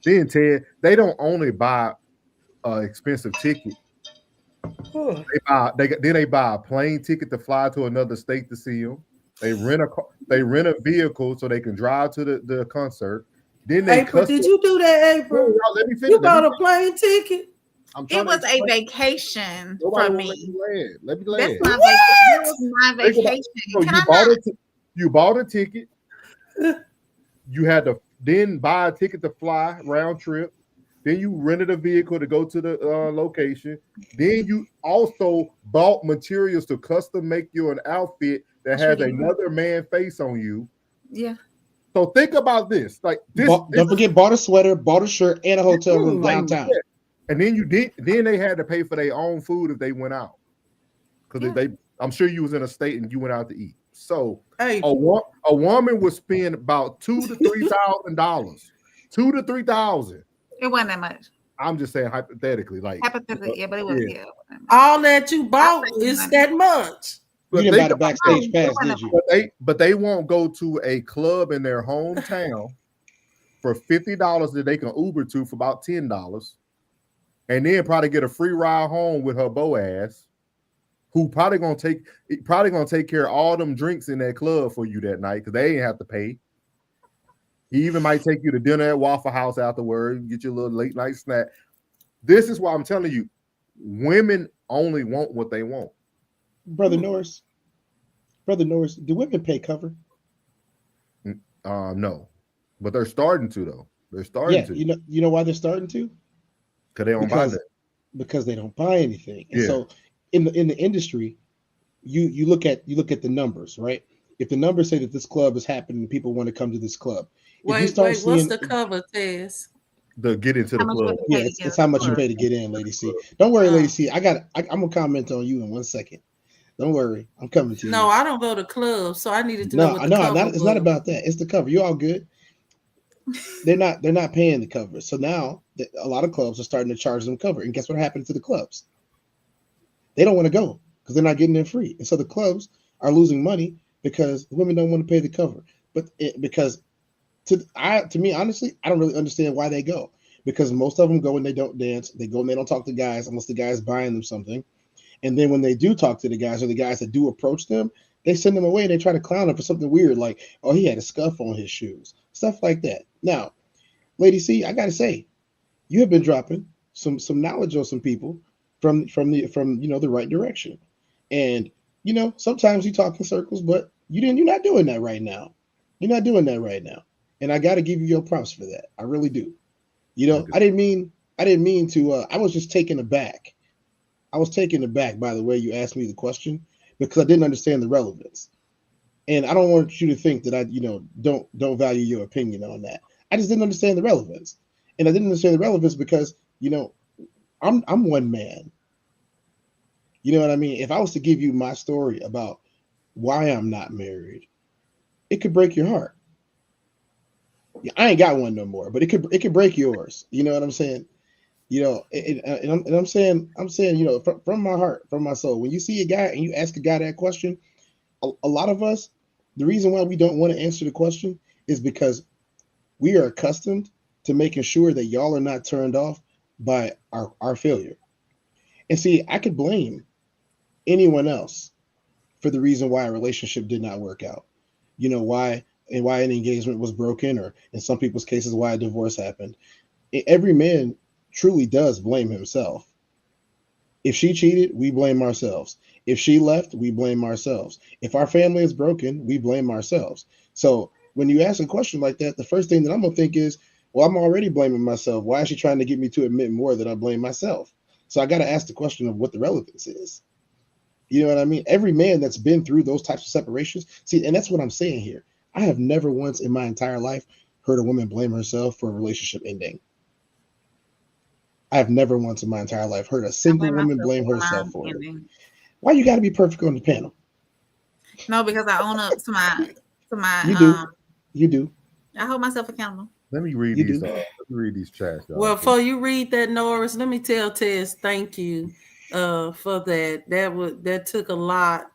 Then, Ted, they don't only buy an expensive ticket. They buy a plane ticket to fly to another state to see them. They rent a vehicle so they can drive to the concert. Then they April, did you do that, April? Let me finish. You bought a plane ticket? It was a vacation for me. Let me land. That's my vacation. It was my vacation. So you bought a ticket. You had to then buy a ticket to fly round trip. Then you rented a vehicle to go to the location. Then you also bought materials to custom make you an outfit that has another man face on you. Yeah. So think about this. Like this. Don't forget, bought a sweater, bought a shirt, and a hotel room downtown. Yeah. And then they had to pay for their own food if they went out. Because I'm sure you was in a state and you went out to eat. So a woman would spend about $2,000 to $3,000. $2,000 to $3,000. It wasn't that much. I'm just saying hypothetically, like hypothetically, but it was all that you bought is that much. You didn't buy the backstage pass, did you? But they won't go to a club in their hometown for $50 that they can Uber to for about $10, and then probably get a free ride home with her beau ass, who probably gonna take care of all them drinks in that club for you that night because they ain't have to pay. He even might take you to dinner at Waffle House afterward, get your little late night snack. This is why I'm telling you, women only want what they want. Brother Norris, do women pay cover? No, but they're starting to though. They're starting to. You know why they're starting to? Because they don't buy that. Because they don't buy anything. And so in the industry, you look at the numbers, right? If the numbers say that this club is happening, people want to come to this club. What's the cover, Tez? The get into the club. Yeah, it's how much you pay to get in, Lady C. Don't worry, Lady C. I'm gonna comment on you in 1 second. Don't worry, I'm coming to you. No, I don't go to clubs, so I needed to know No, what the no, cover not, it's not was. about that. It's the cover. You're all good. They're not paying the cover. So now a lot of clubs are starting to charge them cover. And guess what happened to the clubs? They don't want to go because they're not getting it free. And so the clubs are losing money because the women don't want to pay the cover. But because to me, honestly, I don't really understand why they go. Because most of them go and they don't dance. They go and they don't talk to guys unless the guy's buying them something. And then when they do talk to the guys or the guys that do approach them, they send them away and they try to clown them for something weird, like, oh, he had a scuff on his shoes, stuff like that. Now, Lady C, I gotta say, you have been dropping some knowledge on some people from the right direction. And sometimes you talk in circles, but you're not doing that right now. You're not doing that right now. And I gotta give you your props for that. I really do. I didn't mean to I was just taken aback. I was taken aback by the way you asked me the question because I didn't understand the relevance. And I don't want you to think that I, don't value your opinion on that. I just didn't understand the relevance. And I didn't understand the relevance because, I'm one man. You know what I mean? If I was to give you my story about why I'm not married, it could break your heart. I ain't got one no more, but it could break yours. You know what I'm saying? And I'm saying, from my heart, from my soul, when you see a guy and you ask a guy that question, a lot of us, the reason why we don't want to answer the question is because we are accustomed to making sure that y'all are not turned off by our failure. And see, I could blame anyone else for the reason why a relationship did not work out. Why an engagement was broken, or in some people's cases, why a divorce happened. Every man truly does blame himself. If she cheated, we blame ourselves. If she left, we blame ourselves. If our family is broken, we blame ourselves. So when you ask a question like that, the first thing that I'm going to think is, well, I'm already blaming myself. Why is she trying to get me to admit more that I blame myself? So I got to ask the question of what the relevance is. You know what I mean? Every man that's been through those types of separations, see, and that's what I'm saying here. I have never once in my entire life heard a woman blame herself for a relationship ending. I have never once in my entire life heard a single woman blame herself for it. Why you got to be perfect on the panel? No, because I own up to my. You do. I hold myself accountable. Let me read these. Let me read these chats. Well, before you read that, Norris, let me tell Tess thank you for that. That took a lot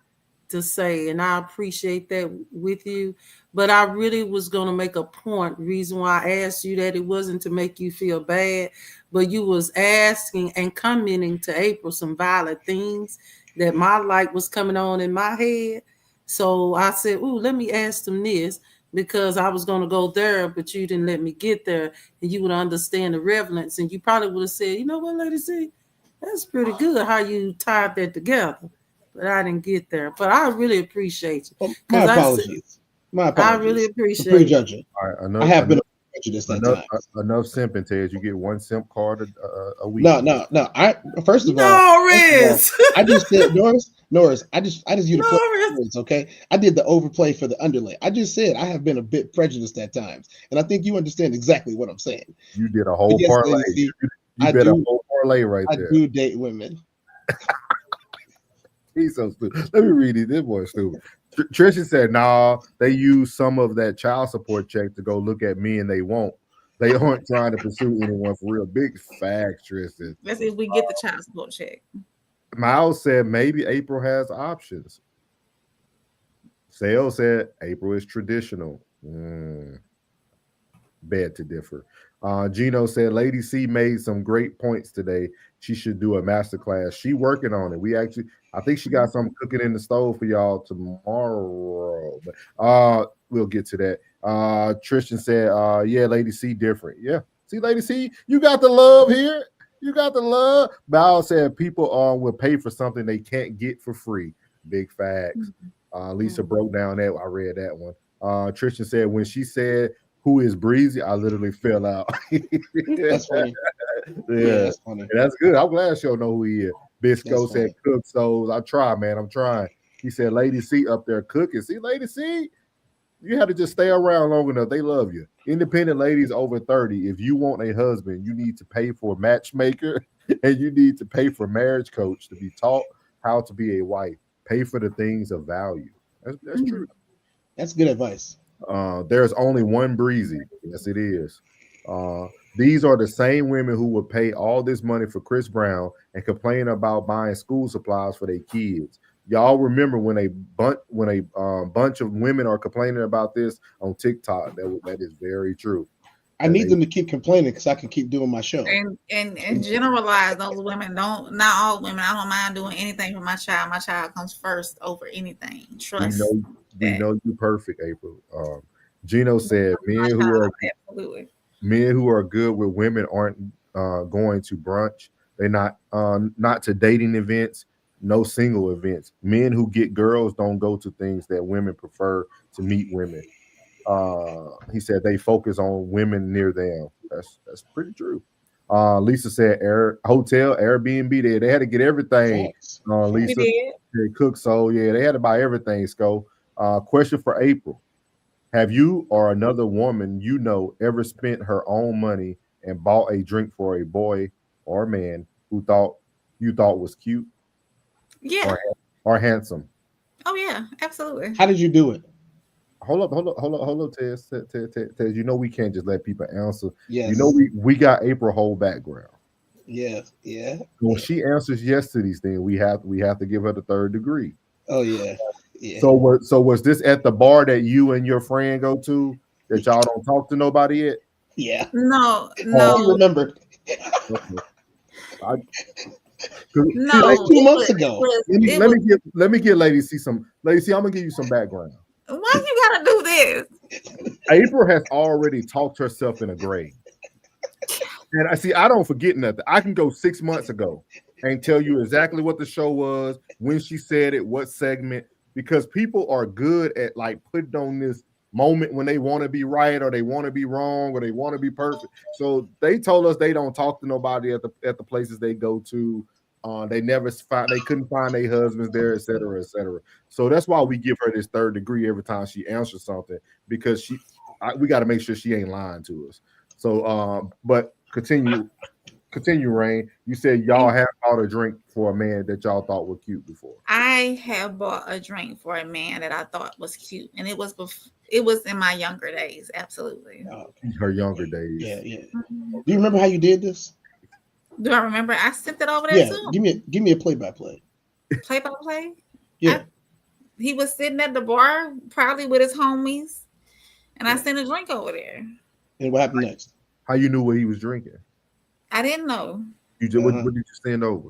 to say, and I appreciate that with you. But I really was going to make a point. The reason why I asked you that, it wasn't to make you feel bad, but you was asking and commenting to April some valid things that my light was coming on in my head. So I said, ooh, let me ask them this, because I was going to go there, but you didn't let me get there, and you would understand the relevance, and you probably would have said, you know what, Lady C, that's pretty good how you tied that together. But I didn't get there. But I really appreciate you. My apologies. My apologies. I really appreciate it. Prejudging. All right, I have been prejudiced that time. Enough simping, Ted. You get one simp card a week. No. First of all, I just said Norris. I just you to play words, okay? I did the overplay for the underlay. I just said I have been a bit prejudiced at times, and I think you understand exactly what I'm saying. You did a whole parlay. You did a whole parlay right there. I do date women. He's so stupid. Let me read it. This boy's stupid. Trisha said, nah, they use some of that child support check to go look at me, and they won't. They aren't trying to pursue anyone for real. Big facts, Tristan. Let's see if we get the child support check. Miles said, maybe April has options. Sale said, April is traditional. Bad to differ. Gino said, Lady C made some great points today. She should do a masterclass. She working on it. I think she got something cooking in the stove for y'all tomorrow. But we'll get to that. Tristan said, yeah, Lady C different. Yeah. See, Lady C, you got the love here. You got the love. Bao said people will pay for something they can't get for free. Big facts. Lisa broke down that. I read that one. Tristan said, when she said, who is Breezy, I literally fell out. That's funny. Yeah, that's funny. And that's good. I'm glad she'll know who he is. Bisco said, cook souls. I try, man. I'm trying. He said, Lady C up there cooking. See, Lady C, you have to just stay around long enough. They love you. Independent ladies over 30, if you want a husband, you need to pay for a matchmaker and you need to pay for a marriage coach to be taught how to be a wife. Pay for the things of value. That's true. That's good advice. There's only one Breezy. Yes, it is. These are the same women who would pay all this money for Chris Brown and complain about buying school supplies for their kids. Y'all remember when a bunch of women are complaining about this on TikTok? That is very true. I need them to keep complaining because I can keep doing my show. And generalize those women. Not all women. I don't mind doing anything for my child. My child comes first over anything. Trust. We know you perfect, April. Gino said men who are good with women aren't going to brunch. They're not to dating events, no single events. Men who get girls don't go to things that women prefer to meet women. He said they focus on women near them. That's pretty true. Lisa said hotel, Airbnb, they had to get everything. Lisa, they cook, so yeah, they had to buy everything. Sco. Question for April: have you or another woman you know ever spent her own money and bought a drink for a boy or man who you thought was cute? Yeah. Or handsome? Oh yeah, absolutely. How did you do it? Hold up, Tez. You know we can't just let people answer. Yes. You know we got April whole background. Yeah. When she answers yes to these things, we have to give her the third degree. Oh yeah. So was this at the bar that you and your friend go to that y'all don't talk to nobody yet? Yeah. No. I remember. No, like 2 months ago. Let me get Lady C some. Lady C, I'm gonna give you some background. Why you gotta do this? April has already talked herself in a grave. And I don't forget nothing. I can go 6 months ago and tell you exactly what the show was, when she said it, what segment, because people are good at like putting on this moment when they want to be right or they want to be wrong or they want to be perfect. So they told us they don't talk to nobody at the places they go to. They couldn't find their husbands there, et cetera, et cetera. So that's why we give her this third degree every time she answers something, because we got to make sure she ain't lying to us. So, but continue, Rain. You said y'all have bought a drink for a man that y'all thought was cute before. I have bought a drink for a man that I thought was cute, and it was in my younger days. Absolutely. Her younger days. Yeah. Do you remember how you did this? Do I remember? I sent it over there. Yeah. Too. Give me a play-by-play. Play-by-play. Yeah. He was sitting at the bar, probably with his homies, and I sent a drink over there. And what happened next? How you knew what he was drinking? I didn't know. You just what did you send over?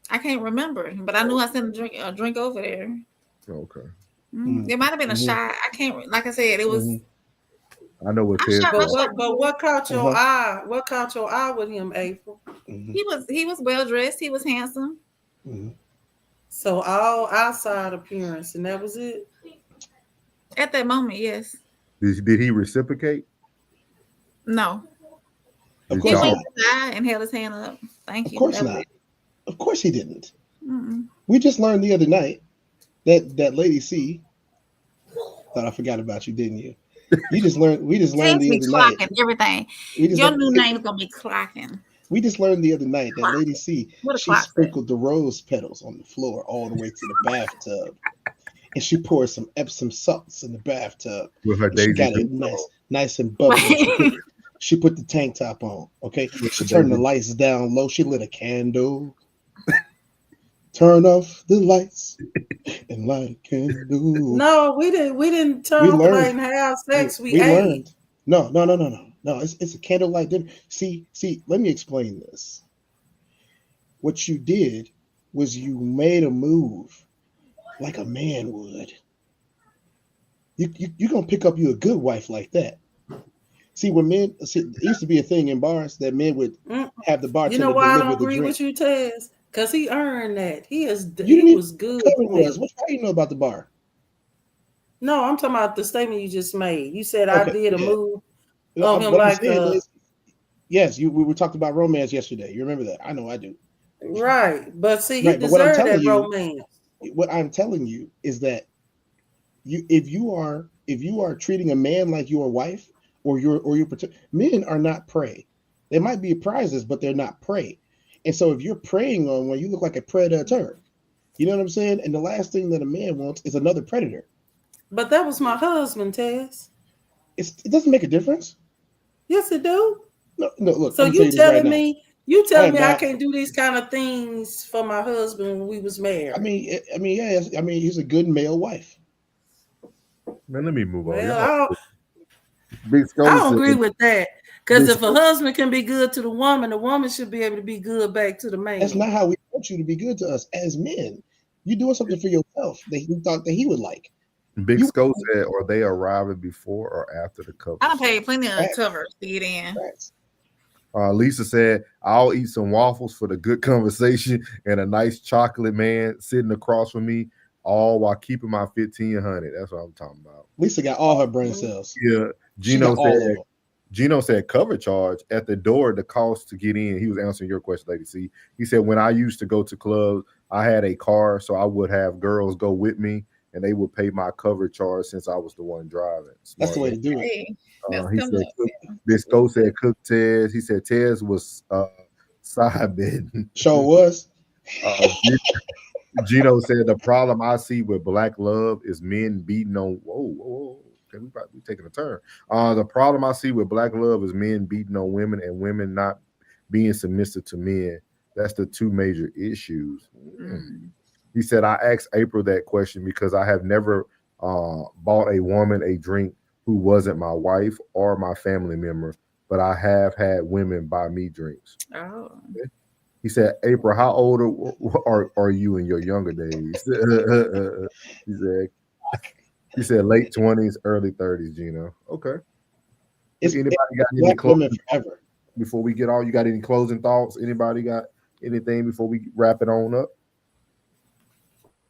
I can't remember, but I knew I sent a drink over there. Okay. It might have been a shot. I can't. Like I said, it was. I know what. But what caught your eye? What caught your eye with him, April? He was well dressed. He was handsome. So all outside appearance, and that was it. At that moment, yes. Did he reciprocate? No. Of He course went not. inside and held his hand up. Thank you. Of course That was not. it. Of course he didn't. Mm-mm. We just learned the other night that Lady C thought I forgot about you, didn't you? We just learned Text the me other night. clocking everything. We just Your learned- new name's gonna be clocking. We just learned the other night that Lady C, What a she clock say? sprinkled the rose petals on the floor all the way to the bathtub. And she poured some Epsom salts in the bathtub. With her And she Daisy got it Dukes. nice and bubbly. She put the tank top on. Okay. She turned the lights down low. She lit a candle. Turn off the lights and light a candle. No, we didn't turn off the light and have sex. We ate. learned. No. It's a candlelight dinner. See, let me explain this. What you did was you made a move like a man would. You're gonna pick up you a good wife like that. See, it used to be a thing in bars that men would have the bartender. You know why I deliver don't the agree drink. with you, Tez? Because he earned that. He didn't was good. How with it. do you know about the bar? No, I'm talking about the statement you just made. You said I Okay, did a yeah. move No, on him what I'm like saying is, yes, we were talking about romance yesterday. You remember that? I know I do. right. But see, he Right, but what I'm deserved telling that you- romance. What I'm telling you is that if you are treating a man like your wife or your men are not prey. They might be prizes, but they're not prey. And so if you're preying on one, you look like a predator. You know what I'm saying? And the last thing that a man wants is another predator. But that was my husband, Tess. It doesn't make a difference. Yes, it do. No, look. So I'm gonna you tell telling you me, this right now. I can't do these kind of things for my husband when we was married? I mean, yeah. I mean, he's a good male wife. Man, let me move on. Well, Big Skull I don't said- agree with that. Because Big if a husband can be good to the woman should be able to be good back to the man. That's not how we want you to be good to us as men. You're doing something for yourself that he thought that he would like. Big Skull said, "Are they arriving before or after the cover?" I done paid plenty of covers to get in. Lisa said, "I'll eat some waffles for the good conversation and a nice chocolate man sitting across from me, all while keeping my 1500." That's what I'm talking about. Lisa got all her brain cells. Yeah, She got all of them. Gino said cover charge at the door, the cost to get in. He was answering your question, Lady C. He said, when I used to go to clubs, I had a car, so I would have girls go with me, and they would pay my cover charge since I was the one driving. That's the way to do it. Hey, He said, Bisco said Cook Tez. He said Tez was side betting. Sure was. Gino said the problem I see with black love is men beating on. Whoa. Okay, we taking a turn. The problem I see with black love is men beating on women and women not being submissive to men. That's the two major issues. He said, I asked April that question because I have never bought a woman a drink who wasn't my wife or my family member, but I have had women buy me drinks. Oh. He said, April, how old are you in your younger days? He said late 20s, early 30s, Gino. Okay. Anybody got any closing forever? Before we get on, you got any closing thoughts? Anybody got anything before we wrap it on up?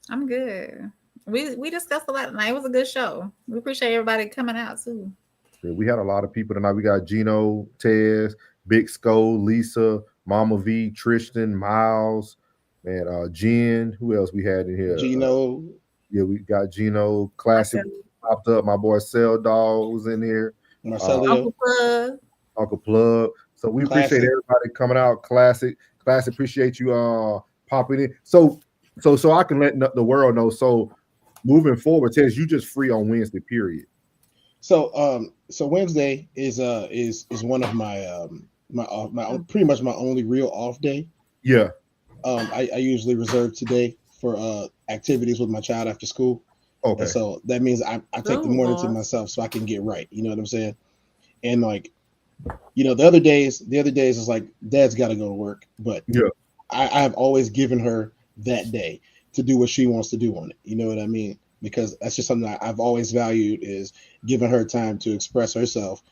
I'm good. We discussed a lot tonight. It was a good show. We appreciate everybody coming out too. Yeah, we had a lot of people tonight. We got Gino, Tez, Big Skull, Lisa, Mama V, Tristan, Miles, and Jen. Who else we had in here? Gino. Yeah, we got Gino. Classic popped up. My boy Cell Dog was in here. Uncle Plug. So we appreciate everybody coming out. Classic. Appreciate you popping in. So I can let the world know. So moving forward, Tez, you just free on Wednesday, period. So Wednesday is one of my pretty much my only real off day. Yeah. I usually reserve today for activities with my child after school. Okay. And so that means I take the morning to myself so I can get right. You know what I'm saying? And like, you know, the other days is like Dad's got to go to work, but yeah, I have always given her that day to do what she wants to do on it. You know what I mean? Because that's just something I've always valued, is giving her time to express herself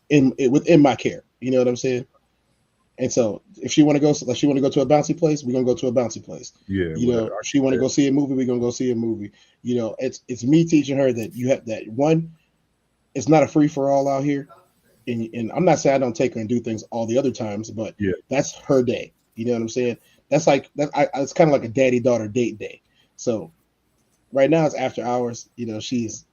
within my care. You know what I'm saying? And so if she want to go to a bouncy place, we're gonna go to a bouncy place. Yeah. You know, if she want to go see a movie, we're gonna go see a movie. You know, it's me teaching her that you have that one. It's not a free for all out here, and I'm not saying I don't take her and do things all the other times, but yeah, that's her day. You know what I'm saying? That's like that. It's kind of like a daddy-daughter date day. So right now it's after hours. You know, she's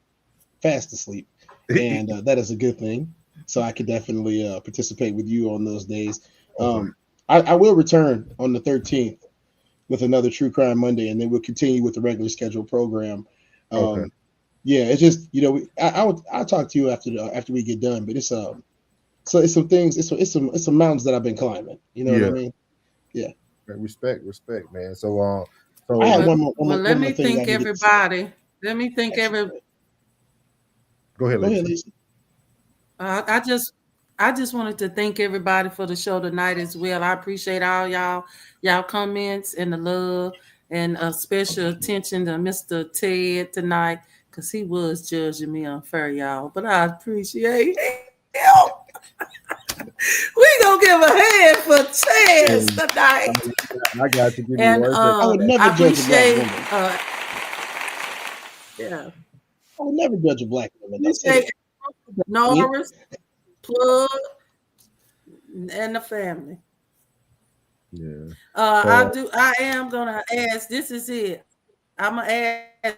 fast asleep, and that is a good thing. So I could definitely participate with you on those days. I will return on the 13th with another True Crime Monday, and then we'll continue with the regular scheduled program. Okay. Yeah, it's just, you know, I'll talk to you after we get done, but it's so it's some things, it's some mountains that I've been climbing. You know what I mean? Yeah. Respect, man. So I had one more. Let me thank everybody. Go ahead, Lisa. I just wanted to thank everybody for the show tonight as well. I appreciate all y'all comments and the love, and a special attention to Mr. Ted tonight, because he was judging me unfair, y'all. But I appreciate him. We gonna give a hand for Ted tonight. I got to give you And I would never I judge a black appreciate woman. yeah. I would never judge a black woman. You say Norris, Plug, and the family. Yeah. I am gonna ask. This is it. I'm gonna ask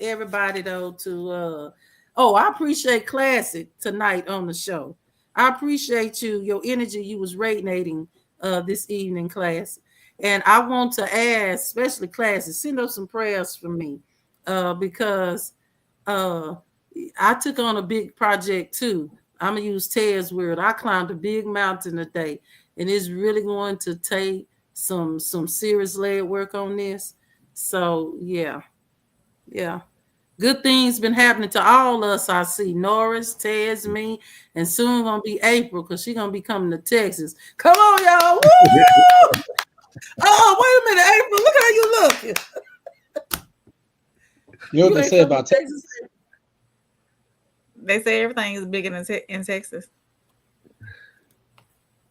everybody though to. I appreciate Classic tonight on the show. I appreciate your energy you was radiating this evening, Classic. And I want to ask, especially classes, send up some prayers for me, because I took on a big project too. I'm gonna use Ted's word. I climbed a big mountain today, and it's really going to take some serious leg work on this. So yeah. Good things been happening to all us. I see Norris, Ted's, me, and soon gonna be April because she's gonna be coming to Texas. Come on, y'all! Woo! Oh, wait a minute, April. Look how you looking. You know what they say about Texas? They say everything is bigger in Texas.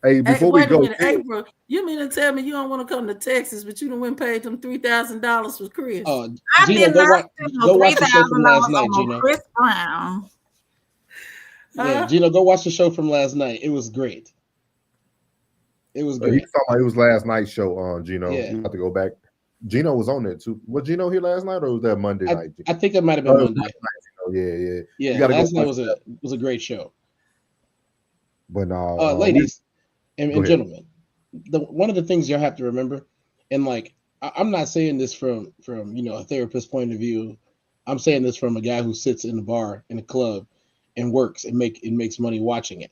Hey, before we wait go, a minute, April, you mean to tell me you don't want to come to Texas, but you done went and paid them $3,000 for Chris? I did not spend no $3,000 on Chris Brown. Yeah, Gino, go watch the show from last night. It was great. It was great. He talking about it was last night's show, Gino. Yeah. You have to go back. Gino was on there too. Was Gino here last night, or was that Monday night? I think it might have been Monday. Yeah. Yeah, You gotta last go night watch was a great show. But ladies and Go ahead. gentlemen, one of the things y'all have to remember, and like I'm not saying this from a therapist point of view. I'm saying this from a guy who sits in the bar in a club and works and makes money watching it.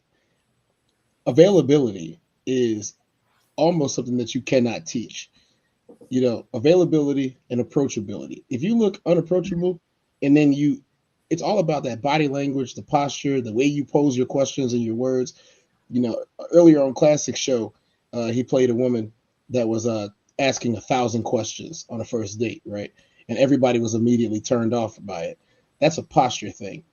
Availability is almost something that you cannot teach. Availability and approachability. If you look unapproachable, and then it's all about that body language, the posture, the way you pose your questions and your words. Earlier on Classic Show, he played a woman that was asking 1,000 questions on a first date, right? And everybody was immediately turned off by it. That's a posture thing.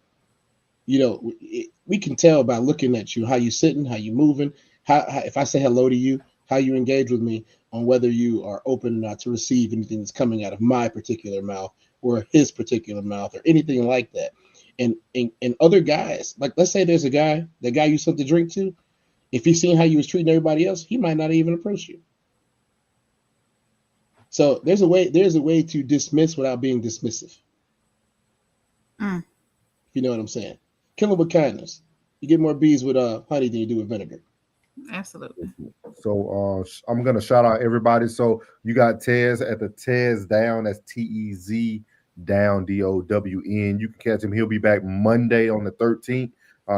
We can tell by looking at you, how you sitting, how you moving, how if I say hello to you, how you engage with me, on whether you are open or not to receive anything that's coming out of my particular mouth or his particular mouth or anything like that. And other guys, like let's say there's a guy, that guy you sent the drink to, if he's seen how you was treating everybody else, he might not even approach you. So there's a way to dismiss without being dismissive. You know what I'm saying? Kill them with kindness. You get more bees with honey than you do with vinegar. Absolutely. So I'm gonna shout out everybody. So you got Tez at the Tez Down. That's TEZ Down DOWN. You can catch him. He'll be back Monday on the 13th.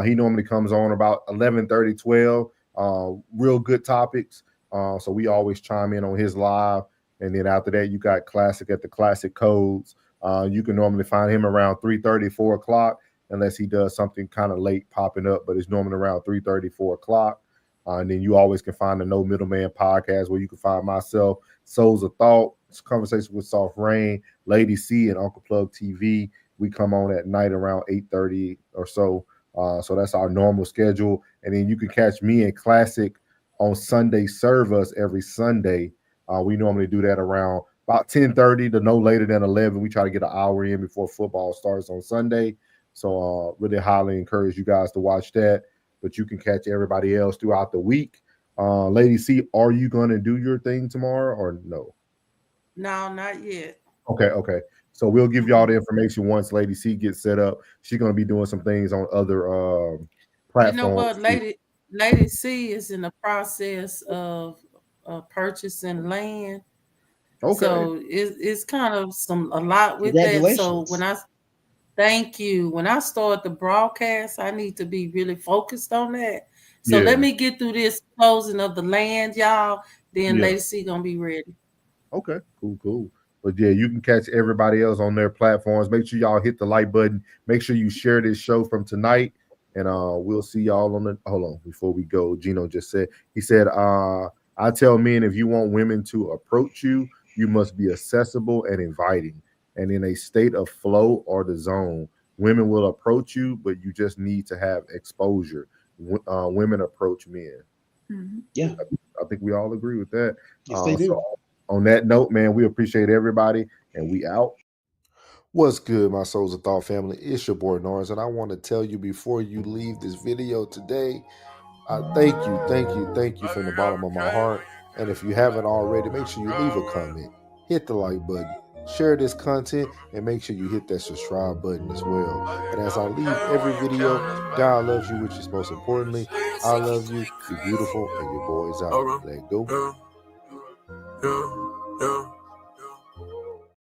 He normally comes on about 11:30, 12. Real good topics. So we always chime in on his live. And then after that, you got Classic at the Classic Codes. You can normally find him around 3:30, 4 o'clock, unless he does something kind of late popping up. But it's normally around 3:30, 4 o'clock. And then you always can find the No Middleman podcast, where you can find myself, Souls of Thought, Conversation with Soft Rain, Lady C, and Uncle Plug TV. We come on at night around 8:30 or so. So that's our normal schedule. And then you can catch me in Classic on Sunday Serve Us every Sunday. We normally do that around about 10:30 to no later than 11. We try to get an hour in before football starts on Sunday. So really highly encourage you guys to watch that. But you can catch everybody else throughout the week. Lady C, are you going to do your thing tomorrow or no? No, not yet. Okay. So we'll give you all the information once Lady C gets set up. She's going to be doing some things on other platforms. You know what? Lady C is in the process of purchasing land. Okay. So it's kind of a lot with that. So thank you. When I start the broadcast, I need to be really focused on that. So let me get through this closing of the land, y'all. Then Lady C gonna be ready. Okay, cool. But yeah, you can catch everybody else on their platforms. Make sure y'all hit the like button. Make sure you share this show from tonight. And we'll see y'all on the hold on before we go. Gino just said, he said, I tell men, if you want women to approach you, you must be accessible and inviting. And in a state of flow or the zone, women will approach you, but you just need to have exposure. Women approach men. Mm-hmm. Yeah. I think we all agree with that. Yes, they do. So on that note, man, we appreciate everybody, and we out. What's good, my Souls of Thought family? It's your boy Norris, and I want to tell you before you leave this video today, thank you from the bottom of my heart. And if you haven't already, make sure you leave a comment, hit the like button, share this content, and make sure you hit that subscribe button as well. And as I leave every video, God loves you, which is most importantly, I love you. You're beautiful, and your boy's out. Let go. Yeah, yeah.